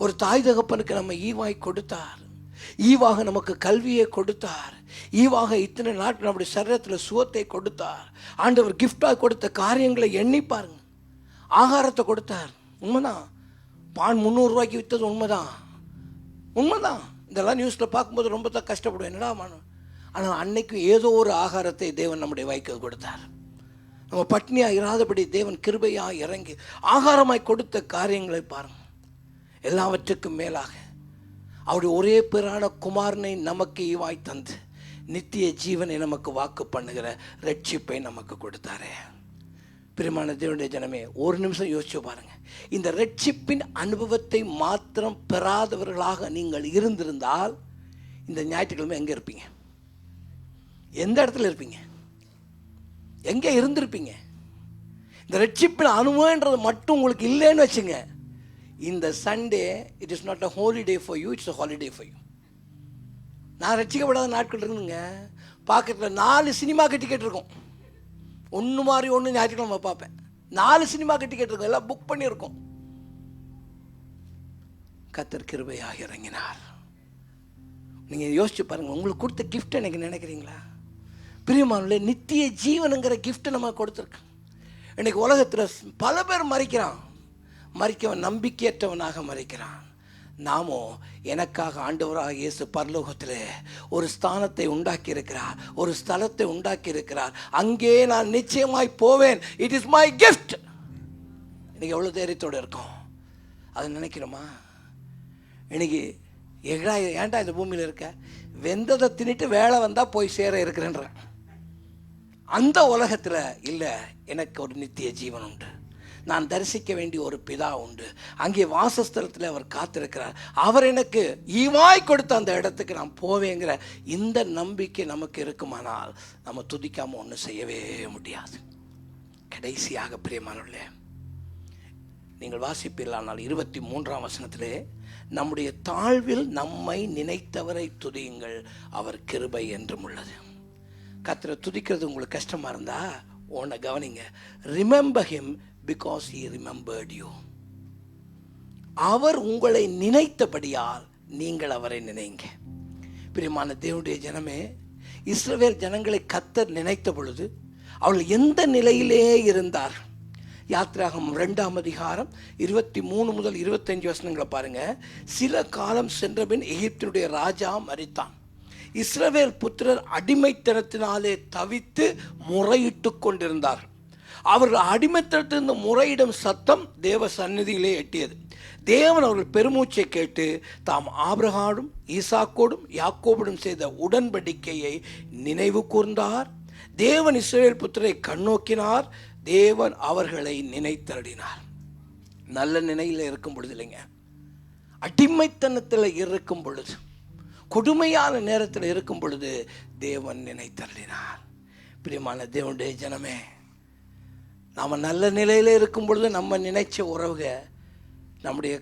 ஒரு தாய் தகப்பனுக்கு நம்ம ஈவாய் கொடுத்தார். ஈவாக நமக்கு கல்வியை கொடுத்தார். ஈவாக இத்தனை நாட்கள் நம்முடைய சரீரத்தில் சுகத்தை கொடுத்தார். ஆண்டவர் கிஃப்டாக கொடுத்த காரியங்களை எண்ணி பாருங்க. ஆகாரத்தை கொடுத்தார், உண்மைதான். பான் 300 ரூபாய்க்கு விற்றது உண்மைதான். இதெல்லாம் நியூஸில் பார்க்கும்போது ரொம்ப தான் கஷ்டப்படுவேன், என்னடா மானம். ஆனால் அன்னைக்கு ஏதோ ஒரு ஆகாரத்தை தேவன் நம்முடைய வாய்க்கு கொடுத்தார். நம்ம பட்னியாக இராதபடி தேவன் கிருபையாக இறங்கி ஆகாரமாய் கொடுத்த காரியங்களை பாருங்கள். எல்லாவற்றுக்கும் மேலாக அவருடைய ஒரே பேரான குமாரனை நமக்கு ஈவாய் தந்து நித்திய ஜீவனை நமக்கு வாக்கு பண்ணுகிற ரட்சிப்பை நமக்கு கொடுத்தாரே. பிரியமான தேவனுடைய ஜனமே, ஒரு நிமிஷம் யோசிச்சு பாருங்க. இந்த ரட்சிப்பின் அனுபவத்தை மாத்திரம் பெறாதவர்களாக நீங்கள் இருந்திருந்தால் இந்த ஞாயிற்றுக்கிழமை எங்கே இருப்பீங்க? எந்த இடத்துல இருப்பீங்க? எங்கே இருந்திருப்பீங்க? இந்த ரட்சிப்பின் அனுபவம்ன்றது மட்டும் உங்களுக்கு இல்லைன்னு வச்சுங்க, இந்த Sunday it is not a holiday for you, it's a holiday for you. நான் ரட்சிக்கப்படாத நாட்கள் இருக்குங்க. பாக்கெட்டில் 4 சினிமாக்கு டிக்கெட் இருக்கும். ஒன்று மாதிரி ஒன்று ஞாயிற்றுக்கிழமை பார்ப்பேன். 4 சினிமாக்கு டிக்கெட் இருக்கும், எல்லாம் புக் பண்ணியிருக்கோம். கர்த்தர் கிருபையாக இறங்கினார். நீங்கள் யோசிச்சு பாருங்கள், உங்களுக்கு கொடுத்த கிஃப்ட் எனக்கு நினைக்கிறீங்களா? பிரியமானவர்களே, நித்திய ஜீவனுங்கிற கிஃப்ட் நம்ம கொடுத்துருக்கோம். இன்னைக்கு உலகத்தில் பல பேர் மறிக்கவன் நம்பிக்கையற்றவனாக மறிக்கிறான். நாமோ எனக்காக ஆண்டவராக இயேசு பரலோகத்தில் ஒரு ஸ்தானத்தை உண்டாக்கி இருக்கிறார், ஒரு ஸ்தலத்தை உண்டாக்கி இருக்கிறார். அங்கே நான் நிச்சயமாய் போவேன். It is my gift. இன்னைக்கு எவ்வளோ தைரியத்தோடு இருக்கோம், அதை நினைக்கிறோமா? இன்னைக்கு ஏன்டா இந்த பூமியில் இருக்க, வெந்ததை தின்னுட்டு வேலை வந்தால் போய் சேர இருக்கிறேன்ற அந்த உலகத்தில் இல்லை. எனக்கு ஒரு நித்திய ஜீவன் உண்டு. நான் தரிசிக்க வேண்டிய ஒரு பிதா உண்டு. அங்கே வாசஸ்தலத்தில் அவர் காத்திருக்கிறார். அவர் எனக்கு ஈவாய் கொடுத்த அந்த இடத்துக்கு நான் போவேங்கிற இந்த நம்பிக்கை நமக்கு இருக்குமானால் நம்ம துதிக்காமல் ஒன்றும் செய்யவே முடியாது. கடைசியாக பிரியமானவர்களே, நீங்கள் வாசிப்பீர்களானால் 23ஆம் வசனத்திலே, நம்முடைய தாழ்வில் நம்மை நினைத்தவரை துதியுங்கள், அவர் கிருபை என்றும் உள்ளது. கர்த்தரை துதிக்கிறது உங்களுக்கு கஷ்டமாக இருந்தால் உன்னை கவனிங்க. Remember him because he remembered you. அவர் உங்களை நினைத்தபடியால் நீங்கள் அவரை நினைங்க. பிரியமான தேவனுடைய ஜனமே, இஸ்ரவேல் ஜனங்களை கர்த்தர் நினைத்த பொழுது அவர்கள் எந்த நிலையிலே இருந்தார்? யாத்திராகமம் 2ஆம் அதிகாரம் 23 முதல் 25 வசனங்களை பாருங்க. சில காலம் சென்றபின் எகிப்தினுடைய ராஜா மரித்தான். இஸ்ரவேல் புத்திரர் அடிமைத்தனத்தினாலே தவித்து முறையிட்டு கொண்டிருந்தார். அவர்கள் அடிமைத்தனத்திலிருந்து முறையிடும் சத்தம் தேவ சந்நிதியிலே எட்டியது. தேவன் அவர்கள் பெருமூச்சை கேட்டு தாம் ஆபிரகாமும் ஈசாக்கோடும் யாக்கோபுடும் செய்த உடன்படிக்கையை நினைவு கூர்ந்தார். தேவன் இஸ்ரவேல் புத்திரரை கண்ணோக்கினார். தேவன் அவர்களை நினைத்தருளினார். நல்ல நினைவில் இருக்கும் பொழுது இல்லைங்க, அடிமைத்தனத்தில் இருக்கும் பொழுது, கொடுமையான நேரத்தில் இருக்கும் பொழுது தேவன் நினைத்தருளினார். பிரியமான தேவனுடைய ஜனமே, நாம் நல்ல நிலையில் இருக்கும் பொழுது நம்ம நினைச்ச உறவுக நம்முடைய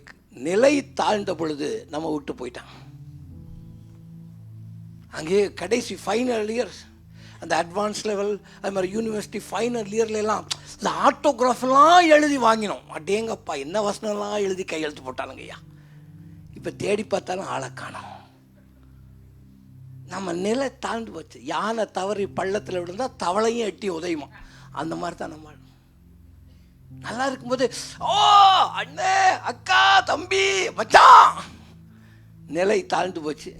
நிலை தாழ்ந்த பொழுது நம்ம விட்டு போயிட்டான். அங்கே கடைசி ஃபைனல் இயர்ஸ், அந்த அட்வான்ஸ் லெவல், அது மாதிரி யூனிவர்சிட்டி ஃபைனல் இயர்லாம் இந்த ஆட்டோகிராஃபெல்லாம் எழுதி வாங்கினோம். அடேங்கப்பா, என்ன வசனம்லாம் எழுதி கையெழுத்து போட்டானுங்க ஐயா. இப்போ தேடி பார்த்தாலும் ஆளை காணோம். நம்ம நிலை தாழ்ந்து போச்சு. யானை தவறி பள்ளத்தில் விழுந்தால் தவளையும் எட்டி உதயுமா, அந்த மாதிரி தான் நம்ம நல்லா இருக்கும்போது ஓ அண்ணே அக்கா தம்பி மச்சான். நிலை தாழ்ந்து போச்சு,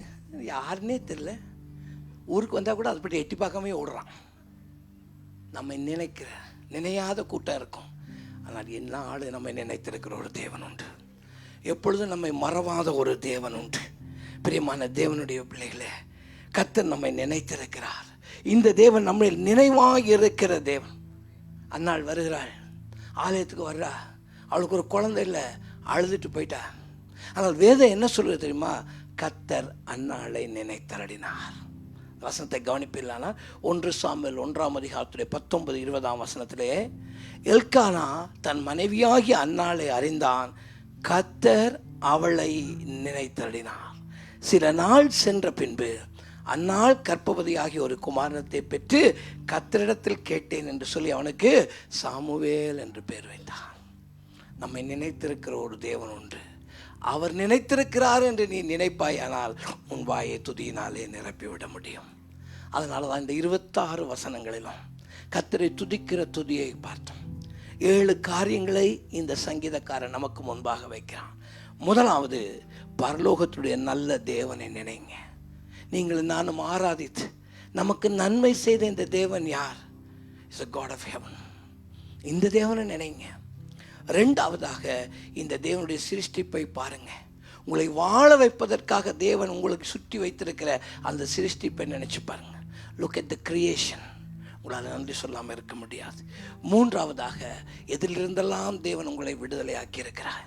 யாருன்னே தெரியல. ஊருக்கு வந்தால் கூட அதை பற்றி எட்டி பார்க்காமே ஓடுறான். நம்ம நினையாத கூட்டம் இருக்கும். ஆனால் என்ன ஆள் நம்மை நினைத்திருக்கிற ஒரு தேவன் உண்டு. எப்பொழுதும் நம்மை மறவாத ஒரு தேவன் உண்டு. பிரியமான தேவனுடைய பிள்ளைகளே, கர்த்தர் நம்மை நினைத்திருக்கிறார். இந்த தேவன் நம்மை நினைவாக இருக்கிற தேவன். அன்னாள் வருகிறாள், ஆலயத்துக்கு வர்றா. அவளுக்கு ஒரு குழந்தை இல்லை, அழுதுட்டு போயிட்டா. ஆனால் வேதம் என்ன சொல்லுது தெரியுமா? கர்த்தர் அன்னாளை நினைத்தருளினார். வசனத்தை கவனிப்பில்லானா 1 சாமுவேல் 1ஆம் அதிகாரத்துடைய 19-20ஆம் வசனத்திலே, எல்கானா தன் மனைவியாகி அன்னாளை அறிந்தான். கர்த்தர் அவளை நினைத்தருளினார். சில நாள் சென்ற பின்பு அன்னாள் கர்ப்பவதியாகி ஒரு குமாரனத்தை பெற்று கர்த்தரிடத்தில் கேட்டேன் என்று சொல்லி அவனுக்கு சாமுவேல் என்று பெயர் வைத்தான். நம்மை நினைத்திருக்கிற ஒரு தேவன் உண்டு. அவர் நினைத்திருக்கிறார் என்று நீ நினைப்பாயானால் உன் வாயை துதியினாலே நிரப்பிவிட முடியும். அதனால தான் இந்த 26 வசனங்களிலும் கர்த்தரை துதிக்கிற துதியை பார்த்தோம். 7 காரியங்களை இந்த சங்கீதக்காரன் நமக்கு முன்பாக வைக்கிறான். முதலாவது, பரலோகத்துடைய நல்ல தேவனை நினைங்க. நீங்கள் நானும் ஆராதித்து நமக்கு நன்மை செய்த இந்த தேவன் யார்? Is a God of heaven. இந்த தேவனை நினைங்க. ரெண்டாவதாக, இந்த தேவனுடைய சிருஷ்டிப்பை பாருங்க. உங்களை வாழ வைப்பதற்காக தேவன் உங்களுக்கு சுற்றி வைத்திருக்கிற அந்த சிருஷ்டிப்பை நினைச்சு பாருங்க. Look at the creation. உங்களால் நன்றி சொல்லாமல் இருக்க முடியாது. மூன்றாவதாக, எதிலிருந்தெல்லாம் தேவன் உங்களை விடுதலை ஆக்கியிருக்கிறார்.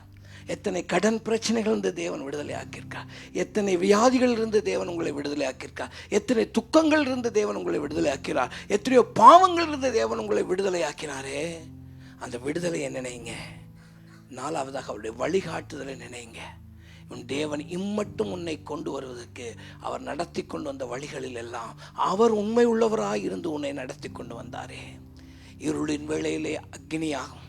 எத்தனை கடன் பிரச்சனைகள் இருந்து தேவன் விடுதலை ஆக்கியிருக்கார். எத்தனை வியாதிகள் இருந்து தேவன் உங்களை விடுதலை ஆக்கியிருக்கார். எத்தனை துக்கங்கள் இருந்து தேவன் உங்களை விடுதலை ஆக்கிறார். எத்தனையோ பாவங்கள் இருந்து தேவன் உங்களை விடுதலை ஆக்கினாரே, அந்த விடுதலையை நினைங்க. நாலாவதாக, அவருடைய வழிகாட்டுதலை நினைங்க. உன் தேவன் இம்மட்டும் உன்னை கொண்டு வருவதற்கு அவர் நடத்தி கொண்டு வந்த வழிகளில் எல்லாம் அவர் உண்மை உள்ளவராய் இருந்து உன்னை நடத்தி கொண்டு வந்தாரே. இருளின் வேளையிலே அக்னியாகும்,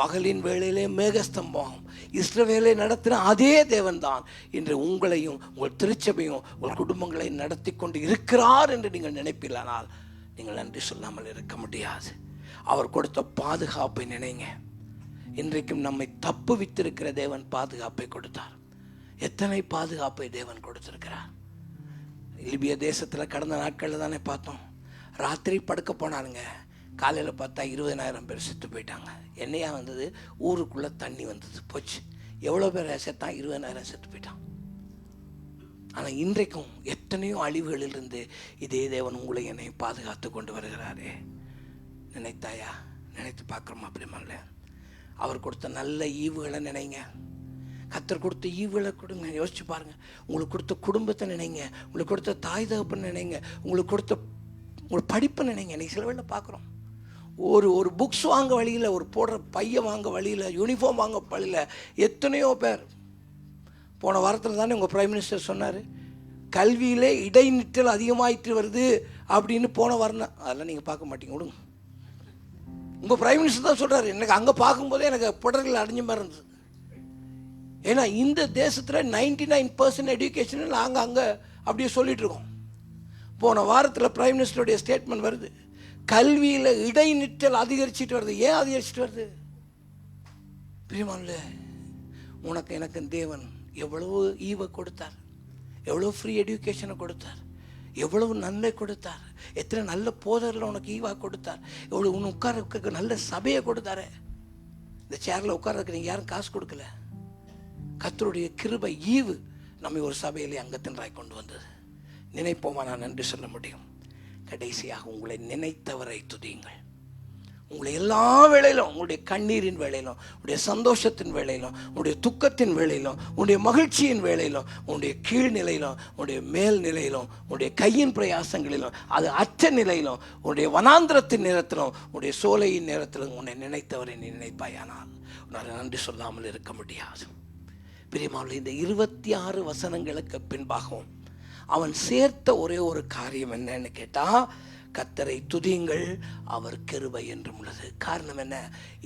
பகலின் வேளையிலே மேகஸ்தம்பமாகும் இஸ்ரவேலை நடத்தின அதே தேவன்தான் இன்று உங்களையும் உங்கள் திருச்சபையும் உங்கள் குடும்பங்களை நடத்தி கொண்டு இருக்கிறார் என்று நீங்கள் நினைப்பில்லானால் நீங்கள் நன்றி சொல்லாமல் இருக்க முடியாது. அவர் கொடுத்த பாதுகாப்பை நினைங்க. இன்றைக்கும் நம்மை தப்பு வித்திருக்கிற தேவன் பாதுகாப்பை கொடுத்தார். எத்தனை பாதுகாப்பை தேவன் கொடுத்திருக்கிறார். லிபியா தேசத்தில் கடந்த நாட்களில் தானே பார்த்தோம். ராத்திரி படுக்க போனானுங்க, காலையில் பார்த்தா 20,000 பேர் செத்து போயிட்டாங்க. என்னையா வந்தது? ஊருக்குள்ளே தண்ணி வந்தது, போச்சு. எவ்வளோ பேர் செத்தான்? 20,000 செத்து போயிட்டான். ஆனால் இன்றைக்கும் எத்தனையோ அழிவுகளிலிருந்து இதே தேவன் உங்களை என்னை பாதுகாத்து கொண்டு வருகிறாரே. நினைத்தாயா? நினைத்து பார்க்குறோமா? அப்படிமால அவர் கொடுத்த நல்ல ஈவுகளை நினைங்க. கர்த்தர் கொடுத்த ஈவுகளை கொடுங்க. யோசிச்சு பாருங்க. உங்களுக்கு கொடுத்த குடும்பத்தை நினைங்க. உங்களுக்கு கொடுத்த தாய் தகப்பன் நினைங்க. உங்களுக்கு கொடுத்த உங்களுக்கு படிப்பு நினைங்க. இன்னைக்கு சில வேளை பார்க்குறோம், ஒரு புக்ஸ் வாங்க வழியில், ஒரு போடுற பையன் வாங்க வழியில், யூனிஃபார்ம் வாங்க வழியில் எத்தனையோ பேர். போன வாரத்தில் தானே உங்கள் பிரைம் மினிஸ்டர் சொன்னார், கல்வியிலே இடைநிற்றல் அதிகமாகிட்டு வருது அப்படின்னு. போன வாரம் தான். அதெல்லாம் நீங்கள் பார்க்க மாட்டீங்க, விடுங்க. உங்கள் பிரைம் மினிஸ்டர் தான் சொல்கிறார். எனக்கு அங்கே பார்க்கும்போதே எனக்கு புடர்கள் அடைஞ்ச மாதிரி இருந்தது. ஏன்னா இந்த தேசத்தில் 99% எஜுகேஷன் நாங்கள் அங்கே அப்படியே சொல்லிட்டு இருக்கோம். போன வாரத்தில் பிரைம் மினிஸ்டருடைய ஸ்டேட்மெண்ட் வருது, கல்வியில் இடைநிற்றல் அதிகரிச்சுட்டு வருது. ஏன் அதிகரிச்சுட்டு வருது? பிரியமானே, உனக்கு எனக்கு தேவன் எவ்வளவு ஈவை கொடுத்தார், எவ்வளோ ஃப்ரீ எஜுகேஷனை கொடுத்தார், எவ்வளவு நன்மை கொடுத்தார், எத்தனை நல்ல போதரில் உனக்கு ஈவா கொடுத்தார், எவ்வளோ உன்னை உட்கார நல்ல சபையை கொடுத்தாரு. இந்த சேரில் உட்கார்றதுக்கு நீங்கள் யாரும் காசு கொடுக்கல. கர்த்தருடைய கிருபை ஈவு நம்மை ஒரு சபையிலே அங்கத்தினராய் கொண்டு வந்தது. நினைப்போமா நான் நன்றி சொல்ல முடியும்? கடைசியாக, உங்களை நினைத்தவரை துதியுங்கள். உங்களை எல்லா வேளையிலும், உங்களுடைய கண்ணீரின் வேளையிலும், உங்களுடைய சந்தோஷத்தின் வேளையிலும், உங்களுடைய துக்கத்தின் வேளையிலும், உங்களுடைய மகிழ்ச்சியின் வேளையிலும், உங்களுடைய கீழ்நிலையிலும், உங்களுடைய மேல் நிலையிலும், உங்களுடைய கையின் பிரயாசங்களிலும், அது அற்ற நிலையிலும், உங்களுடைய வனாந்திரத்தின் நேரத்திலும், உங்களுடைய சோலையின் நேரத்திலும் உன்னை நினைத்தவரை நீ நினைப்பாயானால் உன்னால் நன்றி சொல்லாமல் இருக்க முடியாது. பிரியமானவர்களே, இந்த 26 வசனங்களுக்கு பின்பாகவும் அவன் சேர்த்த ஒரே ஒரு காரியம் என்னன்னு கேட்டா, கர்த்தரை துதியுங்கள், அவர் கிருபை என்றும் உள்ளது. காரணம் என்ன?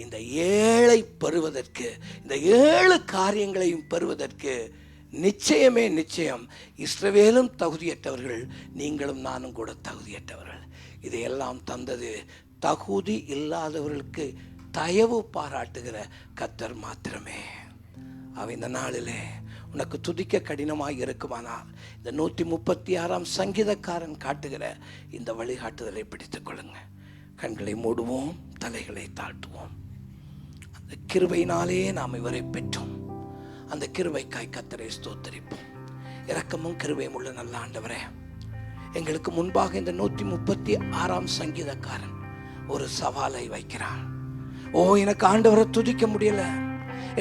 இந்த 7 பெறுவதற்கு, இந்த 7 காரியங்களையும் பெறுவதற்கு நிச்சயமே நிச்சயம் இஸ்ரவேலும் தகுதியற்றவர்கள், நீங்களும் நானும் கூட தகுதியற்றவர்கள். இதையெல்லாம் தந்தது தகுதி இல்லாதவர்களுக்கு தயவு பாராட்டுகிற கர்த்தர் மாத்திரமே. அவன் இந்த நாளிலே உனக்கு துதிக்க கடினமாக இருக்குமானால் இந்த 136ஆம் சங்கீதக்காரன் காட்டுகிற இந்த வழிகாட்டுதலை பிடித்துக் கொள்ளுங்க. கண்களை மூடுவோம், தலைகளை தாழ்த்துவோம். அந்த கிருபையினாலே நாம் இவரை பெற்றோம். அந்த கிருபைக்காய் கர்த்தரை ஸ்தோத்தரிப்போம். இரக்கமும் கிருபையும் உள்ள நல்ல ஆண்டவரே, எங்களுக்கு முன்பாக இந்த 136ஆம் சங்கீதக்காரன் ஒரு சவாலை வைக்கிறான். எனக்கு ஆண்டவரை துதிக்க முடியல,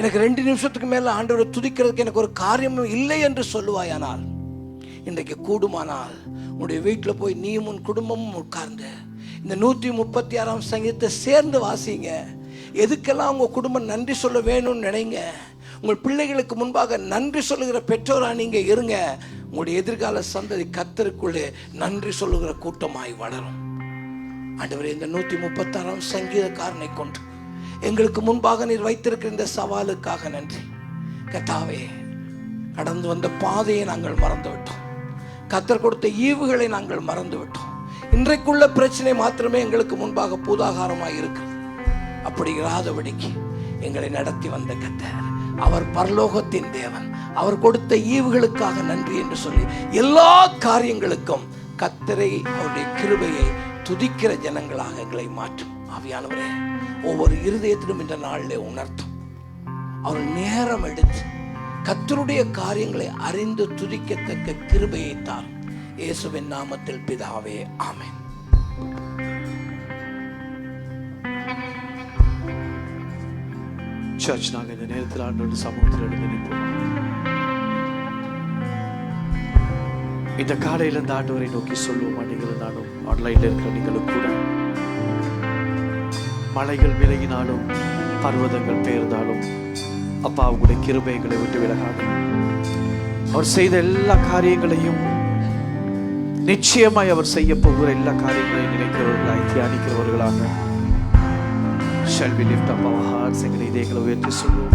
எனக்கு 2 நிமிஷத்துக்கு மேல ஆண்டவரை துதிக்கிறதுக்கு எனக்கு ஒரு காரியமும் இல்லை என்று சொல்லுவாயானால், இன்றைக்கு கூடுமானால் உன்னுடைய வீட்டில் போய் நீயும் உன் குடும்பமும் உட்கார்ந்து இந்த 136ஆம் சங்கீதத்தை சேர்ந்து வாசிங்க. எதுக்கெல்லாம் உங்கள் குடும்பம் நன்றி சொல்ல வேணும்னு நினைங்க. உங்கள் பிள்ளைகளுக்கு முன்பாக நன்றி சொல்லுகிற பெற்றோராக நீங்கள் இருங்க. உங்களுடைய எதிர்கால சந்ததி கர்த்தருக்குள்ளே நன்றி சொல்லுகிற கூட்டமாய் வளரும். ஆண்டவரே, இந்த 136ஆம் சங்கீதக்காரனை கொண்டு எங்களுக்கு முன்பாக நீர் வைத்திருக்கிற இந்த சவாலுக்காக நன்றி. கர்த்தாவே, கடந்து வந்த பாதையை நாங்கள் மறந்து விட்டோம். கர்த்தர் கொடுத்த ஈவுகளை நாங்கள் மறந்து விட்டோம். இன்றைக்குள்ள பிரச்சனை மாத்திரமே எங்களுக்கு முன்பாக பூதாகாரமாக இருக்கு. அப்படி இராதபடிக்கு எங்களை நடத்தி வந்த கர்த்தர், அவர் பரலோகத்தின் தேவன். அவர் கொடுத்த ஈவுகளுக்காக நன்றி என்று சொல்லி எல்லா காரியங்களுக்கும் கர்த்தரை, அவருடைய கிருபையை துதிக்கிற ஜனங்களாக எங்களை மாற்றும். ஆவியானவரே, ஒவ்வொரு இருதயத்திலும் இந்த நாளிலே உணர்த்தும். அவர் நேரம் எடுத்து கர்த்தருடைய காரியங்களை அறிந்து துதிக்கத்தக்க கிருபையை தார். இயேசுவின் நாமத்தில் பிதாவே, ஆமென். சர்ச், நாங்க இந்த நேரத்தில் ஆண்டவருடைய சமூகத்தில் எழுந்து நிற்போம். இந்த காலையில இந்த ஆண்டவரை நோக்கி சொல்லுவோமா? நீங்களும் நானும், ஆன்லைன்ல இருக்கிற நீங்களும் கூட, மலைகள் விலகினாலும் பர்வதங்கள் பெயர்ந்தாலும் அப்பா அவங்களுடைய கிருபைகளை விட்டு விலகாது. அவர் செய்த எல்லா காரியங்களையும், நிச்சயமாய் அவர் செய்ய போகிற எல்லா காரியங்களையும் நினைக்கிறவர்களாய், தியானிக்கிறவர்களாக shall we lift up our hearts? எங்களை இதயங்களை உயர்த்தி சொல்லுவோம்.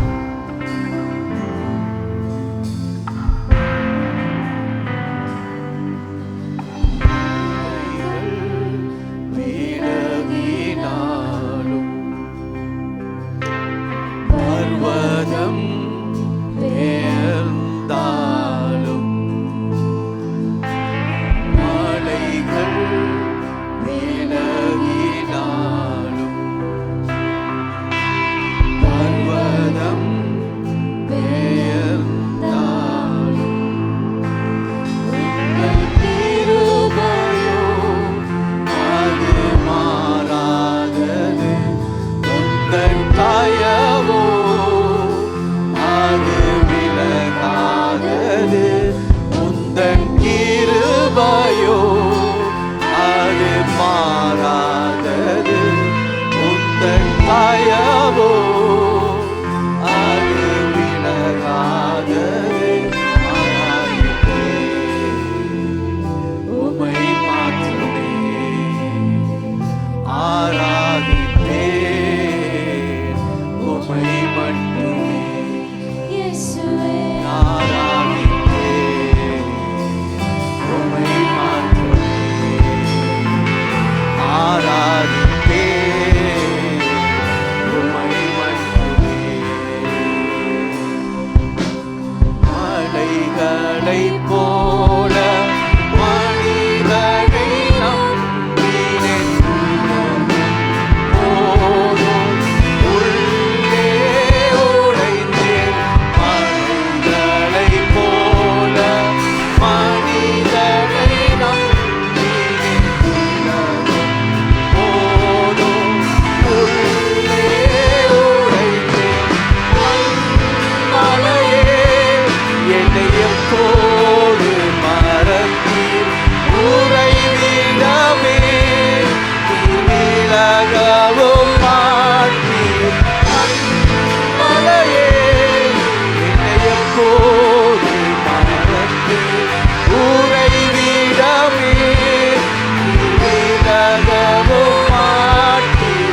பர்வதம் பெயர்ந்தாலும் மலைகள் விலகினாலும் பர்வதம் பெயர்ந்தாலும் உங்கள் கிருபையோ அது மாறாதது. உங்கள் தயவோ அது விலகாதது. உந்தன் கிருபையோ அது மாறாதது. உந்தன் தயவோ அது விலகாதது. உம்மை மாத்திரமே ஆராதிப்பேன். உம்மை மட்டுமே ஆராதிப்பேன். உம்மை மாத்திரமே ஆராதிப்பேன். உம்மை மட்டுமே. மலைகளை போல மனிதனை நம்பினேன். போதும் உள்ளே உடைந்தேன். மலைகளை போல மனிதனை நம்பினேன். போதும் உள்ளே உடைந்தேன். மலையே, என்னை எப்போது மறந்தீர்? உறைவிடமே, நீ விலகவும் மாட்டீர். மலையே, என்னை எப்போது மறந்தீர்? உறைவிடமே, நீ விலகவும் மாட்டீர்.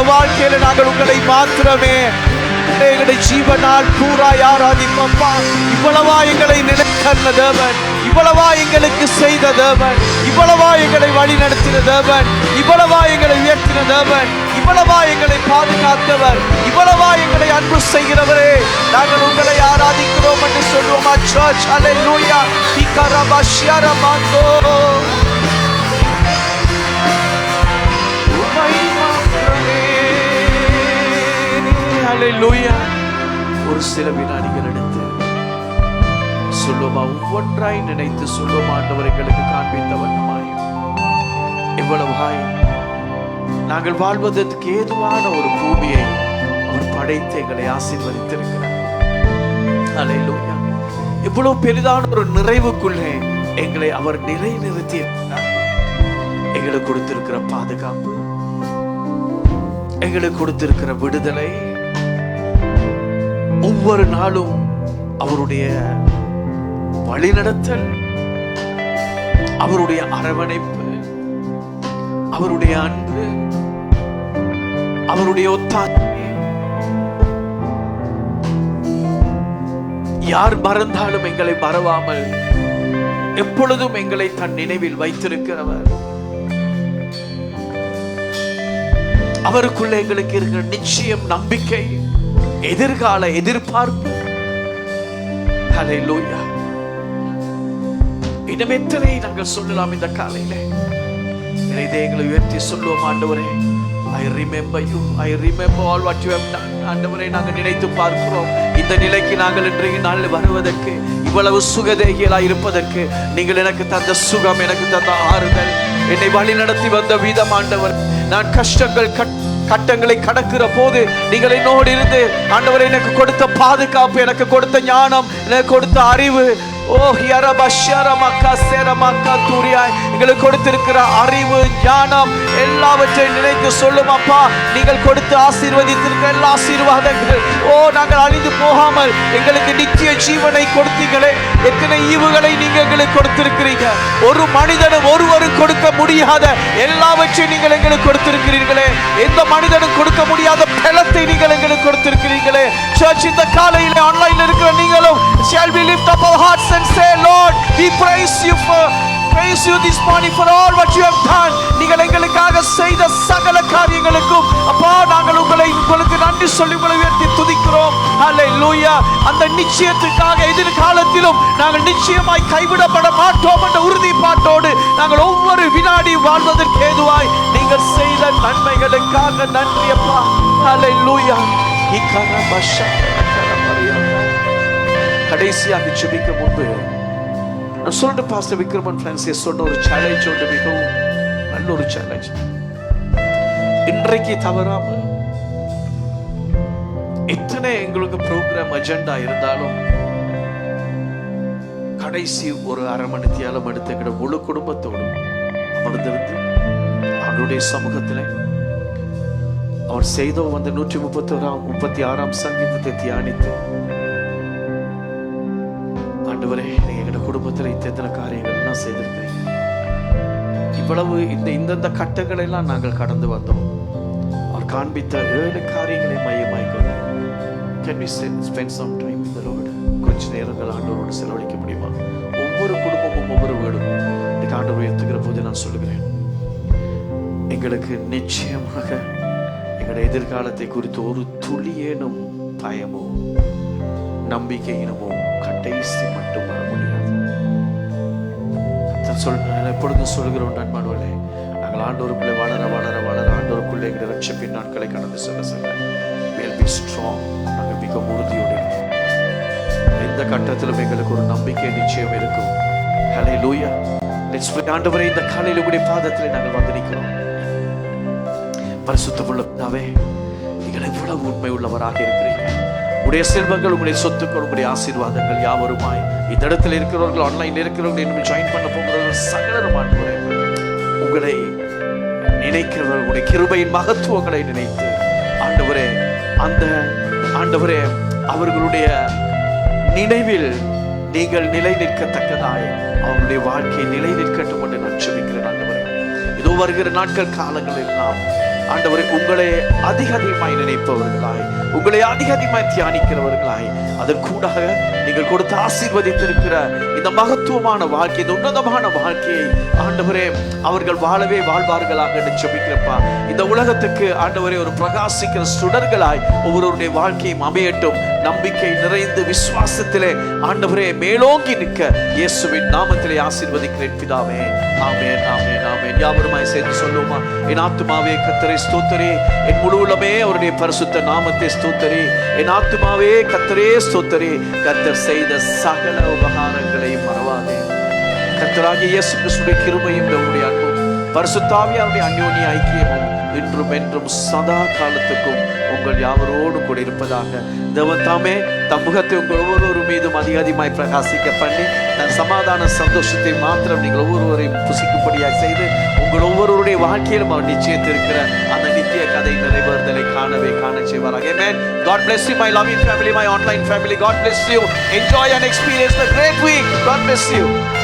வாழ்க்கையில நாங்கள் உங்களை மாத்திரமே எங்களுடைய ஜீவனால் பூராய் ஆராதிப்போம்ப்பா. இவ்வளவா எங்களை நினைத்த தேவன், இவ்வளவா எங்களுக்கு செய்த தேவன், இவ்வளவா எங்களை வழி நடத்தின தேவன், இவ்வளவா எங்களை உயர்த்தின தேவன், இவ்வளவா எங்களை பாதுகாத்தவர், இவ்வளவா எங்களை அன்பு செய்கிறவரே, நாங்கள் உங்களை ஆராதிக்கிறோம் என்று சொல்லுவோமா? சர்ச், அல்லேலூயா. இகரபஷ்யரமாந்தோ அல்லேலூயா. ஒரு சில வினாடிகள் எடுத்து சொல்லுமா, ஒவ்வொன்றாய் நினைத்து சொல்லுமா, ஆண்டவர் எங்களுக்கு காண்பித்த வண்ணமாய் எவ்வளவாய் நாங்கள் வாழ்வதற்கு ஏதுவான ஒரு பூமியை அவர் படைத்து எங்களை ஆசீர்வதித்திருக்கிறார். அல்லேலூயா. இவ்வளவு பெரிதான ஒரு நிறைவுக்குள்ளே எங்களை அவர் நிலைநிறுத்தி இருக்கிறார். எங்களுக்கு கொடுத்திருக்கிற பாதுகாப்பு, எங்களுக்கு கொடுத்திருக்கிற விடுதலை, ஒவ்வொரு நாளும் அவருடைய வழிநடத்தல், அவருடைய அரவணைப்பு, அவருடைய அன்பு, அவருடைய ஒத்தாசை, யார் மறந்தாலும் எங்களை மறவாமல் எப்பொழுதும் எங்களை தன் நினைவில் வைத்திருக்கிறவர். அவருக்குள்ள எங்களுக்கு இருக்கிற நிச்சயம், நம்பிக்கை, எதிர்கால எதிர்பார்ப்பு. ஹல்லேலூயா. இன்னும் எத்தனை நாங்கள் சொல்லலாம் இந்த காலையில. எங்களை உயர்த்தி சொல்லுவோம், ஆண்டவரே, I remember you. I remember all what you have done. ஆண்டவரே, நாங்கள் நினைத்து பார்க்கிறோம், இந்த நிலைக்கு நாங்கள் இன்றைய நாளில் வருவதற்கு, இவ்வளவு சுகதேகியலாய் இருப்பதற்கு நீங்கள் எனக்கு தந்த சுகம், எனக்கு தந்த ஆறுதல், என்னை வழி நடத்தி வந்த வீதம். ஆண்டவர், நான் கஷ்டங்கள் கட்டங்களை கடக்கிற போது நீங்கள் என்னோடு இருந்து ஆண்டவரே எனக்கு கொடுத்த பாதுகாப்பு, எனக்கு கொடுத்த ஞானம், எனக்கு கொடுத்த அறிவு, எங்களுக்கு கொடுத்திருக்கிற அறிவு, ஞானம் எல்லாவற்றையும் நினைத்து சொல்லும் அப்பா. நீங்கள் கொடுத்து ஆசீர்வதித்திருக்கிற எல்லா ஆசீர்வாதங்கள், நாங்கள் அழிந்து போகாமல் எங்களுக்கு நித்திய ஜீவனை கொடுத்தீங்களே. எத்தனை ஈவுகளை நீங்க எங்களுக்கு கொடுத்திருக்கிறீங்க. ஒரு மனிதனும் ஒருவரும் கொடுக்க முடியாத எல்லாவற்றையும் நீங்கள் எங்களுக்கு கொடுத்திருக்கிறீர்களே. எந்த மனிதனும் கொடுக்க முடியாத பலத்தை நீங்கள் எங்களுக்கு கொடுத்திருக்கிறீர்களே. சர்ச், இந்த காலையிலே ஆன்லைன்ல இருக்கிற நீங்களும் shall we lift up our hearts and say, Lord, we praise you this morning for all what you have done. நீங்கள் எங்களுக்காக செய்த சகல காரியங்களுக்கும் அப்பா நாங்கள் உங்களுக்கு நன்றி சொல்லி உங்களை உயர்த்தி துதிக்கிறோம். ஹல்லேலூயா. அந்த நிச்சயத்துக்காக எதிர்காலத்திலும் நாங்கள் நிச்சயமாய் கைவிடப்பட மாட்டோம் என்ற உறுதிப்பாட்டோடு நாங்கள் ஒவ்வொரு வினாடி வாழ்வதற்கு ஏதுவாய் நீங்கள் செய்த நன்மைகளுக்காக நன்றி அப்பா. ஹல்லேலூயா. கடைசியாக ஜெபிக்க முன்பு நான் சொல்லிட்டு பாஸ்டர் விக்ரமன் பிரான்சிஸ் சொன்ன ஒரு சேலஞ்ச் ஒன்று, மிகவும் நல்ல ஒரு சேலஞ்ச். இன்றைக்கு தவறாமல் எத்தனை எங்களுக்கு ப்ரோக்ராம் அஜெண்டா இருந்தாலும் கடைசி ஒரு அரை மணி தியாலம் எடுத்து எங்களோட முழு குடும்பத்தோடும் அமர்ந்திருந்து அவருடைய சமூகத்தில் அவர் செய்தோ வந்து 136ஆம் சங்கீதத்தை தியானித்து, ஆண்டவரே, நீங்க எங்களோட குடும்பத்தில் இத்தனை காரியங்கள் எல்லாம் செய்திருக்கிறீங்க. இவ்வளவு இந்தந்த கட்டங்களை எல்லாம் நாங்கள் கடந்து வந்தோம். அவர் காண்பித்த 7 காரியங்களை மையமாய் கொண்டு can we spend some time with the Lord? கொஞ்ச நேரங்கள் ஆண்டவரோடு செலவழிக்க முடியுமா? ஒவ்வொரு குடும்பமும் ஒவ்வொரு வீடும் இன்னைக்கு ஆண்டவர் உயர்த்துகிற போது நான் சொல்லுகிறேன், எங்களுக்கு நிச்சயமாக எங்களுடைய எதிர்காலத்தை குறித்து ஒரு துளியேனும் பயமோ நம்பிக்கையினமோ கடைசி மட்டும் வர முடியாது. எப்பொழுதும் சொல்கிறோம் நண்பர்களே, நாங்கள் ஆண்டவருக்குள்ளே வளர வளர வளர ஆண்டவருக்குள்ளே எங்களுடைய ரட்சிப்பின் நாட்களை கடந்து சொல்ல we'll be strong. நாங்கள் மிக உறுதியோடு இருக்கோம். எந்த கட்டத்திலும் எங்களுக்கு ஒரு நம்பிக்கை நிச்சயம் இருக்கும். ஹல்லேலூயா. Let's pray. ஆண்டவரே, இந்த காலையில் உம்முடைய பாதத்திலே நாங்கள் வந்து நிற்கிறோம். பரிசுத்தமுள்ள பிதாவே, நீங்கள் எவ்வளவு உண்மை உள்ளவராக இருக்கிறீங்க. உடைய செல்வங்கள், உங்களுடைய சொத்துக்கள், உங்களுடைய ஆசீர்வாதங்கள் யாவருமாய் இந்த இடத்துல இருக்கிறவர்கள், ஆன்லைன்ல இருக்கிறவர்கள், இன்னும் ஜாயின் பண்ண போகிறவர்கள் சகலரும் ஆண்டவரே உங்களை நினைக்கிறவர்கள், உங்களுடைய கிருபையின் மகத்துவங்களை நினைத்து ஆண்டவரே, அந்த ஆண்டவரே அவர்களுடைய நினைவில் நீங்கள் நிலை நிற்கத்தக்கதாய் அவருடைய வாழ்க்கையை நிலை நிற்கட்டும் என்று நான் ஜெபிக்கிறேன். ஆண்டவரே, இதோ வருகிற நாட்கள் காலங்கள் எல்லாம் ஆண்டவரே உங்களை அதிகமாய் நினைப்பவர்களாய், உங்களை அதிகமாய் தியானிக்கிறவர்களாய், அதற்கூடாக நீங்கள் கொடுத்து ஆசீர்வதித்திருக்கிற இந்த மகத்துவமான வாழ்க்கை, இந்த உன்னதமான வாழ்க்கையை ஆண்டவரே அவர்கள் வாழவே வாழ்வார்களாக என்று ஜெபிக்கிறப்பா. இந்த உலகத்துக்கு ஆண்டவரே ஒரு பிரகாசிக்கிற சுடர்களாய் ஒவ்வொருவருடைய வாழ்க்கையும் அமையட்டும். நம்பிக்கை நிறைந்து விசுவாசத்திலே ஆண்டவரே மேலோங்கி நிற்க இயேசுவின் நாமத்திலே ஆசீர்வதிக்கிறேன் பிதாவே. ஆமென், ஆமென், ஆமென். யாவருமாய் சேர்ந்து சொல்லுமா, என் ஆத்துமாவே கர்த்தரை ஸ்தோத்திரி, என் முழு உள்ளமே அவருடைய பரிசுத்த நாமத்தை ஸ்தோத்திரி, என் ஆத்துமாவே கர்த்தரே ஸ்தோத்திரி, கர்த்தர் செய்த சகல உபகாரங்களையும் மறவாதே. கர்த்தராகிய இயேசு கிறிஸ்துவின் கிருபையும் அவருடைய அன்பும் பரிசுத்த ஆவியானவருடைய அந்யோன்ய ஐக்கியமும் இன்றும் என்றும் சதா காலத்துக்கும் உங்கள் யாவரோடு கூட இருப்பதாக. தேவன் தாமே தம் முகத்தை உங்கள் ஒவ்வொரு மீதும் அதிகமாய் பிரகாசிக்க பண்ணி தன் சமாதான சந்தோஷத்தை மாத்திரம் நீங்கள் ஒவ்வொருவரையும் புசிக்கும்படியாக செய்து உங்கள் ஒவ்வொருவருடைய வாழ்க்கையிலும் அவர் நிச்சயத்திருக்கிற அந்த நித்திய கதை நிறைவேறுதலை காண செய்வாராக. Amen. God bless you, my loving family, my online family. God bless you. Enjoy and experience the great week. God bless you.